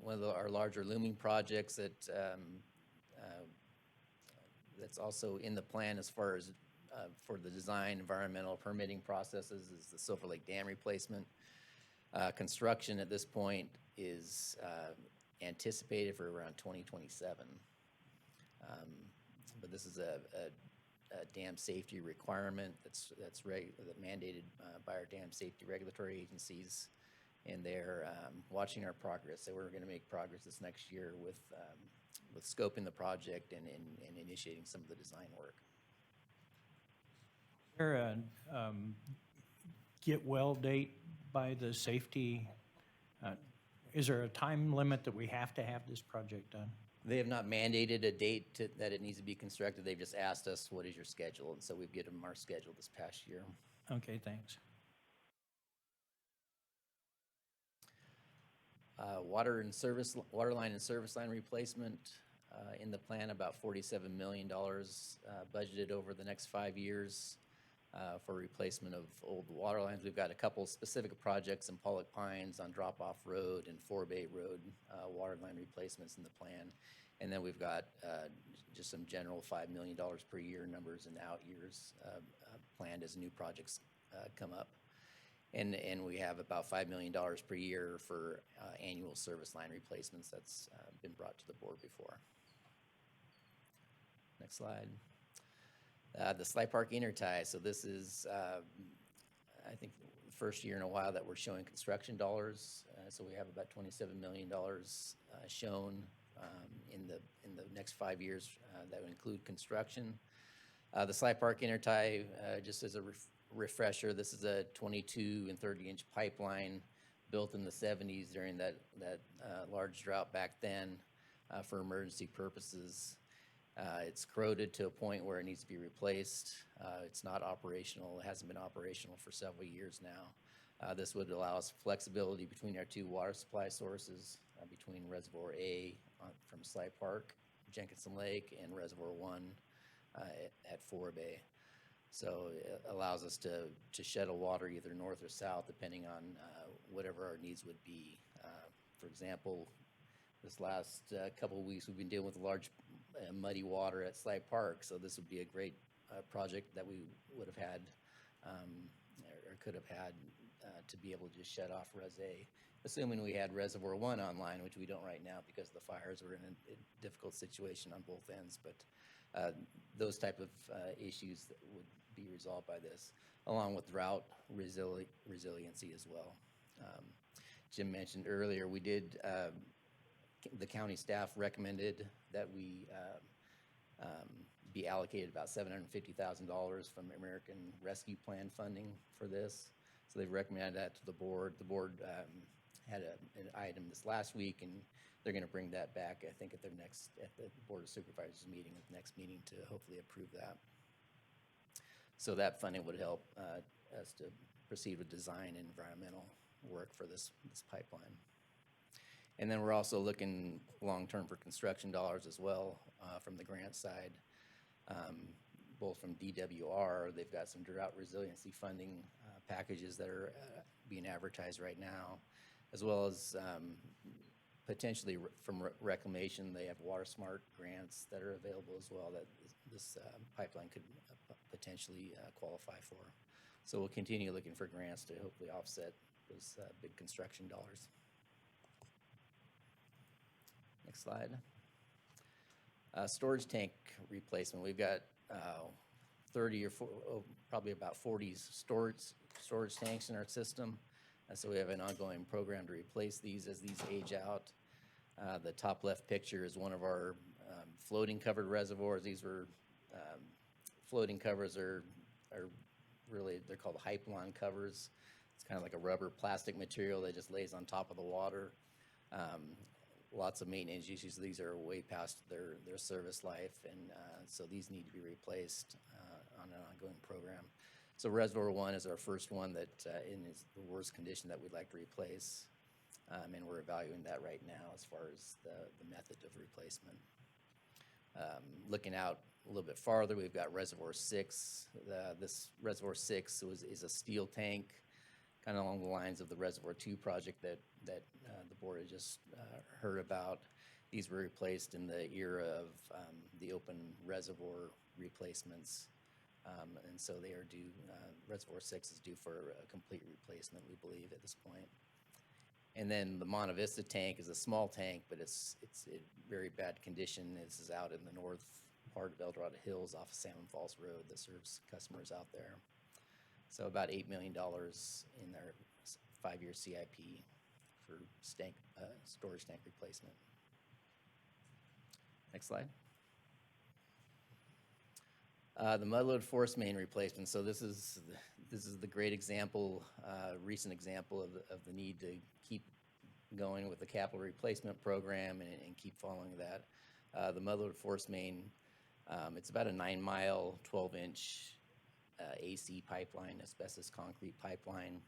one of our larger looming projects that's also in the plan as far as for the design, environmental permitting processes is the Silver Lake Dam replacement. Construction at this point is anticipated for around 2027. But this is a dam safety requirement that's mandated by our dam safety regulatory agencies. And they're watching our progress. So we're going to make progress this next year with scoping the project and initiating some of the design work. Is there a get well date by the safety? Is there a time limit that we have to have this project done? They have not mandated a date that it needs to be constructed. They've just asked us, what is your schedule? And so we've given them our schedule this past year. Okay, thanks. Water line and service line replacement in the plan, about $47 million budgeted over the next 5 years for replacement of old water lines. We've got a couple specific projects in Pollock Pines on Drop-Off Road and Four Bay Road, water line replacements in the plan. And then we've got just some general $5 million per year numbers in out years planned as new projects come up. And we have about $5 million per year for annual service line replacements that's been brought to the board before. Next slide. The Sly Park Intertie. So this is, I think, the first year in a while that we're showing construction dollars. So we have about $27 million shown in the next 5 years that would include construction. The Sly Park Intertie, just as a refresher, this is a 22 and 30-inch pipeline built in the 70s during that large drought back then for emergency purposes. It's corroded to a point where it needs to be replaced. It's not operational. It hasn't been operational for several years now. This would allow us flexibility between our two water supply sources, between Reservoir A from Sly Park, Jenkinson Lake, and Reservoir 1 at Four Bay. So it allows us to shuttle water either north or south, depending on whatever our needs would be. For example, this last couple of weeks, we've been dealing with large muddy water at Sly Park, so this would be a great project that we would have had or could have had to be able to just shut off Res A, assuming we had Reservoir 1 online, which we don't right now because the fires were in a difficult situation on both ends. But those type of issues that would be resolved by this, along with drought resiliency as well. Jim mentioned earlier, we did, the county staff recommended that we be allocated about $750,000 from American Rescue Plan funding for this. So they've recommended that to the board. The board had an item this last week, and they're going to bring that back, I think, at the Board of Supervisors meeting, at the next meeting, to hopefully approve that. So that funding would help us to proceed with design and environmental work for this pipeline. And then we're also looking long-term for construction dollars as well from the grant side, both from DWR. They've got some drought resiliency funding packages that are being advertised right now, as well as potentially from Reclamation. They have Water Smart grants that are available as well that this pipeline could potentially qualify for. So we'll continue looking for grants to hopefully offset those big construction dollars. Next slide. Storage tank replacement. We've got 30 or probably about 40 storage tanks in our system. And so we have an ongoing program to replace these as these age out. The top left picture is one of our floating covered reservoirs. These were, floating covers are really, they're called hypalon covers. It's kind of like a rubber plastic material that just lays on top of the water. Lots of maintenance issues. These are way past their service life, and so these need to be replaced on an ongoing program. So Reservoir 1 is our first one that in the worst condition that we'd like to replace, and we're evaluating that right now as far as the method of replacement. Looking out a little bit farther, we've got Reservoir 6. This Reservoir 6 is a steel tank, kind of along the lines of the Reservoir 2 project that the board had just heard about. These were replaced in the era of the open reservoir replacements. And so they are due, Reservoir 6 is due for a complete replacement, we believe, at this point. And then the Monte Vista tank is a small tank, but it's in very bad condition. This is out in the north part of El Dorado Hills off of Salmon Falls Road that serves customers out there. So about $8 million in their 5-year CIP for storage tank replacement. Next slide. The mudload force main replacement. So this is the great example, recent example of the need to keep going with the capital replacement program and keep following that. The mudload force main, it's about a 9-mile, 12-inch AC pipeline, asbestos concrete pipeline.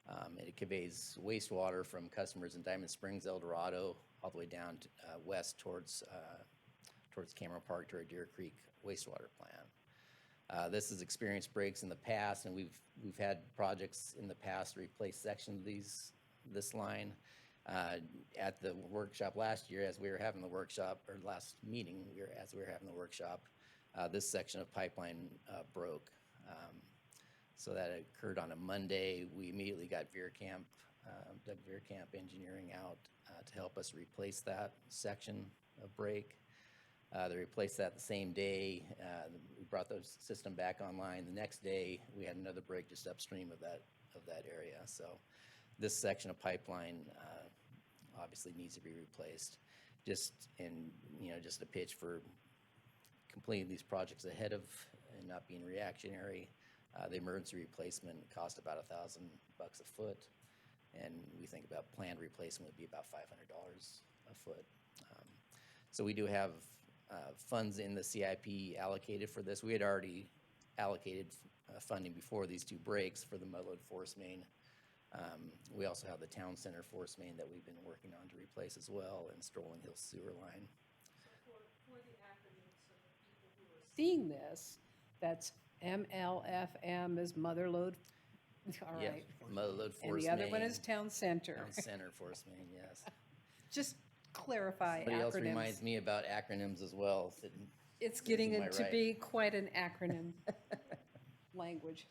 And it conveys wastewater from customers in Diamond Springs, El Dorado, all the way down to, west towards Cameron Park to our Deer Creek wastewater plant. This has experienced breaks in the past, and we've had projects in the past to replace sections of this line. At the workshop last year, as we were having the workshop, or last meeting, as we were having the workshop, this section of pipeline broke. So that occurred on a Monday. We immediately got Doug Veerkamp Engineering out to help us replace that section of break. They replaced that the same day. We brought the system back online. The next day, we had another break just upstream of that area. So this section of pipeline obviously needs to be replaced. Just a pitch for completing these projects ahead of and not being reactionary. The emergency replacement cost about $1,000 a foot, and we think about planned replacement would be about $500 a foot. So we do have funds in the CIP allocated for this. We had already allocated funding before these two breaks for the mudload force main. We also have the town center force main that we've been working on to replace as well, and Strolling Hill sewer line. For the acronym, so that people who are seeing this, that's MLFM is Motherload. All Yeah, right. mudload force main. And the other one is Town Center. Town center force main, yes. Just clarify Somebody else acronyms. reminds me about acronyms as well. sitting- It's getting to my to right. be quite an acronym language.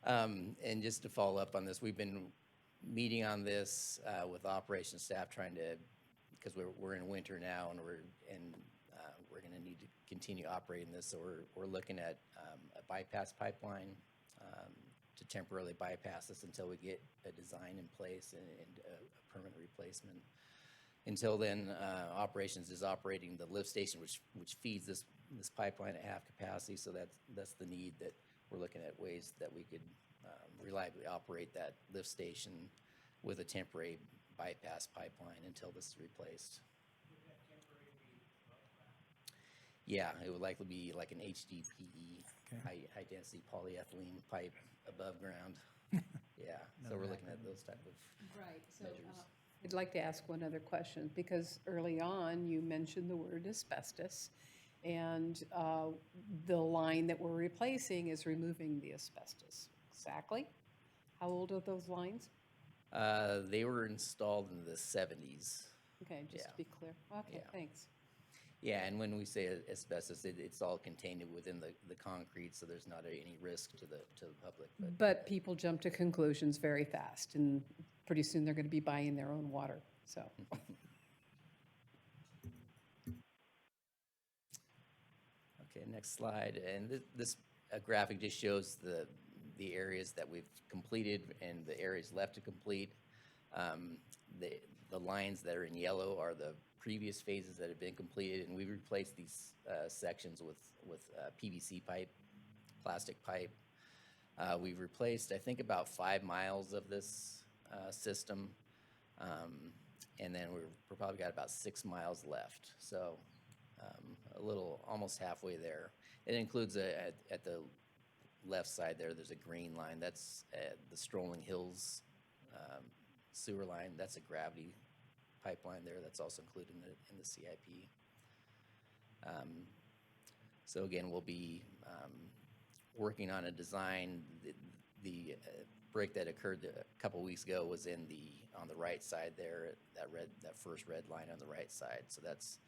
And just to follow up on this, we've been meeting on this with operations staff, trying to, because we're in winter now, and we're going to need to continue operating this. So we're looking at a bypass pipeline to temporarily bypass this until we get a design in place and a permanent replacement. Until then, operations is operating the lift station, which feeds this pipeline at half capacity. So that's the need that we're looking at ways that we could reliably operate that lift station with a temporary bypass pipeline until this is replaced. Yeah, it would likely be like an HDPE, high density polyethylene pipe above ground. Yeah, so we're looking at those type of Right, so measures. I'd like to ask one other question, because early on, you mentioned the word asbestos, and the line that we're replacing is removing the asbestos. Exactly? How old are those lines? They were installed in the 70s. Okay, just to Yeah. be clear. Okay, Yeah. thanks. Yeah, and when we say asbestos, it's all contained within the concrete, so there's not any risk to the public. But people jump to conclusions very fast, and pretty soon they're going to be buying their own water, so. Okay, next slide. And this graphic just shows the areas that we've completed and the areas left to complete. The lines that are in yellow are the previous phases that have been completed, and we replaced these sections with PVC pipe, plastic pipe. We've replaced, I think, about 5 miles of this system, and then we're probably got about 6 miles left. So a little, almost halfway there. It includes at the left side there's a green line. That's the Strolling Hills sewer line. That's a gravity pipeline there. That's also included in the CIP. So again, we'll be working on a design. The break that occurred a couple weeks ago was on the right side there, that first red line on the right side. So that's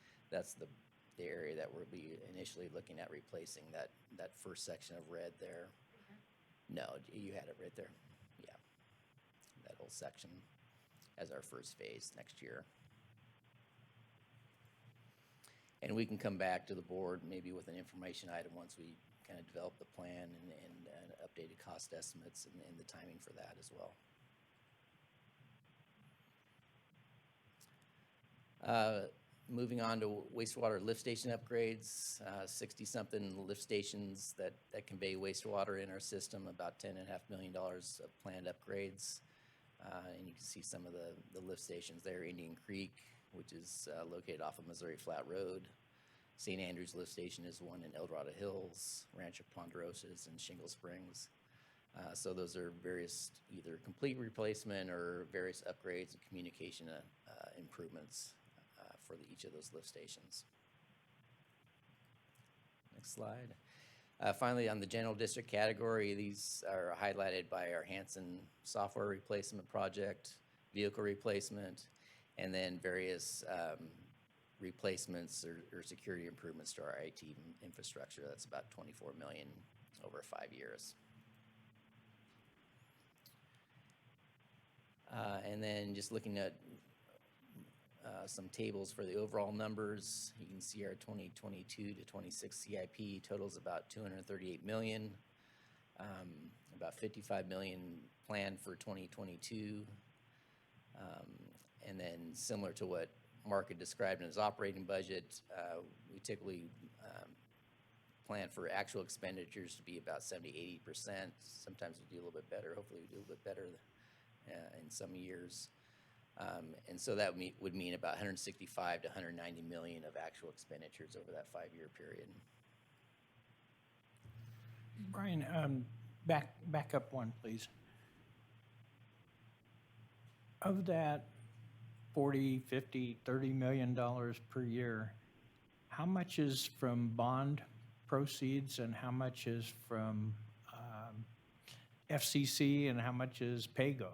the area that we'll be initially looking at replacing, that first section of red there. No, you had it right there. Yeah, that whole section as our first phase next year. And we can come back to the board maybe with an information item once we kind of develop the plan and updated cost estimates and the timing for that as well. Moving on to wastewater lift station upgrades, 60-something lift stations that convey wastewater in our system, about $10.5 million of planned upgrades. And you can see some of the lift stations there. Indian Creek, which is located off of Missouri Flat Road. St. Andrews Lift Station is one in El Dorado Hills. Rancho Ponderosas and Shingle Springs. So those are various either complete replacement or various upgrades and communication improvements for each of those lift stations. Next slide. Finally, on the general district category, these are highlighted by our Hanson software replacement project, vehicle replacement, and then various replacements or security improvements to our IT infrastructure. That's about $24 million over 5 years. And then just looking at some tables for the overall numbers, you can see our 2022 to 26 CIP totals about $238 million, about $55 million planned for 2022. And then similar to what Mark had described in his operating budget, we typically plan for actual expenditures to be about 70–80%. Sometimes we do a little bit better. Hopefully we do a little bit better in some years. And so that would mean about $165 to $190 million of actual expenditures over that 5-year period. Brian, back up one, please. Of that $40, $50, $30 million per year, how much is from bond proceeds and how much is from FCC and how much is PAYGO?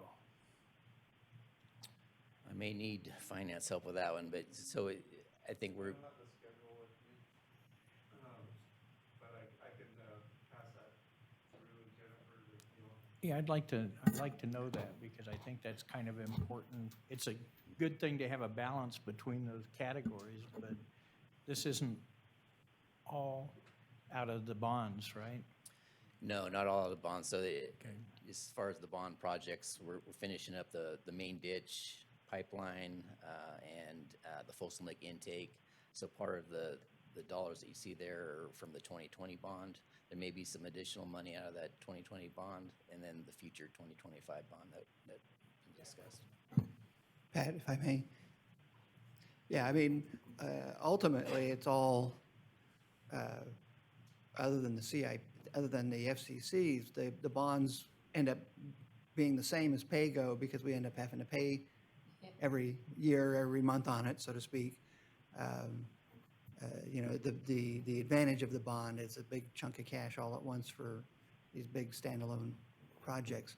I may need finance help with that one, but so I think we're. I don't have the schedule with me, but I can pass that through Jennifer if you want. Yeah, I'd like to know that because I think that's kind of important. It's a good thing to have a balance between those categories, but this isn't all out of the bonds, right? No, not all of the bonds. So as far as the bond projects, we're finishing up the main ditch pipeline and the Folsom Lake intake. So part of the dollars that you see there are from the 2020 bond. There may be some additional money out of that 2020 bond and then the future 2025 bond that we discussed. Pat, if I may. Yeah, I mean, ultimately, it's all, other than the CIP, other than the FCCs, the bonds end up being the same as PAYGO because we end up having to pay every year, every month on it, so to speak. You know, the advantage of the bond is a big chunk of cash all at once for these big standalone projects.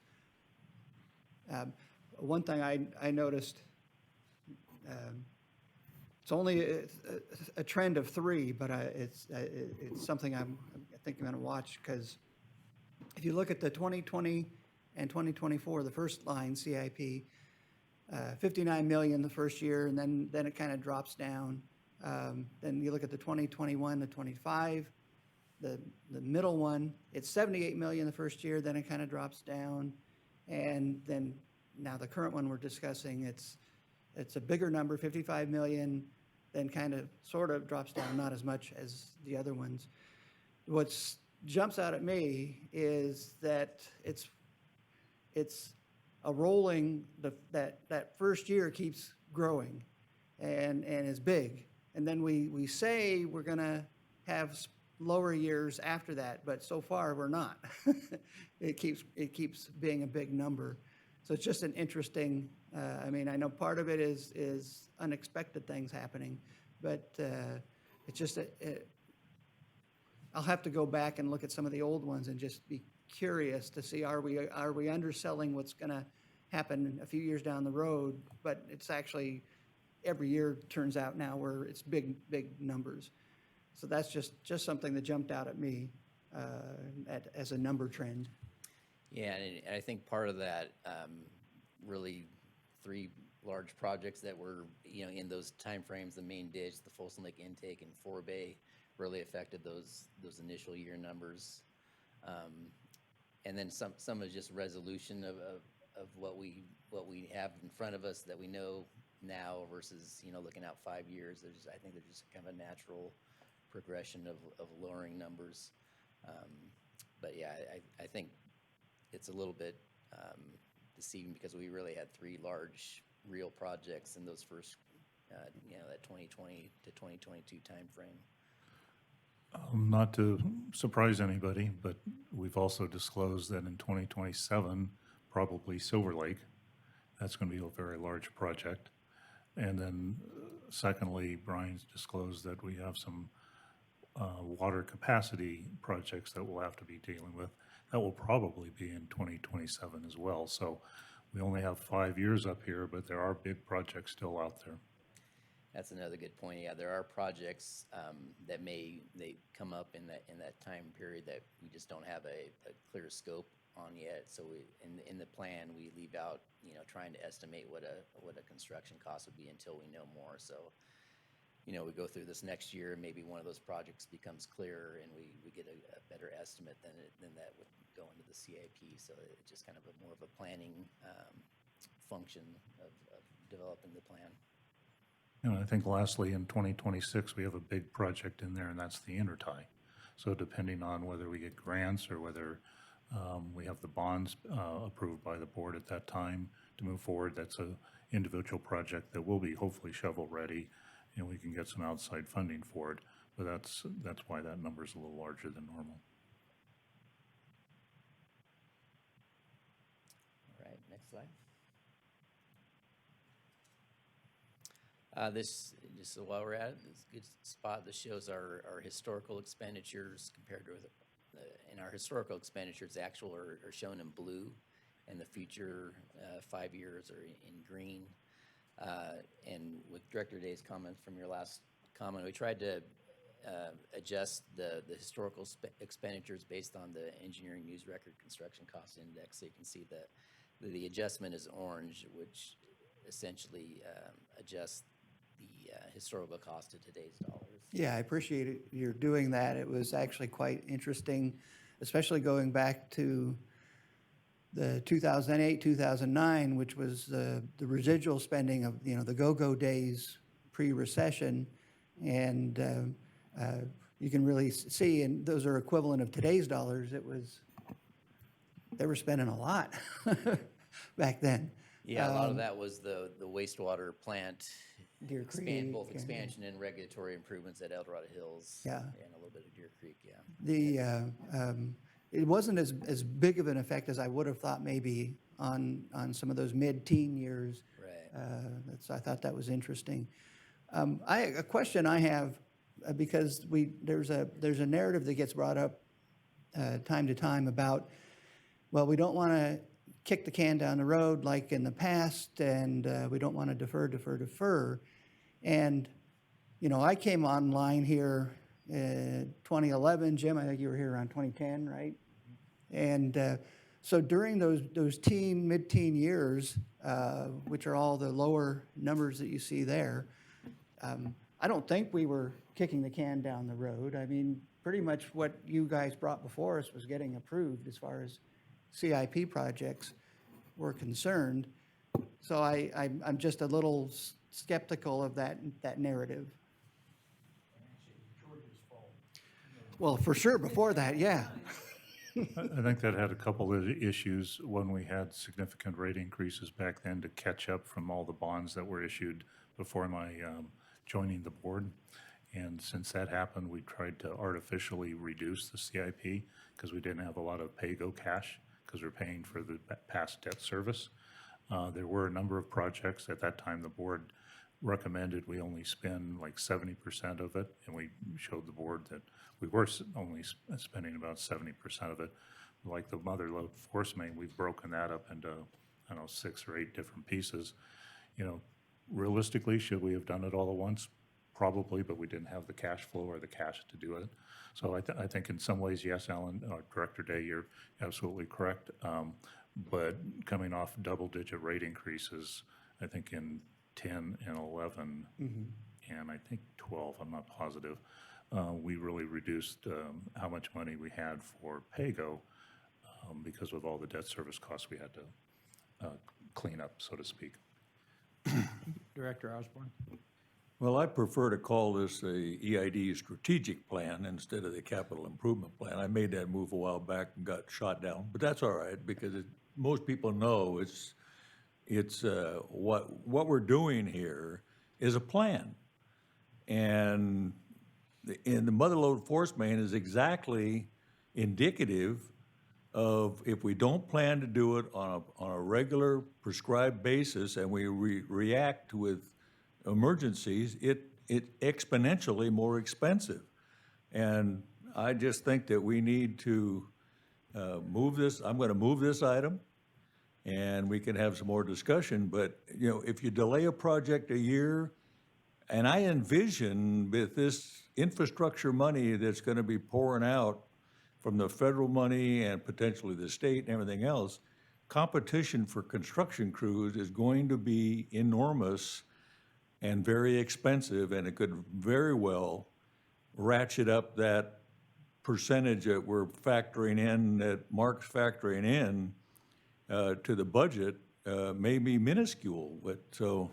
One thing I noticed, it's only a trend of 3, but it's something I think I'm going to watch because if you look at the 2020 and 2024, the first line CIP, $59 million the first year, and then it kind of drops down. Then you look at the 2021 to 25, the middle one, it's 78 million the first year, then it kind of drops down. And then now the current one we're discussing, it's a bigger number, 55 million, then kind of sort of drops down, not as much as the other ones. What's jumps out at me is that it's a rolling, that first year keeps growing and is big. And then we say we're gonna have lower years after that, but so far we're not. It keeps being a big number. So it's just an interesting, I mean, I know part of it is unexpected things happening, but it's just, I'll have to go back and look at some of the old ones and just be curious to see, are we underselling what's gonna happen a few years down the road? But it's actually, every year turns out now where it's big numbers. So that's just something that jumped out at me as a number trend. Yeah, and I think part of that, really 3 large projects that were, in those timeframes, the main ditch, the Folsom Lake intake, and 4 Bay really affected those initial year numbers. And then some is just resolution of what we have in front of us that we know now versus, looking out 5 years. I think there's just kind of a natural progression of lowering numbers. But yeah, I think it's a little bit deceiving because we really had 3 large real projects in those first, that 2020 to 2022 timeframe. Not to surprise anybody, but we've also disclosed that in 2027, probably Silver Lake, that's going to be a very large project. And then secondly, Brian's disclosed that we have some water capacity projects that we'll have to be dealing with. That will probably be in 2027 as well. So we only have 5 years up here, but there are big projects still out there. That's another good point. Yeah, there are projects that they come up in that time period that we just don't have a clear scope on yet. So in the plan, we leave out, trying to estimate what a construction cost would be until we know more. So, we go through this next year, maybe one of those projects becomes clearer and we get a better estimate than that would go into the CIP. So it's just kind of more of a planning function of developing the plan. I think lastly, in 2026, we have a big project in there, and that's the intertie. So depending on whether we get grants or whether we have the bonds approved by the board at that time to move forward, that's an individual project that will be hopefully shovel-ready, and we can get some outside funding for it. But that's why that number is a little larger than normal. All right, next slide. This, just while we're at it, is a good spot. This shows our historical expenditures compared to in our historical expenditures, actual are shown in blue, and the future 5 years are in green. And with Director Day's comments from your last comment, we tried to adjust the historical expenditures based on the Engineering News Record Construction Cost Index. So you can see that the adjustment is orange, which essentially adjusts the historical cost to today's dollars. Yeah, I appreciate it. You're doing that. It was actually quite interesting, especially going back to the 2008, 2009, which was the residual spending of, the go-go days pre-recession. And you can really see, and those are equivalent of today's dollars. They were spending a lot back then. Yeah, a lot of that was the wastewater plant, Deer Creek, both expansion and regulatory improvements at El Dorado Hills. Yeah. And a little bit of Deer Creek, yeah. It wasn't as big of an effect as I would have thought maybe on some of those mid-teen years. Right. I thought that was interesting. A question I have, because there's a narrative that gets brought up time to time about, well, we don't want to kick the can down the road like in the past, and we don't want to defer. And, I came online here in 2011. Jim, I think you were here around 2010, right? And so during those mid-teen years, which are all the lower numbers that you see there, I don't think we were kicking the can down the road. I mean, pretty much what you guys brought before us was getting approved as far as CIP projects were concerned. So I'm just a little skeptical of that narrative. Well, for sure, before that, yeah. I think that had a couple of issues. One, we had significant rate increases back then to catch up from all the bonds that were issued before my joining the board. And since that happened, we tried to artificially reduce the CIP because we didn't have a lot of pay-go cash because we're paying for the past debt service. There were a number of projects. At that time, the board recommended we only spend like 70% of it, and we showed the board that we were only spending about 70% of it. Like the mother lode force main, we've broken that up into, I don't know, 6 or 8 different pieces. You know, realistically, should we have done it all at once? Probably, but we didn't have the cash flow or the cash to do it. So I think in some ways, yes, Alan, Director Day, you're absolutely correct. But coming off double-digit rate increases, I think in 10 and 11, and I think 12, I'm not positive, we really reduced how much money we had for pay-go because with all the debt service costs we had to clean up, so to speak. Director Osborne? Well, I prefer to call this a EID strategic plan instead of the capital improvement plan. I made that move a while back and got shot down, but that's all right because most people know it's what we're doing here is a plan. And the mother lode force main is exactly indicative of if we don't plan to do it on a regular prescribed basis and we react with emergencies, it exponentially more expensive. And I just think that we need to move this. I'm going to move this item, and we can have some more discussion. But you know, if you delay a project a year, and I envision with this infrastructure money that's going to be pouring out from the federal money and potentially the state and everything else, competition for construction crews is going to be enormous and very expensive, and it could very well ratchet up that percentage that we're factoring in, that Mark's factoring in to the budget, may be minuscule. But so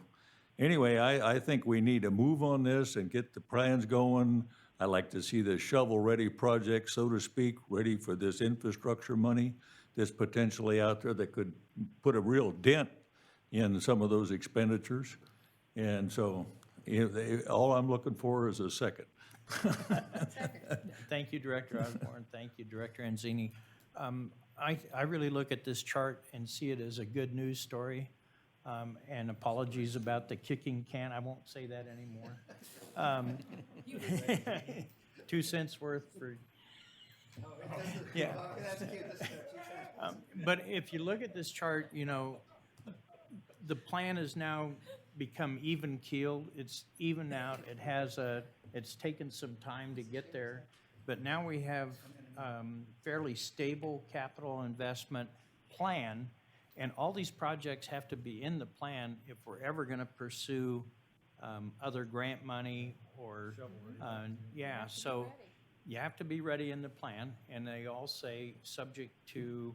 anyway, I think we need to move on this and get the plans going. I like to see the shovel-ready project, so to speak, ready for this infrastructure money that's potentially out there that could put a real dent in some of those expenditures. And so, all I'm looking for is a second. Thank you, Director Osborne. Thank you, Director Anzini. I really look at this chart and see it as a good news story. And apologies about the kicking can. I won't say that anymore. 2 cents worth for. Yeah. But if you look at this chart, you know, the plan has now become even keeled. It's evened out. It's taken some time to get there, but now we have fairly stable capital investment plan, and all these projects have to be in the plan if we're ever going to pursue other grant money or, so you have to be ready in the plan, and they all say subject to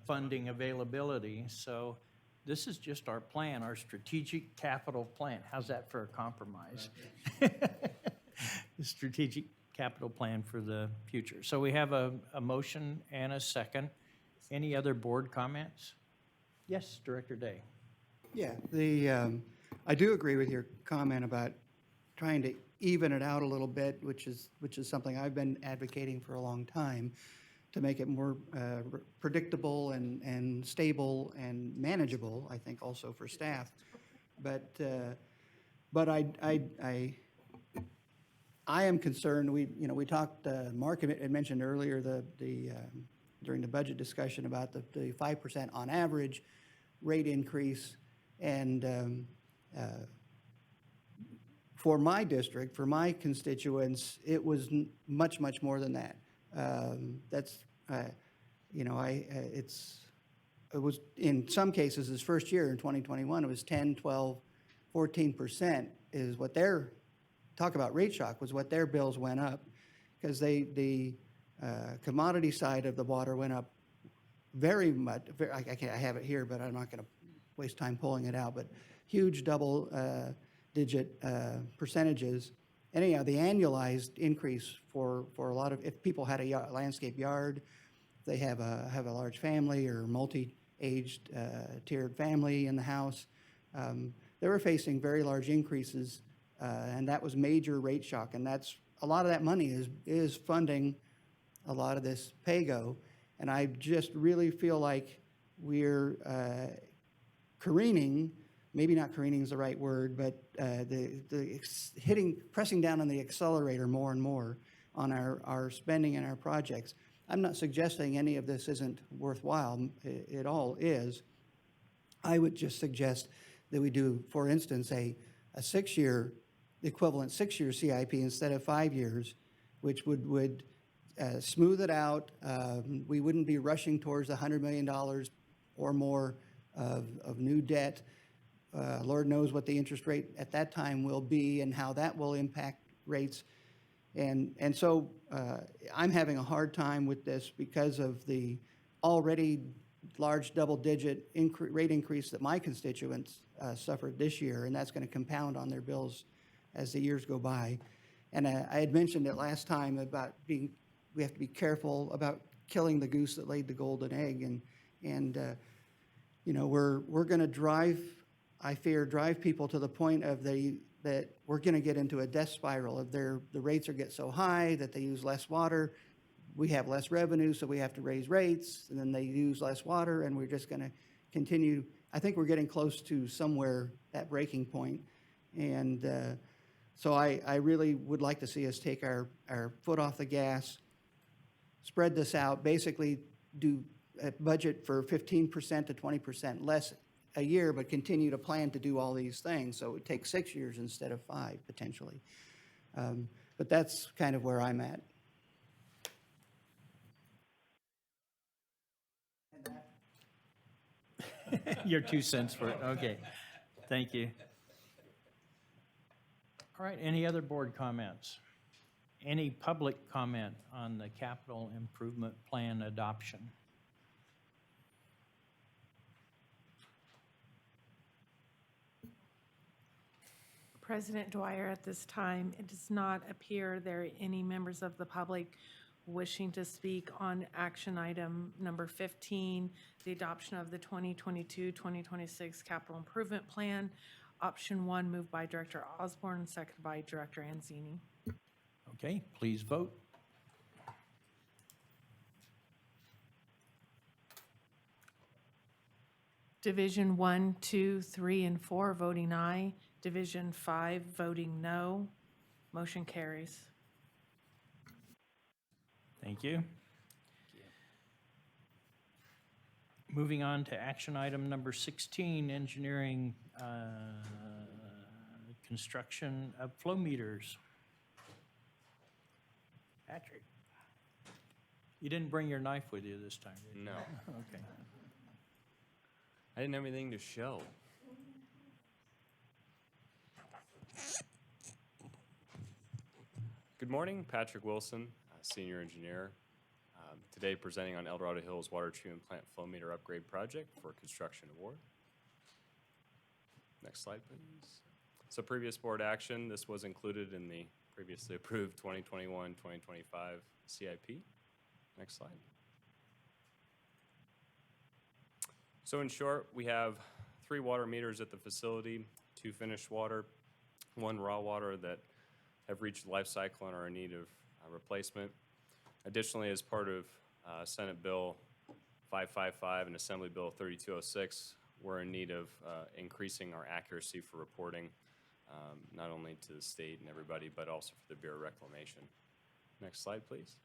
funding availability. So this is just our plan, our strategic capital plan. How's that for a compromise? The strategic capital plan for the future. So we have a motion and a second. Any other board comments? Yes, Director Day. Yeah, I do agree with your comment about trying to even it out a little bit, which is something I've been advocating for a long time, to make it more predictable and stable and manageable, I think also for staff. But I am concerned. We talked. Mark had mentioned earlier during the budget discussion about the 5% on average rate increase, and for my district, for my constituents, it was much more than that. It was in some cases his first year in 2021, it was 10, 12, 14% is what talk about rate shock, was what their bills went up because the commodity side of the water went up very much. I have it here, but I'm not going to waste time pulling it out, but huge double-digit percentages. Anyhow, the annualized increase for a lot of, if people had a landscape yard, they have a large family or multi-aged tiered family in the house, they were facing very large increases, and that was major rate shock. And that's a lot of that money is funding a lot of this PAYGO. And I just really feel like we're careening. Maybe not careening is the right word, but pressing down on the accelerator more and more on our spending and our projects. I'm not suggesting any of this isn't worthwhile. It all is. I would just suggest that we do, for instance, a 6-year, equivalent 6-year CIP instead of 5 years, which would smooth it out. We wouldn't be rushing towards $100 million or more of new debt. Lord knows what the interest rate at that time will be and how that will impact rates. And so I'm having a hard time with this because of the already large double-digit rate increase that my constituents suffered this year, and that's going to compound on their bills as the years go by. And I had mentioned it last time about we have to be careful about killing the goose that laid the golden egg, and we're going to drive people to the point of that we're going to get into a death spiral of the rates get so high that they use less water. We have less revenue, so we have to raise rates, and then they use less water, and we're just going to continue. I think we're getting close to somewhere that breaking point, and so I really would like to see us take our foot off the gas, spread this out, basically do a budget for 15% to 20% less a year, but continue to plan to do all these things. So it would take 6 years instead of 5, potentially. But that's kind of where I'm at. Your 2 cents for it, okay. Thank you. All right, any other board comments? Any public comment on the capital improvement plan adoption? President Dwyer, at this time, it does not appear there are any members of the public wishing to speak on action item number 15, the adoption of the 2022-2026 capital improvement plan. Option 1 moved by Director Osborne and seconded by Director Anzini. Okay, please vote. Division 1, 2, 3, and 4 voting aye. Division 5 voting no. Motion carries. Thank you. Moving on to action item number 16, engineering construction of flow meters. Patrick, you didn't bring your knife with you this time, did you? No. Okay. I didn't have anything to show. Good morning, Patrick Wilson, Senior Engineer. Today presenting on El Dorado Hills Water Treatment Plant Flow Meter Upgrade Project for Construction Award. Next slide, please. So previous board action, this was included in the previously approved 2021-2025 CIP. Next slide. So in short, we have 3 water meters at the facility, 2 finished water, 1 raw water that have reached life cycle and are in need of replacement. Additionally, as part of Senate Bill 555 and Assembly Bill 3206, we're in need of increasing our accuracy for reporting, not only to the state and everybody, but also for the Bureau of Reclamation. Next slide, please.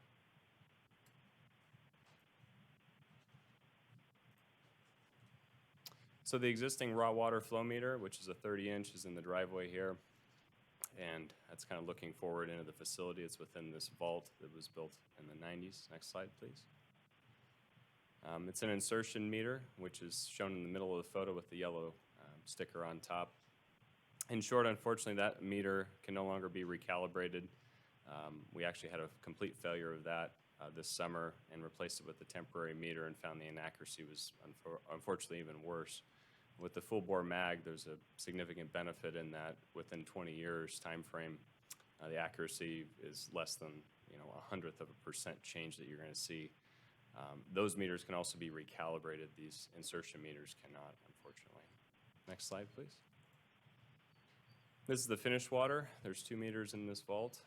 So the existing raw water flow meter, which is a 30-inch, is in the driveway here. And that's kind of looking forward into the facility. It's within this vault that was built in the 90s. Next slide, please. It's an insertion meter, which is shown in the middle of the photo with the yellow sticker on top. In short, unfortunately, that meter can no longer be recalibrated. We actually had a complete failure of that this summer and replaced it with a temporary meter and found the inaccuracy was unfortunately even worse. With the full bore mag, there's a significant benefit in that within 20 years time frame, the accuracy is less than 1/100% change that you're going to see. Those meters can also be recalibrated. These insertion meters cannot, unfortunately. Next slide, please. This is the finished water. There's 2 meters in this vault.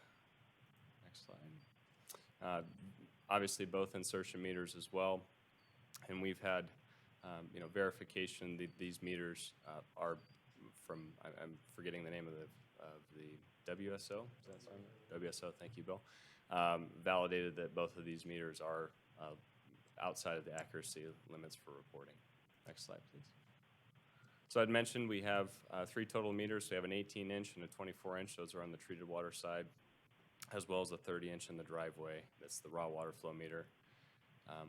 Next slide. Obviously, both insertion meters as well. And we've had verification that these meters are from, I'm forgetting the name of the WSO. Does that sound right? WSO, thank you, Bill. Validated that both of these meters are outside of the accuracy limits for reporting. Next slide, please. So I'd mentioned we have 3 total meters. We have an 18-inch and a 24-inch. Those are on the treated water side, as well as a 30-inch in the driveway. That's the raw water flow meter.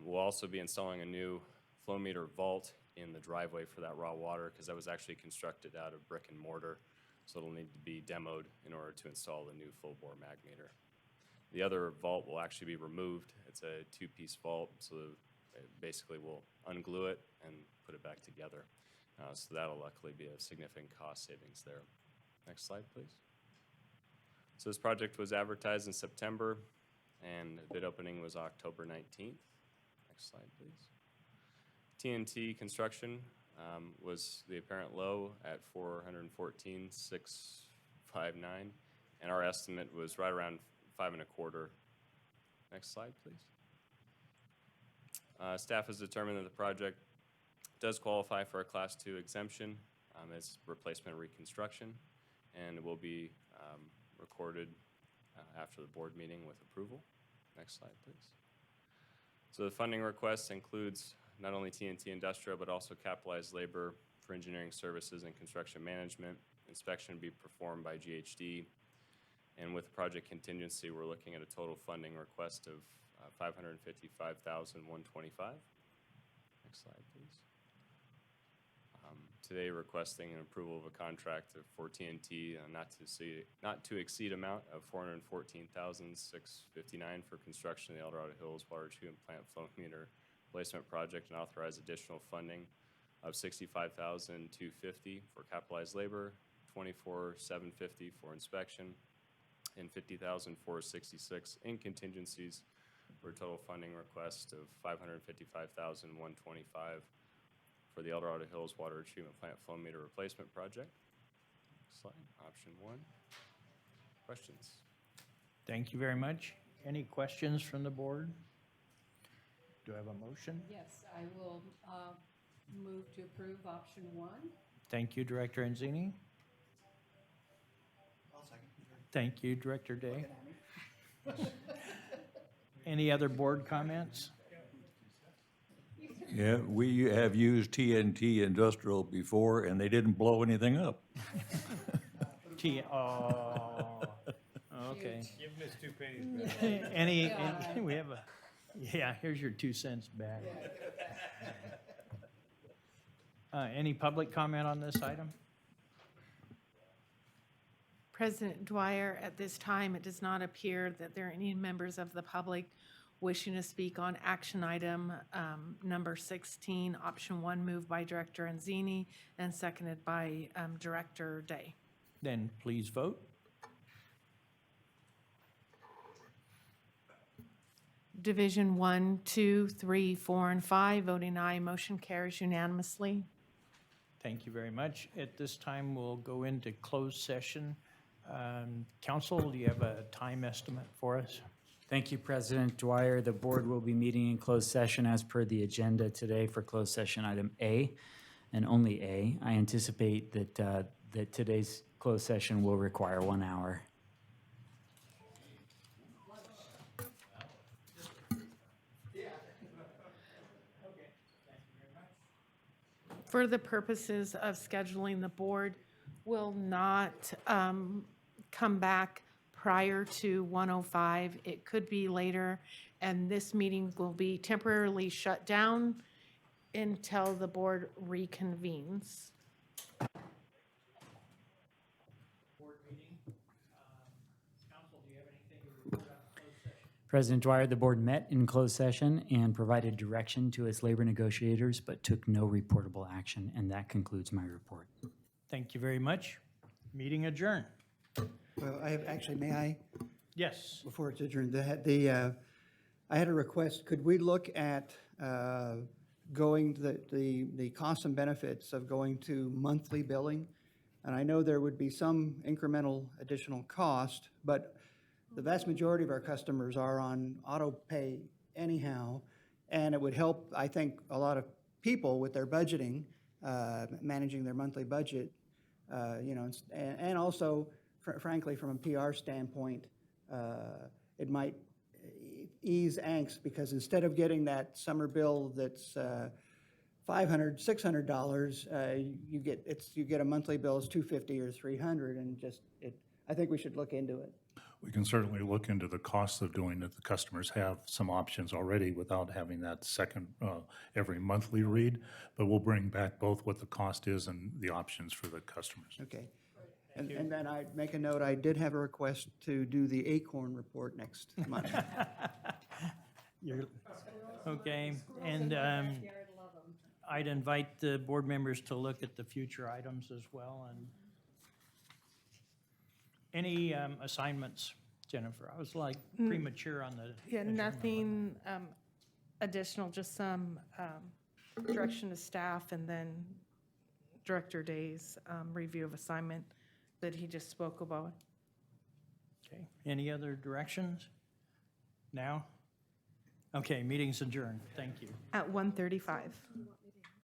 We'll also be installing a new flow meter vault in the driveway for that raw water because that was actually constructed out of brick and mortar. So it'll need to be demoed in order to install the new full bore mag meter. The other vault will actually be removed. It's a 2-piece vault, so basically we'll unglue it and put it back together. So that'll luckily be a significant cost savings there. Next slide, please. So this project was advertised in September, and the bid opening was October 19th. Next slide, please. TNT construction was the apparent low at $414,659, and our estimate was right around $5.25. Next slide, please. Staff has determined that the project does qualify for a Class 2 exemption. It's replacement reconstruction, and it will be recorded after the board meeting with approval. Next slide, please. So the funding request includes not only TNT Industrial, but also capitalized labor for engineering services and construction management. Inspection will be performed by GHD. And with project contingency, we're looking at a total funding request of $555,125. Next slide, please. Today requesting an approval of a contract for TNT not to exceed amount of $414,659 for construction of the El Dorado Hills Water Treatment Plant Flow Meter Replacement Project, and authorize additional funding of $65,250 for capitalized labor, $24,750 for inspection, and $50,466 in contingencies for a total funding request of $555,125 for the El Dorado Hills Water Treatment Plant Flow Meter Replacement Project. Next slide, option 1. Questions? Thank you very much. Any questions from the board? Do I have a motion? Yes, I will move to approve option 1. Thank you, Director Enzini. Thank you, Director Day. Any other board comments? Yeah, we have used TNT Industrial before, and they didn't blow anything up. Okay. You've missed 2 pennies. We have here's your 2 cents back. Any public comment on this item? President Dwyer, at this time, it does not appear that there are any members of the public wishing to speak on action item number 16, option 1, moved by Director Enzini and seconded by Director Day. Then please vote. Division 1, 2, 3, 4, and 5, voting aye, motion carries unanimously. Thank you very much. At this time, we'll go into closed session. Council, do you have a time estimate for us? Thank you, President Dwyer. The board will be meeting in closed session as per the agenda today for closed session item A, and only A. I anticipate that today's closed session will require 1 hour. For the purposes of scheduling, the board will not come back prior to 1:05. It could be later, and this meeting will be temporarily shut down until the board reconvenes. Board meeting. Council, do you have anything to President Dwyer, the board met in closed session and provided direction to its labor negotiators, but took no reportable action, and that concludes my report. Thank you very much. Meeting adjourned. Well, I have, actually, may I? Yes. Before it's adjourned, I had a request, could we look at going, the costs and benefits of going to monthly billing? And I know there would be some incremental additional cost, but the vast majority of our customers are on auto pay anyhow, and it would help, I think, a lot of people with their budgeting, managing their monthly budget, and also, frankly, from a PR standpoint, it might ease angst, because instead of getting that summer bill that's $500, $600, you get a monthly bill is $250 or $300, and I think we should look into it. We can certainly look into the costs of doing it. The customers have some options already without having that second, every monthly read, but we'll bring back both what the cost is and the options for the customers. Okay. And then I make a note, I did have a request to do the Acorn report next month. Okay, and I'd invite the board members to look at the future items as well. And any assignments, Jennifer? I was like premature on the. Yeah, nothing additional, just some direction to staff, and then Director Day's review of assignment that he just spoke about. Okay, any other directions now? Okay, meeting's adjourned. Thank you. At 1:35.